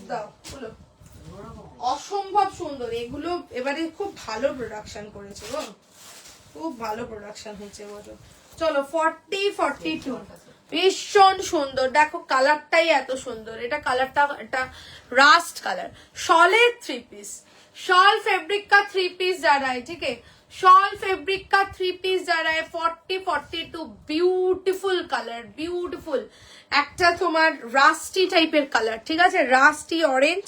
দাও খুলো, অসম্ভব সুন্দর এগুলো। এবারে খুব ভালো প্রোডাকশন করেছে গো, খুব ভালো প্রোডাকশন হয়েছে বলো। চলো 40 42 ভীষণ সুন্দর, দেখো কালারটাই এত সুন্দর। এটা কালারটা একটা রাস্ট কালার, শলের 3 পিস, शॉल फैब्रिक का 3 पीस जा रहा है, ठीक है, शॉल फैब्रिक का 3 पीस जा रहा है 40 42। বিউটিফুল কালার, বিউটিফুল একটা তোমার রাস্টি টাইপের কালার, ঠিক আছে, রাস্টি ऑरेंज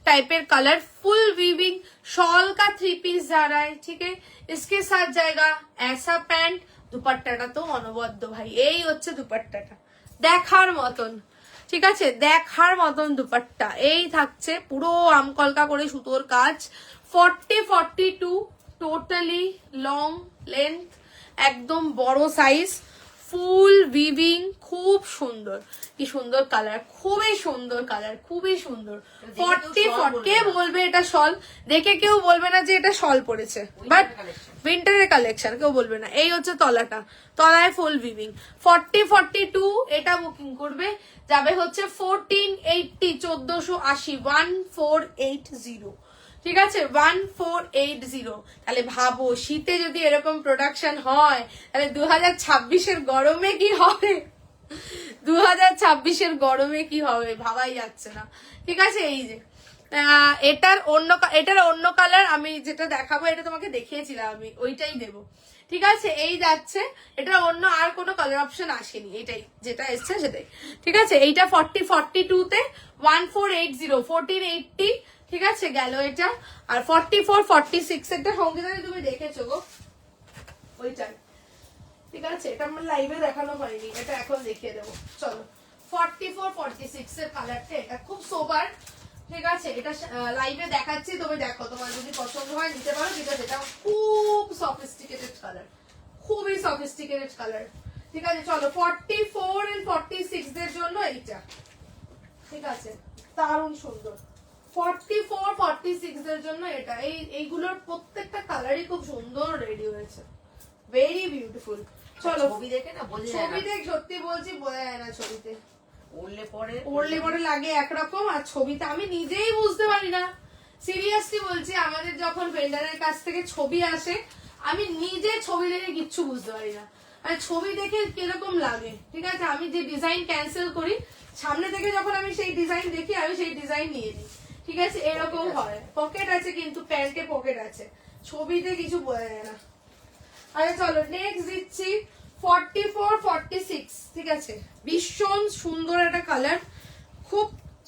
टाइपेर कलर, फुल वीविंग शॉल का 3 पीस जा रहा है, ठीक है। इसके साथ जाएगा ऐसा पैंट, দুপাট্টাটা তো অনবদ্য ভাই, এই হচ্ছে দুপাট্টাটা দেখার মতন, ঠিক আছে, দেখার মতন দুপাট্টা। এই থাকছে পুরো আমকলকা করে সুতোর কাজ। 40 42 টোটালি লং লেন্থ, একদম বড় সাইজ, ফুল উইভিং, খুব সুন্দর। কি সুন্দর কালার, খুবই সুন্দর কালার, খুবই সুন্দর। 40 কে বলবে এটা শল, দেখে কেউ বলবে না যে এটা শল পড়েছে, বাট উইন্টারের কালেকশন কেউ বলবে না। এই হচ্ছে তলাটা, তলায় ফুল উইভিং। 40 42 এটা বুকিং করবে, যাবে হচ্ছে 1480 1480 1480, ঠিক আছে, 1480। তাহলে ভাবো শীতে যদি এরকম প্রোডাকশন হয়, তাহলে 2026-এর গরমে কি হবে, 2026-এর গরমে কি হবে ভাবাই যাচ্ছে না, ঠিক আছে। এই যে এটার অন্য কালার আমি যেটা দেখাবো, এটা তোমাকে দেখিয়েছিলাম আমি, ওইটাই দেবো, ঠিক আছে। এই যাচ্ছে, এটা অন্য আর কোনো কালার অপশন আসেনি, এটাই যেটা এসছে সেটাই, ঠিক আছে। এইটা 40 42 তে 1480 1480, ঠিক আছে, গেল এটা। আর 44 46 এটা সঙ্গীতারে তুমি দেখেছো গো, ওইটাই, ঠিক আছে। এটা আমার লাইভে দেখানো হয়নি, এটা এখন দেখিয়ে দেবো। চলো 44 46 এর কালারটা, এটা খুব সোবার, ঠিক আছে। এটা লাইভে দেখাচ্ছি, তুমি দেখো, তোমার যদি পছন্দ হয় নিতে পারো, ঠিক আছে। এটা খুব সফিস্টিকেটেড কালার, খুবই সফিস্টিকেটেড কালার, ঠিক আছে। চলো 44 এন্ড 46 দের জন্য এইটা, ঠিক আছে, দারুণ সুন্দর। 44 46 দের জন্য এটা, এইগুলোর প্রত্যেকটা কালারই খুব সুন্দর রেডি হয়েছে, ভেরি বিউটিফুল। চলো ছবি দেখে না বোঝা যায় না, ছবি দেখ, সত্যি বলছি বোঝা যায় না ছবিতে, ওড়লে পরে লাগে একরকম, আর ছবিতে আমি নিজেই বুঝতে পারি না, সিরিয়াসলি বলছি। আমাদের যখন ভেন্ডারের কাছ থেকে ছবি আসে, আমি নিজে ছবি দেখে কিচ্ছু বুঝতে পারি না, মানে ছবি দেখে কিরকম লাগে, ঠিক আছে। আমি যে ডিজাইন ক্যান্সেল করি, সামনে থেকে যখন আমি সেই ডিজাইন দেখি, আমি সেই ডিজাইন নিয়ে নিই, ঠিক আছে, এরকম হয়। পকেট আছে, কিন্তু প্যান্টে পকেট আছে, ছবিতে কিছু বোঝা যায় না। আচ্ছা চলো নেক্সট দিচ্ছি 44 46, ঠিক আছে, ভীষণ সুন্দর একটা কালার, খুব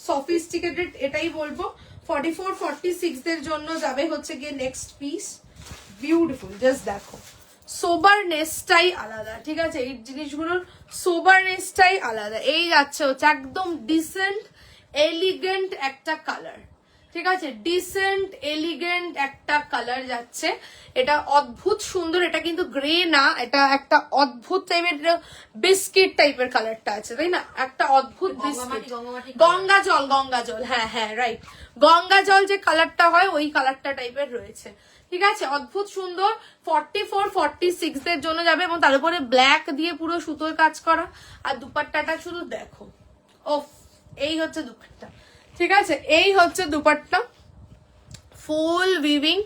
সফিস্টিকেটেড, এটাই বলবো। 44 46 দের জন্য যাবে হচ্ছে গিয়ে নেক্সট পিস, বিউটিফুল, জাস্ট দেখো সোবারনেসটাই আলাদা, ঠিক আছে, এই জিনিসগুলোর সোবারনেসটাই আলাদা। এই যাচ্ছে হচ্ছে একদম ডিসেন্ট এলিগেন্ট একটা কালার, ঠিক আছে, ডিসেন্ট এলিগেন্ট একটা কালার যাচ্ছে, এটা অদ্ভুত সুন্দর। এটা কিন্তু গ্রে না, এটা একটা অদ্ভুত টাইপের বিস্কিট টাইপের কালারটা আছে, তাই না? একটা অদ্ভুত বিস্কিট, গঙ্গা জল, হ্যাঁ হ্যাঁ রাইট, গঙ্গা জল যে কালারটা হয় ওই কালারটা টাইপের রয়েছে। ঠিক আছে, অদ্ভুত সুন্দর। 44-46 দের জন্য যাবে, এবং তার উপরে ব্ল্যাক দিয়ে পুরো সুতোর কাজ করা। আর দুপাট্টাটা শুধু দেখো, ওফ, এই হচ্ছে দুপাট্টা। ঠিক আছে, এই হচ্ছে দুপাট্টা, ফুল উইভিং।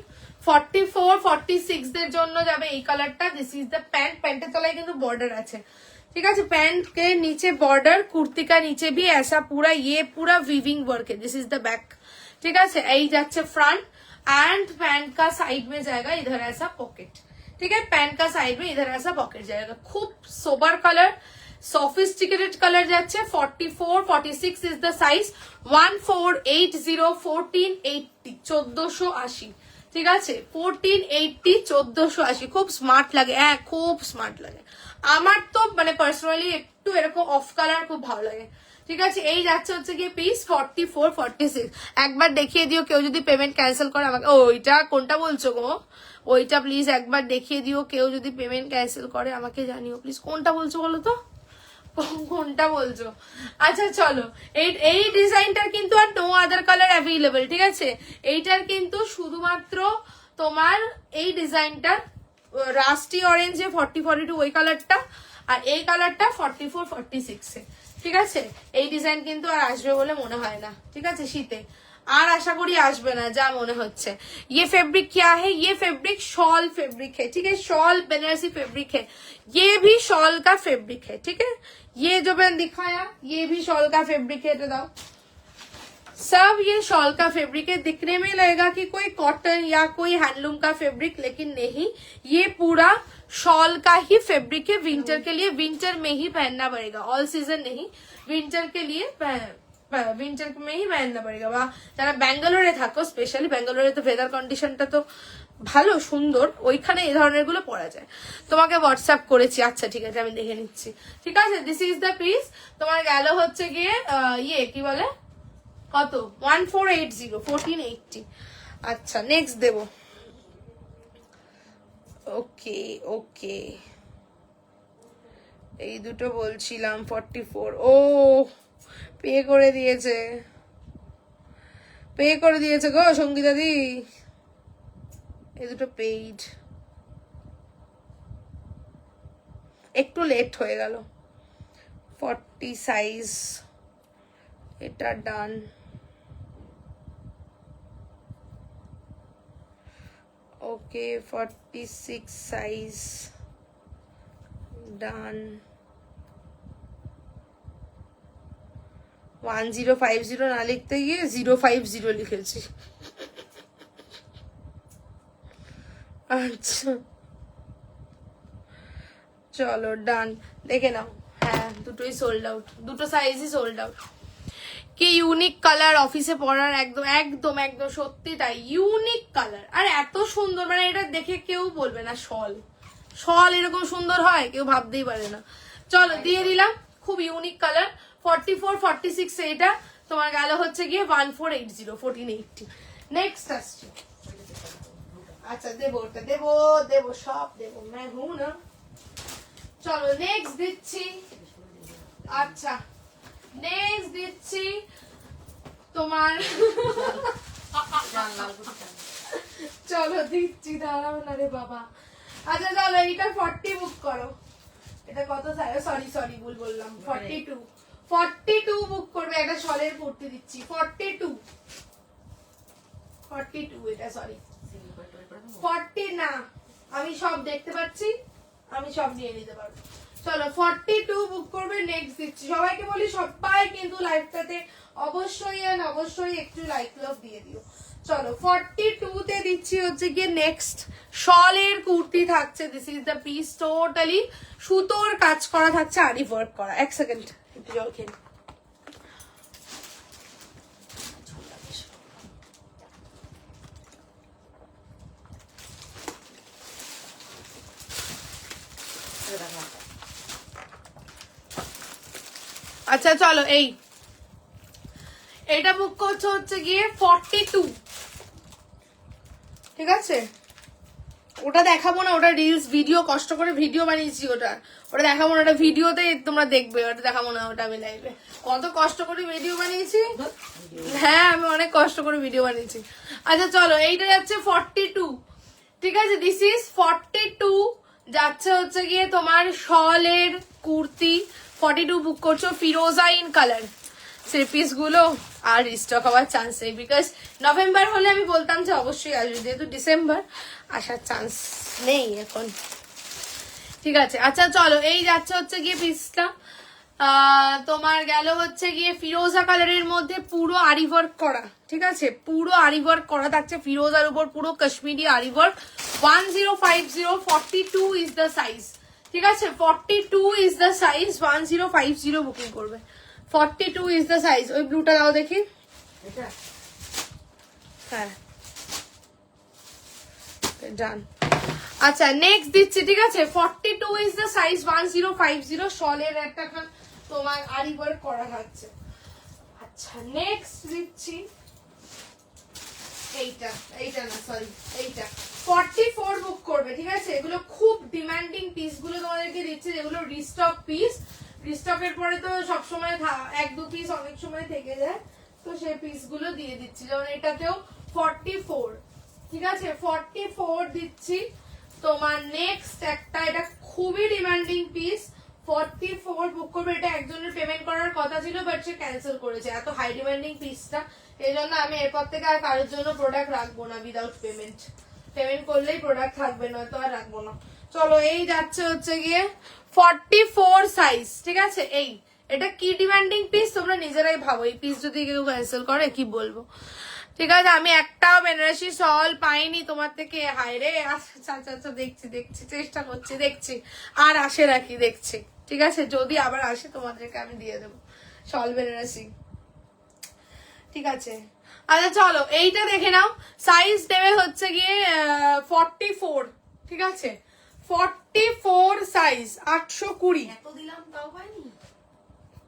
44-46 দের জন্য যাবে এই কালারটা। দিস ইজ দ্য প্যান্ট, প্যান্টের তলায় কিন্তু বর্ডার আছে। ठीक है, पैंट के नीचे बॉर्डर, कुर्ती का नीचे भी ऐसा पूरा, ये पूरा वीविंग वर्क है। This is the back. ठीक है, यही जाच्छे फ्रंट, एंड पैंट का साइड में जाएगा इधर ऐसा पॉकेट। ठीक है, पैंट का साइड में इधर ऐसा पॉकेट जाएगा। खूब सोबर कलर, सॉफिस्टिकेटेड कलर जाच्छे। 44-46 इज द साइज। 1480-1480, 1480। ঠিক আছে, 1480-1480, খুব স্মার্ট লাগে। হ্যাঁ, খুব স্মার্ট লাগে। আমার তো মানে পার্সোনালি একটু এরকম অফ কালার খুব ভালো লাগে। ঠিক আছে, এই যাচ্ছে হচ্ছে গিয়ে পিস 44-46। একবার দেখিয়ে দিও, কেউ যদি পেমেন্ট ক্যান্সেল করে আমাকে। ওইটা কোনটা বলছো গো? ওইটা প্লিজ একবার দেখিয়ে দিও, কেউ যদি পেমেন্ট ক্যান্সেল করে আমাকে জানিও প্লিজ। কোনটা বলছো বলো তো, কোনটা বলছো? আচ্ছা চলো, এই ডিজাইনটার কিন্তু আর নো আদার কালার অ্যাভেলেবল। ঠিক আছে, এইটার কিন্তু শুধুমাত্র তোমার এই ডিজাইনটার রাস্টি অরেঞ্জে 40-42 ওই কালারটা, আর এই কালারটা 44-46 এ। ঠিক আছে, এই ডিজাইন কিন্তু আর আসবে বলে মনে হয় না। ঠিক আছে, শীতে আর আশা করি আসবে না যা মনে হচ্ছে। ये फैब्रिक क्या है? ये फैब्रिक शॉल फैब्रिक है। ठीक है, शॉल बनारसी फैब्रिक है, ये भी शॉल का फैब्रिक है। ठीक है, ये जो मैंने दिखाया ये भी शॉल का फैब्रिक है। बताओ, सब ये शॉल का फैब्रिक है। दिखने में लगेगा कि कोई कॉटन या कोई हैंडलूम का फैब्रिक, लेकिन नहीं, ये पूरा शॉल का ही फैब्रिक है। विंटर के लिए, विंटर में ही पहनना पड़ेगा, ऑल सीजन नहीं, विंटर के लिए विंटर में ही पहनना पड़ेगा। বা যারা ব্যাঙ্গালোরে থাকো, স্পেশালি ব্যাঙ্গালোরে তো ওয়েদার কন্ডিশনটা তো ভালো সুন্দর, ওইখানে এই ধরনের গুলো পরা যায়। তোমাকে হোয়াটসঅ্যাপ করেছি, আচ্ছা ঠিক আছে, আমি দেখে নিচ্ছি। ঠিক আছে, দিস ইজ দ্য পিস। তোমার গেল হচ্ছে গিয়ে ইয়ে কি বলে, কত? 1480। আচ্ছা, নেক্সট দেব। ওকে ওকে, এই দুটো বলছিলাম 44। ও পে করে দিয়েছে, পে করে দিয়েছে গো সঙ্গীতা দি, এই দুটো পেইড, একটু লেট হয়ে গেল। 40 সাইজ, এটা ডান। ওকে, 46 সাইজ ডান। 1050 না লিখতে গিয়ে 050 লিখেছি। আচ্ছা চলো ডান, দেখে নাও। হ্যাঁ, দুটোই সোল্ড আউট, দুটো সাইজই সোল্ড আউট। কি ইউনিক কালার, অফিসে পরার একদম একদম একদম সত্যি তাই, ইউনিক কালার। আর এত সুন্দর, মানে এটা দেখে কেউ বলবে না শল, শল এরকম সুন্দর হয়, কেউ ভাবতেই পারে না। চলো দিয়ে দিলাম, খুব ইউনিক কালার। 44-46 এটা তোমার গেল হচ্ছে গিয়ে 1480, 1480। নেক্সট আসছে, আচ্ছা দেবো, ওটা দেবো, দেবো সব দেবো, मैं हूं ना। চলো নেক্সট দিচ্ছি। আচ্ছা নেক্সট দিচ্ছি তোমার, চলো দিচ্ছি, দাঁড়াও না রে বাবা। আচ্ছা চলো, এটা 40 বুক করো। এটা কত? সরি ভুল বললাম, 42 বুক করবে। একটা শলের কুর্তি দিচ্ছি 42, এটা সরি 40 না, আমি সব দেখতে পাচ্ছি, আমি সব নিয়ে নিতে পারবো। চলো 42 বুক করবে। নেক্সট দিচ্ছি, সবাইকে বলি সবাই কিন্তু লাইভটাতে অবশ্যই একটু লাইক লাভ দিয়ে দিও। চলো 42 তে দিচ্ছি হচ্ছে গিয়ে নেক্সট শলের কুর্তি থাকছে। This is the piece, totally সুতোর কাজ করা থাকছে, আরি ওয়ার্ক করা। এক সেকেন্ড, একটু জল খেয়ে নিই। আচ্ছা চলো, এটা বুক করছো হচ্ছে গিয়ে 42, ঠিক আছে? ওটা দেখাবো না, ওটা রিলস ভিডিও, কষ্ট করে ভিডিও বানিয়েছি, ওটা দেখাবো না, ওটা ভিডিওতে তোমরা দেখবে, ওটা দেখাবো না, ওটা আমি লাইভে কত কষ্ট করে ভিডিও বানিয়েছি। হ্যাঁ, আমি অনেক কষ্ট করে ভিডিও বানিয়েছি। আচ্ছা চলো, এইটা যাচ্ছে 42, ঠিক আছে? দিস ইজ 42 যাচ্ছে হচ্ছে গিয়ে তোমার শলের কুর্তি। 42 বুক করছো, ফিরোজা ইন কালার। সেই পিসগুলো আর রিস্টক হওয়ার চান্স নেই, বিকজ নভেম্বর হলে আমি বলতাম যে অবশ্যই আসবে, যেহেতু ডিসেম্বর আসার চান্স নেই এখন, ঠিক আছে? আচ্ছা চলো, এই যাচ্ছে হচ্ছে গিয়ে পিসটা তোমার গেল হচ্ছে গিয়ে ফিরোজা কালারের মধ্যে পুরো আরি ওয়ার্ক করা, ঠিক আছে? পুরো আরি ওয়ার্ক করা থাকছে ফিরোজার উপর, পুরো কাশ্মীরি আরি ওয়ার্ক। 1050, 42 ইজ দ্য সাইজ, ঠিক আছে? 42 ইজ দ্য সাইজ, 1050 বুকিং করবে। 42 ইজ দ্য সাইজ। ওই ব্লুটা দাও দেখি। হ্যাঁ ডান। আচ্ছা নেক্সট দিচ্ছি, ঠিক আছে? 42 ইজ দ্য সাইজ, 1050 শলের একটা তোমার আরি ওয়ার্ক করা থাকছে। আচ্ছা নেক্সট দিচ্ছি এইটা না সরি এইটা 44 বুক করবে, ঠিক আছে? এগুলো খুব ডিমান্ডিং পিস গুলো তোমাদেরকে দিচ্ছে, যেগুলো রিস্টক পিস। রিস্টকের পরে তো সবসময় 1-2 পিস অনেক সময় থেকে যায়, তো সেই পিস গুলো দিয়ে দিচ্ছি। যেমন এটাতেও 44, ঠিক আছে? 44 দিচ্ছি তোমার। নেক্সট একটা, এটা খুবই ডিমান্ডিং পিস, 44 বুক করবে। এটা একজনের পেমেন্ট করার কথা ছিল, বাট সে ক্যান্সেল করেছে, এত হাই ডিমান্ডিং পিসটা। এই জন্য আমি এরপর থেকে আর কারোর জন্য প্রোডাক্ট রাখবো না উইদাউট পেমেন্ট। পেমেন্ট করলেই প্রোডাক্ট থাকবে, নয়তো আর রাখবো না। চলো, এই যাচ্ছে হচ্ছে গিয়ে 44 সাইজ, ঠিক আছে? এটা কি ডিমান্ডিং পিস তোমরা নিজেরাই ভাবো। এই পিস যদি কেউ ক্যান্সেল করে কি বলবো, ঠিক আছে? আমি একটাও বেনারসি শল পাইনি তোমার থেকে। হায় রে, আচ্ছা আচ্ছা আচ্ছা, দেখছি চেষ্টা করছি, দেখছি আর আসে নাকি দেখছি, ঠিক আছে? যদি আবার আসে তোমাদেরকে আমি দিয়ে দেবো শল বেনারসি, ঠিক আছে? আচ্ছা চলো, এইটা দেখে নাও। সাইজ দেবে হচ্ছে গিয়ে 44, ঠিক আছে? 44 সাইজ, 820। এত দিলাম তাও পাইনি?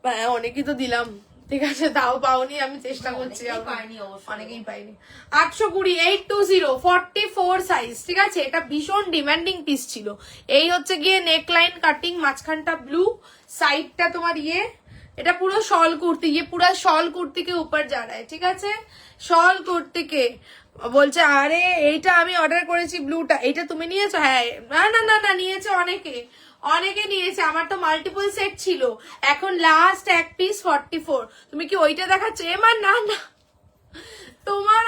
হ্যাঁ অনেকই তো দিলাম, ঠিক আছে? তাও পাওনি, আমি চেষ্টা করছি। অনেকেই পাইনি। 820, 820, 44 সাইজ, ঠিক আছে? এটা ভীষণ ডিমান্ডিং পিস ছিল। এই হচ্ছে গিয়ে নেকলাইন কাটিং, মাঝখানটা ব্লু, সাইডটা তোমার এটা পুরো শল কুর্তি, পুরো শল কুর্তি কে উপর যা রা হ্যায়, ঠিক আছে? শল কুর্তি কে বলছে আরে এইটা আমি অর্ডার করেছি ব্লুটা, এইটা তুমি নিয়েছো? হ্যাঁ, না না না না, নিয়েছে অনেকে নিয়েছে, আমার তো মাল্টিপল সেট ছিল। এখন লাস্ট এক পিস 44। তুমি কি ওইটা দেখাচ্ছ? এবার না না, তোমার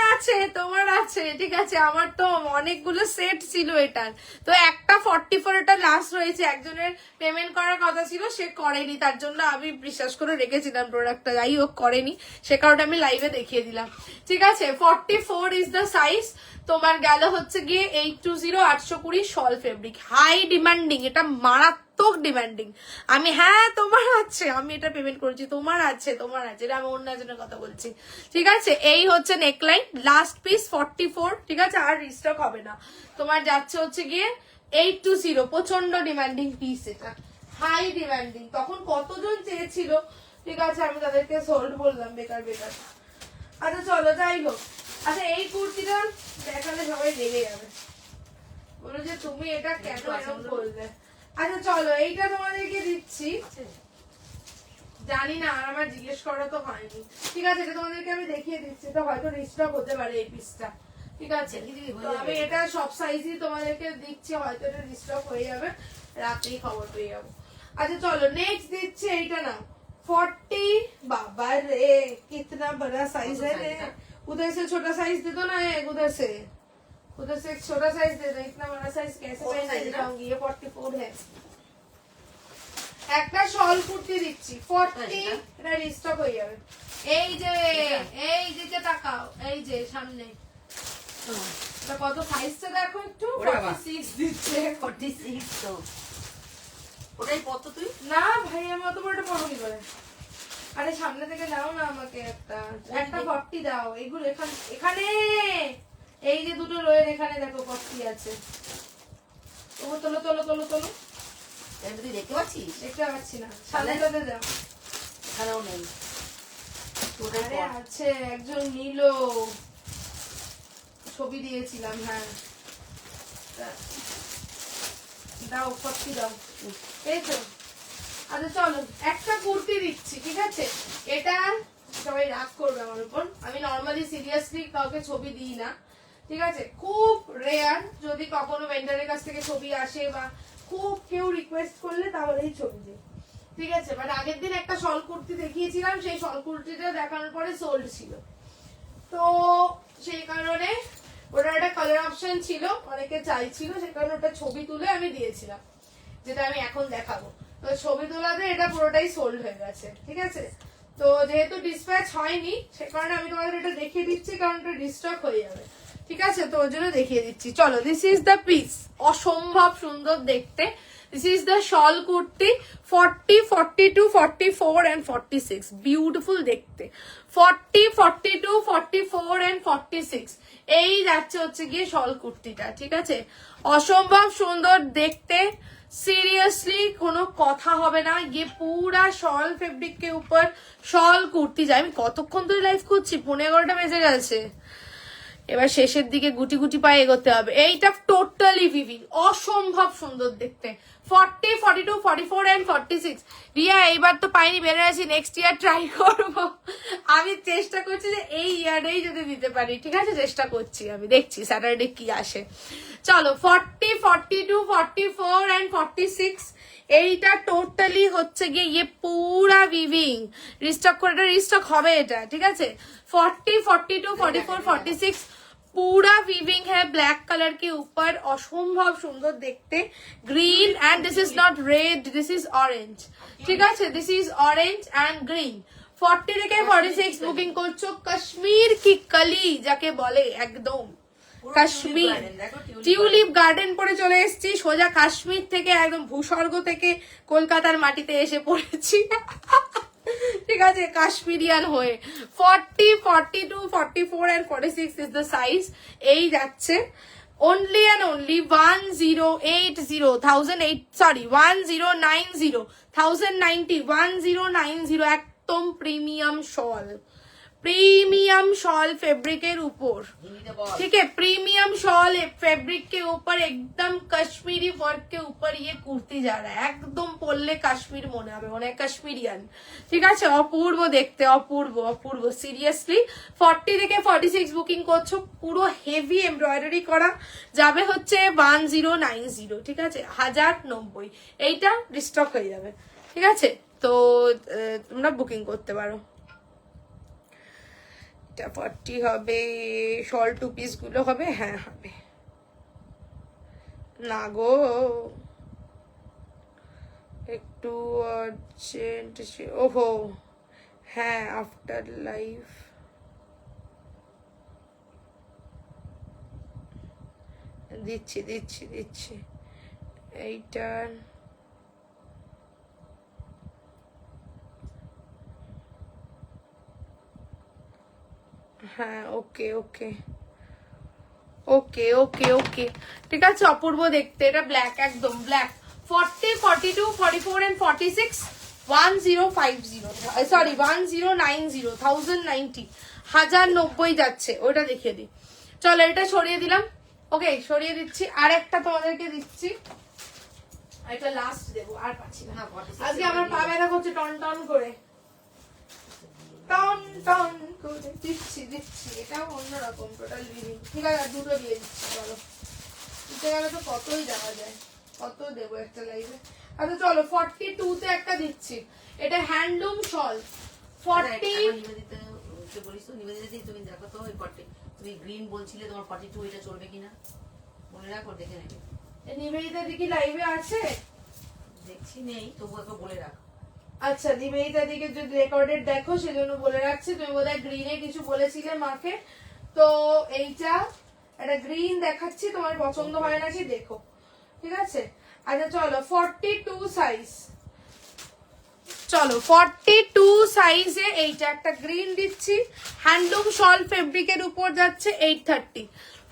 আছে, ঠিক আছে? আমার তো অনেকগুলো সেট ছিল এটার, তো একটা 44 এটা লাস্ট রয়েছে। একজনের পেমেন্ট করার কথা ছিল, সে করেনি, তার জন্য আমি বিশ্বাস করে রেখেছিলাম প্রোডাক্টটা, যাই হোক করেনি, সে কারণে আমি লাইভে দেখিয়ে দিলাম, ঠিক আছে? 44 ইজ দ্য সাইজ। তোমার গেল হচ্ছে গিয়ে 820, 820 শল ফেব্রিক, হাই ডিমান্ডিং, এটা মারাত্মক ডিমান্ডিং। হ্যাঁ তোমার আছে, আমি এটা পেমেন্ট করেছি, তোমার আছে, এটা আমি অন্য একজনের কথা বলছি, ঠিক আছে? এই হচ্ছে নেকলাইন, লাস্ট পিস 44, ঠিক আছে? আর রিস্টক হবে না। তোমার যাচ্ছে হচ্ছে গিয়ে 820, প্রচন্ড ডিমান্ডিং পিস, এটা হাই ডিমান্ডিং। তখন কতজন চেয়েছিল, ঠিক আছে? আমি তাদেরকে সোল্ড বললাম, বেকার। আচ্ছা চলো, যাই হোক। আচ্ছা এই কুর্তিটা দেখালে সবাই রেগে যাবে, বলো যে তুমি এটা কেন এরকম করলে। আচ্ছা চলো, এইটা তোমাদেরকে দিচ্ছি, জানি না, আর আমার জিজ্ঞেস করা তো হয়নি, ঠিক আছে? এটা তোমাদেরকে আমি দেখিয়ে দিচ্ছি, তো হয়তো রিস্টক হতে পারে এই পিসটা, ঠিক আছে? তো আমি এটা সব সাইজই তোমাদেরকে দিচ্ছি, হয়তো এটা রিস্টক হয়ে যাবে, রাতেই খবর পেয়ে যাবো। আচ্ছা চলো, নেক্সট দিচ্ছি এইটা না 40। बाबा रे कितना बड़ा साइज है रे, उधर से छोटा साइज दे दो ना, उधर से एक छोटा साइज दे दो, इतना बड़ा साइज कैसे पहन के जाऊंगी? ये 44 है। একটা শল কুর্তি দিচ্ছি 40, এটা রিস্টক হয়ে যাবে। এই যে তাকাও, এই যে সামনে কত সাইজটা দেখো একটু, 46 দিচ্ছে। 46 তো ওটাই কত? তুই না ভাই, আমি অত বড়টা পড়ো কি করে? আরে সামনে থেকে দাও না আমাকে একটা 40 দাও। এগুলো এখানে এই যে দুটো রয়ের এখানে দেখো 40 আছে। তোলো তুই দেখতে পাচ্ছিস? দেখতে পাচ্ছি না, সামনেটাতে দাও। এখানেও নেই। আরে আছে একজন নিল, ছবি দিয়েছিলাম। হ্যাঁ দাও, কপি দাও, পেয়েছো? আচ্ছা চলো, একটা কুর্তি দিচ্ছি, ঠিক আছে? এটা সবাই রাগ করবে আমার উপর, আমি নর্মালি সিরিয়াসলি কাউকে ছবি দিই না, ঠিক আছে? খুব রেয়ার যদি কখনো ভেন্ডারের কাছ থেকে ছবি আসে বা খুব কেউ রিকোয়েস্ট করলে তাহলেই ছবি দিই, ঠিক আছে? বাট আগের দিন একটা শল কুর্তি দেখিয়েছিলাম, সেই শল কুর্তিটা দেখানোর পরে সোল্ড ছিল, তো সেই কারণে ওটা একটা কালার অপশন ছিল, অনেকে চাইছিল, সেই কারণে ওটা ছবি তুলে আমি দিয়েছিলাম, যেটা আমি এখন দেখাবো। তো ছবি তোলাতে এটা পুরোটাই সোল্ড হয়ে গেছে, ঠিক আছে? তো যেহেতু ডিসপ্যাচ হয়নি সে কারণে আমি তোমাদের এটা দেখিয়ে দিচ্ছি, কারণ এটা ডিস্টক হয়ে যাবে, ঠিক আছে? তো ওর জন্য দেখিয়ে দিচ্ছি। চলো, দিস ইজ দ্য পিস, অসম্ভব সুন্দর দেখতে। This is the shawl kurti, 40, 42, 44 and 46, beautiful দেখতে। 40, 42, 44 and 46 এই যাচ্ছে হচ্ছে গিয়ে শল কুর্তিটা, ঠিক আছে? অসম্ভব সুন্দর দেখতে, सीरियसली কোনো কথা হবে না। ये पूरा शॉल फैब्रिक के ऊपर शॉल কুর্তি যায়। আমি কতক্ষণ ধরে লাইভ করছি, 11:30 বেজে গেছে। এবার শেষের দিকে গুটি গুটি পায়ে এগোতে হবে। এইটা টোটালি ভিভিং, অসম্ভব সুন্দর দেখতে। 40, 42, 44 and 46 রিয়া এইবার তো পাইনি, বেড়ে আছি, নেক্সট ইয়ার ট্রাই করবো। আমি চেষ্টা করছি যে এই ইয়ারেই যদি দিতে পারি, ঠিক আছে? চেষ্টা করছি, আমি দেখছি স্যাটারডে কি আসে। চলো, 40, 42, 44 and 46 এইটা টোটালি হচ্ছে গিয়ে ये पूरा विविंग রিস্টক করে, রিস্টক হবে এটা, ঠিক আছে? 40, 42, 44, 46 पूरा वीविंग है ब्लैक कलर के ऊपर, असंभव सुंदर देखते। Green and this is not red, this is orange, ठीक है? This is orange and green. 40 থেকে 46 বুকিং করছো। কাশ্মীর কি কলি যাকে বলে, একদম কাশ্মীর টিউলিপ গার্ডেন পরে চলে এসেছি, সোজা কাশ্মীর থেকে, একদম ভূস্বর্গ থেকে কলকাতার মাটিতে এসে পড়েছি, ঠিক আছে? কাশ্মীরিয়ান হয়ে। 40, 42, 44 and 46 is the size। এই যাচ্ছে only and only 1090 একদম প্রিমিয়াম শল, प्रीमियम शॉल फैब्रिक के ऊपर, ठीक है? प्रीमियम शॉल फैब्रिक के ऊपर एकदम कश्मीरी वर्क के ऊपर ये कुर्ती जा रहा है, एकदम পরলে কাশ্মীর মনে হবে, মানে কাশ্মীরিয়ান, ঠিক আছে? অপূর্ব দেখতে, অপূর্ব অপূর্ব, সিরিয়াসলি। 40 থেকে 46 বুকিং করছো, পুরো হেভি এমব্রয়ডারি করা, যাবে হচ্ছে 1090, ঠিক আছে? 1090 এইটা রিস্টক হয়ে যাবে, ঠিক আছে? তো তোমরা বুকিং করতে পারো। 40 হবে, শল টু পিস গুলো হবে, হ্যাঁ হবে না গো, একটু আর্জেন্ট। ওহো হ্যাঁ, আফটার লাইফ দিচ্ছি দিচ্ছি দিচ্ছি এইটা। হ্যাঁ ওকে ওকে ওকে ওকে ওকে, ঠিক আছে? অপূর্ব দেখতে, এটা ব্ল্যাক, একদম ব্ল্যাক। 40, 42, 44 and 46 1050, সরি 1090, 1090 1090 যাচ্ছে। ওটা দেখিয়ে দিই, চলো এটা সরিয়ে দিলাম, ওকে সরিয়ে দিচ্ছি। আর একটা তোমাদেরকে দিচ্ছি, এটা লাস্ট দেবো, আর পাচ্ছি না আজকে, আমার পা ব্যথা করছে টন টন করে, টন টন করে দিচ্ছি দিচ্ছি। এটাও অন্যরকম টোটাল লিভিং, ঠিক আছে? দুটো দিয়ে দিচ্ছি, চলো দিতে গেলে তো কতই দেওয়া যায়, কত দেবো একটা লাইভে। আচ্ছা চলো, 42 তে একটা দিচ্ছি, এটা হ্যান্ডলুম শল। 40 বলিস তো নিবেদিতা, তুমি দেখো তো, তুমি গ্রিন বলছিলে, তোমার 42 এটা চলবে কিনা মনে রাখো, দেখে নেবে। নিবেদিতা দিকে লাইভে আছে, দেখছি নেই, তবু একবার বলে রাখো। আচ্ছা, নিবেদিতা দিকে যদি রেকর্ডেড দেখো সেজন্য বলে রাখছি। তুমি বোধহয় গ্রিনে কিছু বলেছিলে মাকে, তো এইটা একটা গ্রিন দেখাচ্ছি, তোমার পছন্দ হয় নাকি দেখো, ঠিক আছে? আচ্ছা চলো, 42 সাইজ, চলো 42 সাইজে এইটা একটা গ্রিন দিচ্ছি, হ্যান্ডলুম শল ফেব্রিকের উপর যাচ্ছে 830।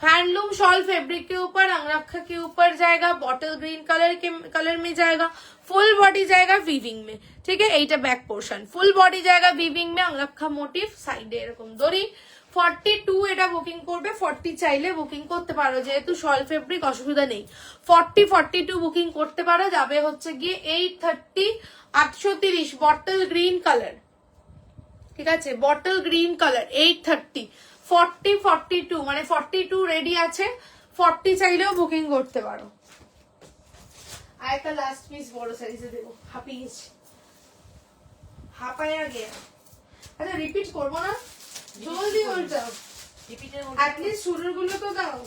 हैंडलूम शॉल फैब्रिक के ऊपर अंगरखा के ऊपर जाएगा, बॉटल ग्रीन कलर में जाएगा, फुल बॉडी जाएगा वीविंग में, ठीक है। এইটা ব্যাক পোর্শন, ফুল বডি জায়গা উইভিং মে, अंगरखा মোটিভ, সাইডে এরকম দড়ি। 42 এটা বুকিং করবে, 40 চাইলে বুকিং করতে পারো, যেহেতু শল ফেব্রিক অসুবিধা নেই। 42 বুকিং করতে পারো, যাবে হচ্ছে গিয়ে 830 830 বটল গ্রিন কালার, ঠিক আছে, বটল গ্রিন কালার 830। 42 মানে 42 রেডি আছে, 40 চাইলেও বুকিং করতে পারো। আর একটা লাস্ট পিস বড় সাইজে দেবো, হাঁপিয়ে গেছি, হাঁপায় আগে। আচ্ছা রিপিট করবো না, জলদি উল্টাও, রিপিটের অ্যাট লিস্ট শুরুর গুলো তো দাও,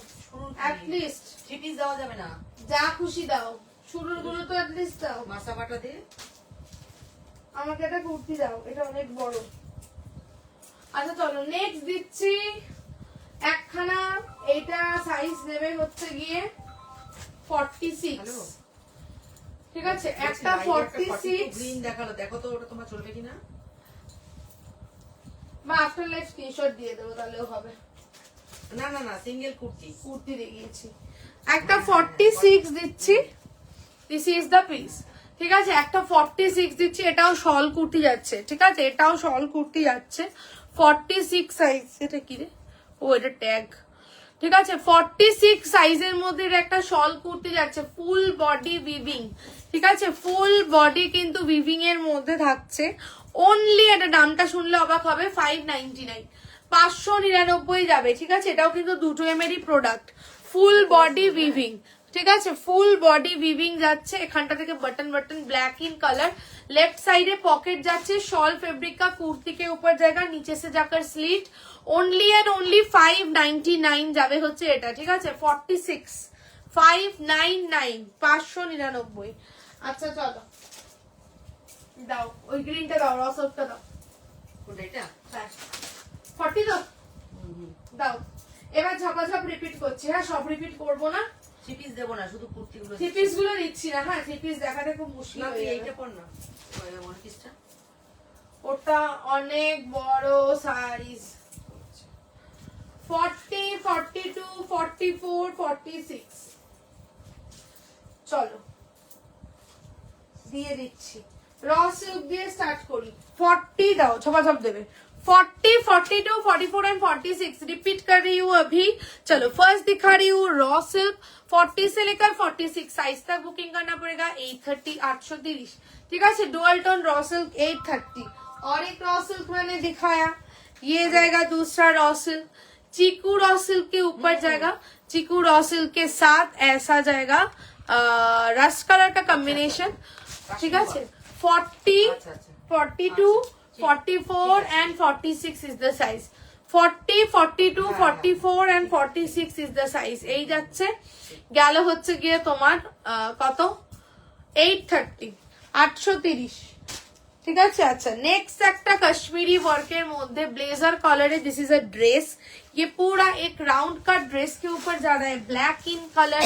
অ্যাট লিস্ট 3 পিস দেওয়া যাবে না, যা খুশি দাও, শুরুর গুলো তো অ্যাট লিস্ট দাও। মাসা বাটা দিয়ে আমাকে একটা কুর্তি দাও, এটা অনেক বড়। আচ্ছা চলো নেক্সট দিচ্ছি একখানা, এটা সাইজ নেবে হচ্ছে গিয়ে 46, ঠিক আছে, একটা 46 গ্রিন দেখালো, দেখো তো ওটা তোমার চলবে কিনা। বা আফটার লাইফ স্ক্রিনশট দিয়ে দেবো, তাহলেও হবে। না না না, সিঙ্গেল কুর্তি, কুর্তি দেখিয়েছি, একটা 46 দিচ্ছি, দিস ইজ দ্য পিস, ঠিক আছে, একটা 46 দিচ্ছি, এটাও শল কুর্তি যাচ্ছে, ঠিক আছে, এটাও শল কুর্তি যাচ্ছে 46 সাইজ। এটা কি রে, ও এটা ট্যাগ, ঠিক আছে, 46 সাইজের মধ্যে একটা শল কুর্তি যাচ্ছে, ফুল বডি উইভিং, ঠিক আছে, ফুল বডি কিন্তু উইভিং এর মধ্যে থাকছে। অনলি এটা দামটা শুনলে অবাক হবে, 599, 599 যাবে, ঠিক আছে, এটাও কিন্তু 2 এমএরই প্রোডাক্ট, ফুল বডি উইভিং, ঠিক আছে, ফুল বডি উইভিং যাচ্ছে, এখানটা থেকে button black in colour, left side pocket जाচ্ছে, शॉल फैब्रिक का कुर्ती के ऊपर जाएगा, नीचे से जाकर स्लीट, ओनली एंड ओनली 599 যাবে হচ্ছে এটা, ঠিক আছে, 46 599 599। আচ্ছা চলো দাও, ওই গ্রিনটা দাও, রসটা দাও, কোনটা এটা? হ্যাঁ 40 দাও, দাও। এবার ঝপাঝপ রিপিট করছি, হ্যাঁ সব রিপিট করবো না, 3 পিস দেবো না, শুধু কুর্তিগুলো। 3 পিস গুলো দিচ্ছি না, হ্যাঁ 3 পিস দেখাতে খুব মুশকিল না, হয়ে যাবে। এইটা পর না, ওই পিসটা ওটা অনেক বড় সাইজ, 40 42 44 46। চলো দিয়ে দিচ্ছি, র সিল্ক দিয়ে স্টার্ট করি, 40 দাও, ঝপাঝপ দেবে, 40 42 44 एंड 46 रिपीट कर रही हूँ अभी। चलो फर्स्ट दिखा रही हूँ रॉ सिल्क, 40 से लेकर 46 साइज तक बुकिंग करना पड़ेगा, 830 830, ठीक है, डुअल टोन रॉ सिल्क 830। और एक रॉ सिल्क मैंने दिखाया, ये जाएगा दूसरा रॉ सिल्क, चीकू रॉ सिल्क के ऊपर जाएगा, चीकू रॉ सिल्क के साथ ऐसा जाएगा रस्ट कलर का कॉम्बिनेशन, ठीक है, 40 42 44 and 46 is the size, 40 42 44 and 46 is the size। এই যাচ্ছে, গেল হচ্ছে গিয়ে তোমার কত 830 830, ঠিক আছে। আচ্ছা নেক্সট একটা কাশ্मीरी वर्कर মধ্যে ब्लेजर कलर है, दिस इज अ ड्रेस, ये पूरा एक राउंड का ड्रेस के ऊपर जा रहा है, ब्लैक इन कलर,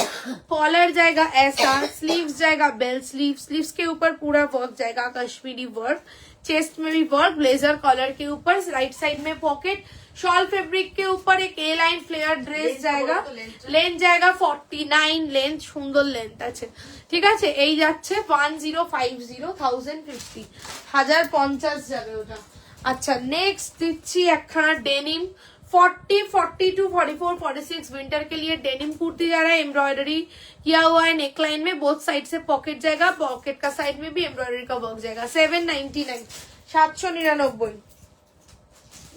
कॉलर जाएगा ऐसा, स्लीव्स जाएगा बेल स्लीव, स्लीव्स के ऊपर पूरा वर्क जाएगा कश्मीरी वर्क, चेस्ट में भी वर्क, ब्लेजर कॉलर के ऊपर, राइट साइड में पॉकेट, शॉल फैब्रिक के ऊपर एक ए लाइन फ्लेयर ड्रेस जाएगा, लेंथ जाएगा 49, लेंथ সুন্দর লেন্থ আছে, ঠিক আছে। এই যাচ্ছে 1050 1050 1050 যাবে ওটা। আচ্ছা নেক্সট দিচ্ছি একখানা ডেনিম, 40 42 44 46 विंटर के लिए डेनिम कुर्ती जा रहा है, एम्ब्रॉयडरी किया हुआ है नेकलाइन में, बोथ साइड से पॉकेट जाएगा, पॉकेट का साइड में भी एम्ब्रॉयडरी का वर्क जाएगा, 799 799।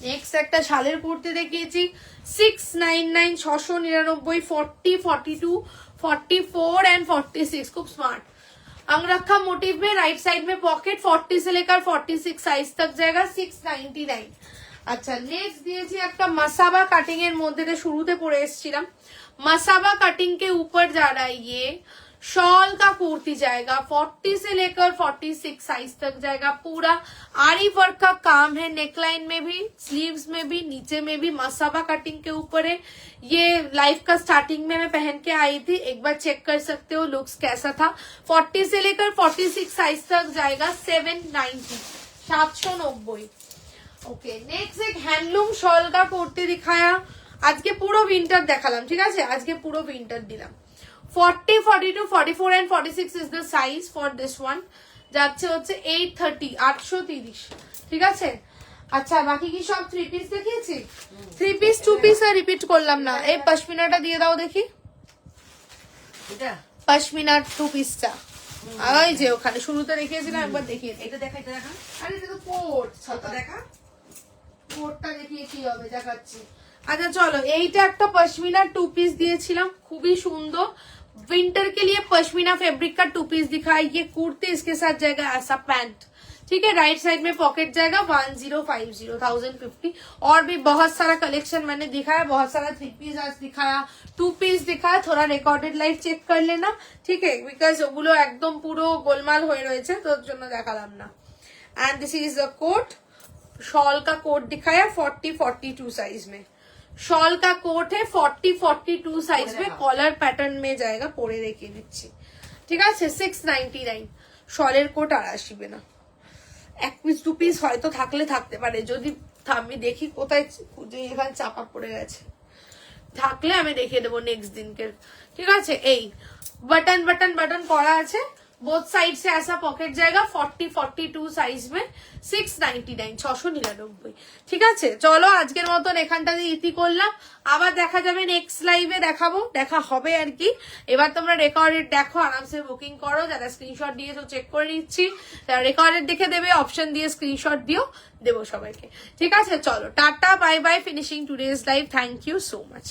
नेक्स्ट একটা শালের কুর্তি দেখিয়েছি, 699 699, 40 42 44 एंड 46, खूब स्मार्ट अंगरखा मोटिव में, राइट साइड में पॉकेट, 40 से लेकर 46 साइज तक जाएगा, 699। আচ্ছা নেক্সট দিয়েছি একটা মাসাবা কাটিং এর মধ্যে, শুরুতে পরে এসেছিলাম, मसाबा कटिंग के ऊपर जा रहा है, ये शॉल का कुर्ती जाएगा, 40 से लेकर 46 साइज तक जाएगा, पूरा आरी वर्क का काम है, नेकलाइन में भी, स्लीव्स में भी, नीचे में भी, मसाबा कटिंग के ऊपर है। ये लाइफ का स्टार्टिंग में मैं पहन के आई थी, एक बार चेक कर सकते हो लुक्स कैसा था। 40 से लेकर 46 साइज तक जाएगा, 790 790। ओके नेक्स्ट एक हैंडलूम शॉल का कुर्ती दिखाया, আজকে পুরো উইন্টার দেখালাম, ঠিক আছে, আজকে পুরো উইন্টার দিলাম। 40, 42, 44 and 46 is the size for this one. যাচ্ছে হচ্ছে 830, 830, ঠিক আছে। আচ্ছা বাকি কি সব 3 পিস দেখিয়েছি? 3 পিস 2 পিস আর রিপিট করলাম না। এই পশমিনাটা দিয়ে দাও দেখি, এটা পশমিনার 2 পিসটা। ওই যে ওখানে শুরুতে দেখিয়েছিলাম, একবার দেখিয়ে দিই। এটা দেখা, এটা দেখা, আরে এটা তো কোট, ছাতা দেখা। কোটটা দেখিয়ে কি হবে, দেখাচ্ছি। আচ্ছা চলো, এইটা একটা পশমিনা 2 पीस দিয়েছিলাম, খুবই সুন্দর। विंटर के लिए पश्मीना फैब्रिक का 2 पीस दिखाया। ये कुर्ती, इसके साथ जाएगा ऐसा पैंट, ठीक है। राइट साइड में पॉकेट जाएगा 1050, 1050। और भी बहुत सारा कलेक्शन मैंने दिखाया, बहुत सारा 3 पीस आज दिखाया, 2 पीस दिखाया। थोड़ा रिकॉर्डेड लाइव चेक कर लेना, ठीक है, बिकॉज ওগুলো একদম পুরো গোলমাল হয়ে রয়েছে, তোর জন্য দেখালাম না। And this is the coat, shawl का कोट दिखाया 40, 42 साइज में। शॉल का कोट है 40, 42 साइज में, कॉलर पैटर्न में जाएगा। পরে দেখিয়ে দিচ্ছি, ঠিক আছে। 699 শলের কোট আর আসবে না। 1 পিস 2 পিস হয়তো থাকলে থাকতে পারে, যদি আমি দেখি কোথায় খুঁজে, এখানে চাপা পড়ে গেছে, থাকলে আমি দেখিয়ে দেবো নেক্সট দিনকে, ঠিক আছে। এই बटन बटन बटन করা আছে, बोथ साइड से ऐसा पॉकेट जाएगा 40, 42 साइज में। 699, 699, ঠিক আছে। চলো আজকের মতন এখানটাতে ইতি করলাম, আবার দেখা যাবে নেক্সট লাইভে, দেখাবো, দেখা হবে আর কি। এবার তোমরা রেকর্ডেড দেখো, আরামসে বুকিং করো। যারা স্ক্রিনশট দিয়েছো চেক করে নিচ্ছি, যারা রেকর্ডেড দেখে দেবে অপশন দিয়ে স্ক্রিনশট দিও, দেবো সবাইকে, ঠিক আছে। চলো ta-ta, bye bye, finishing today's live. Thank you so much.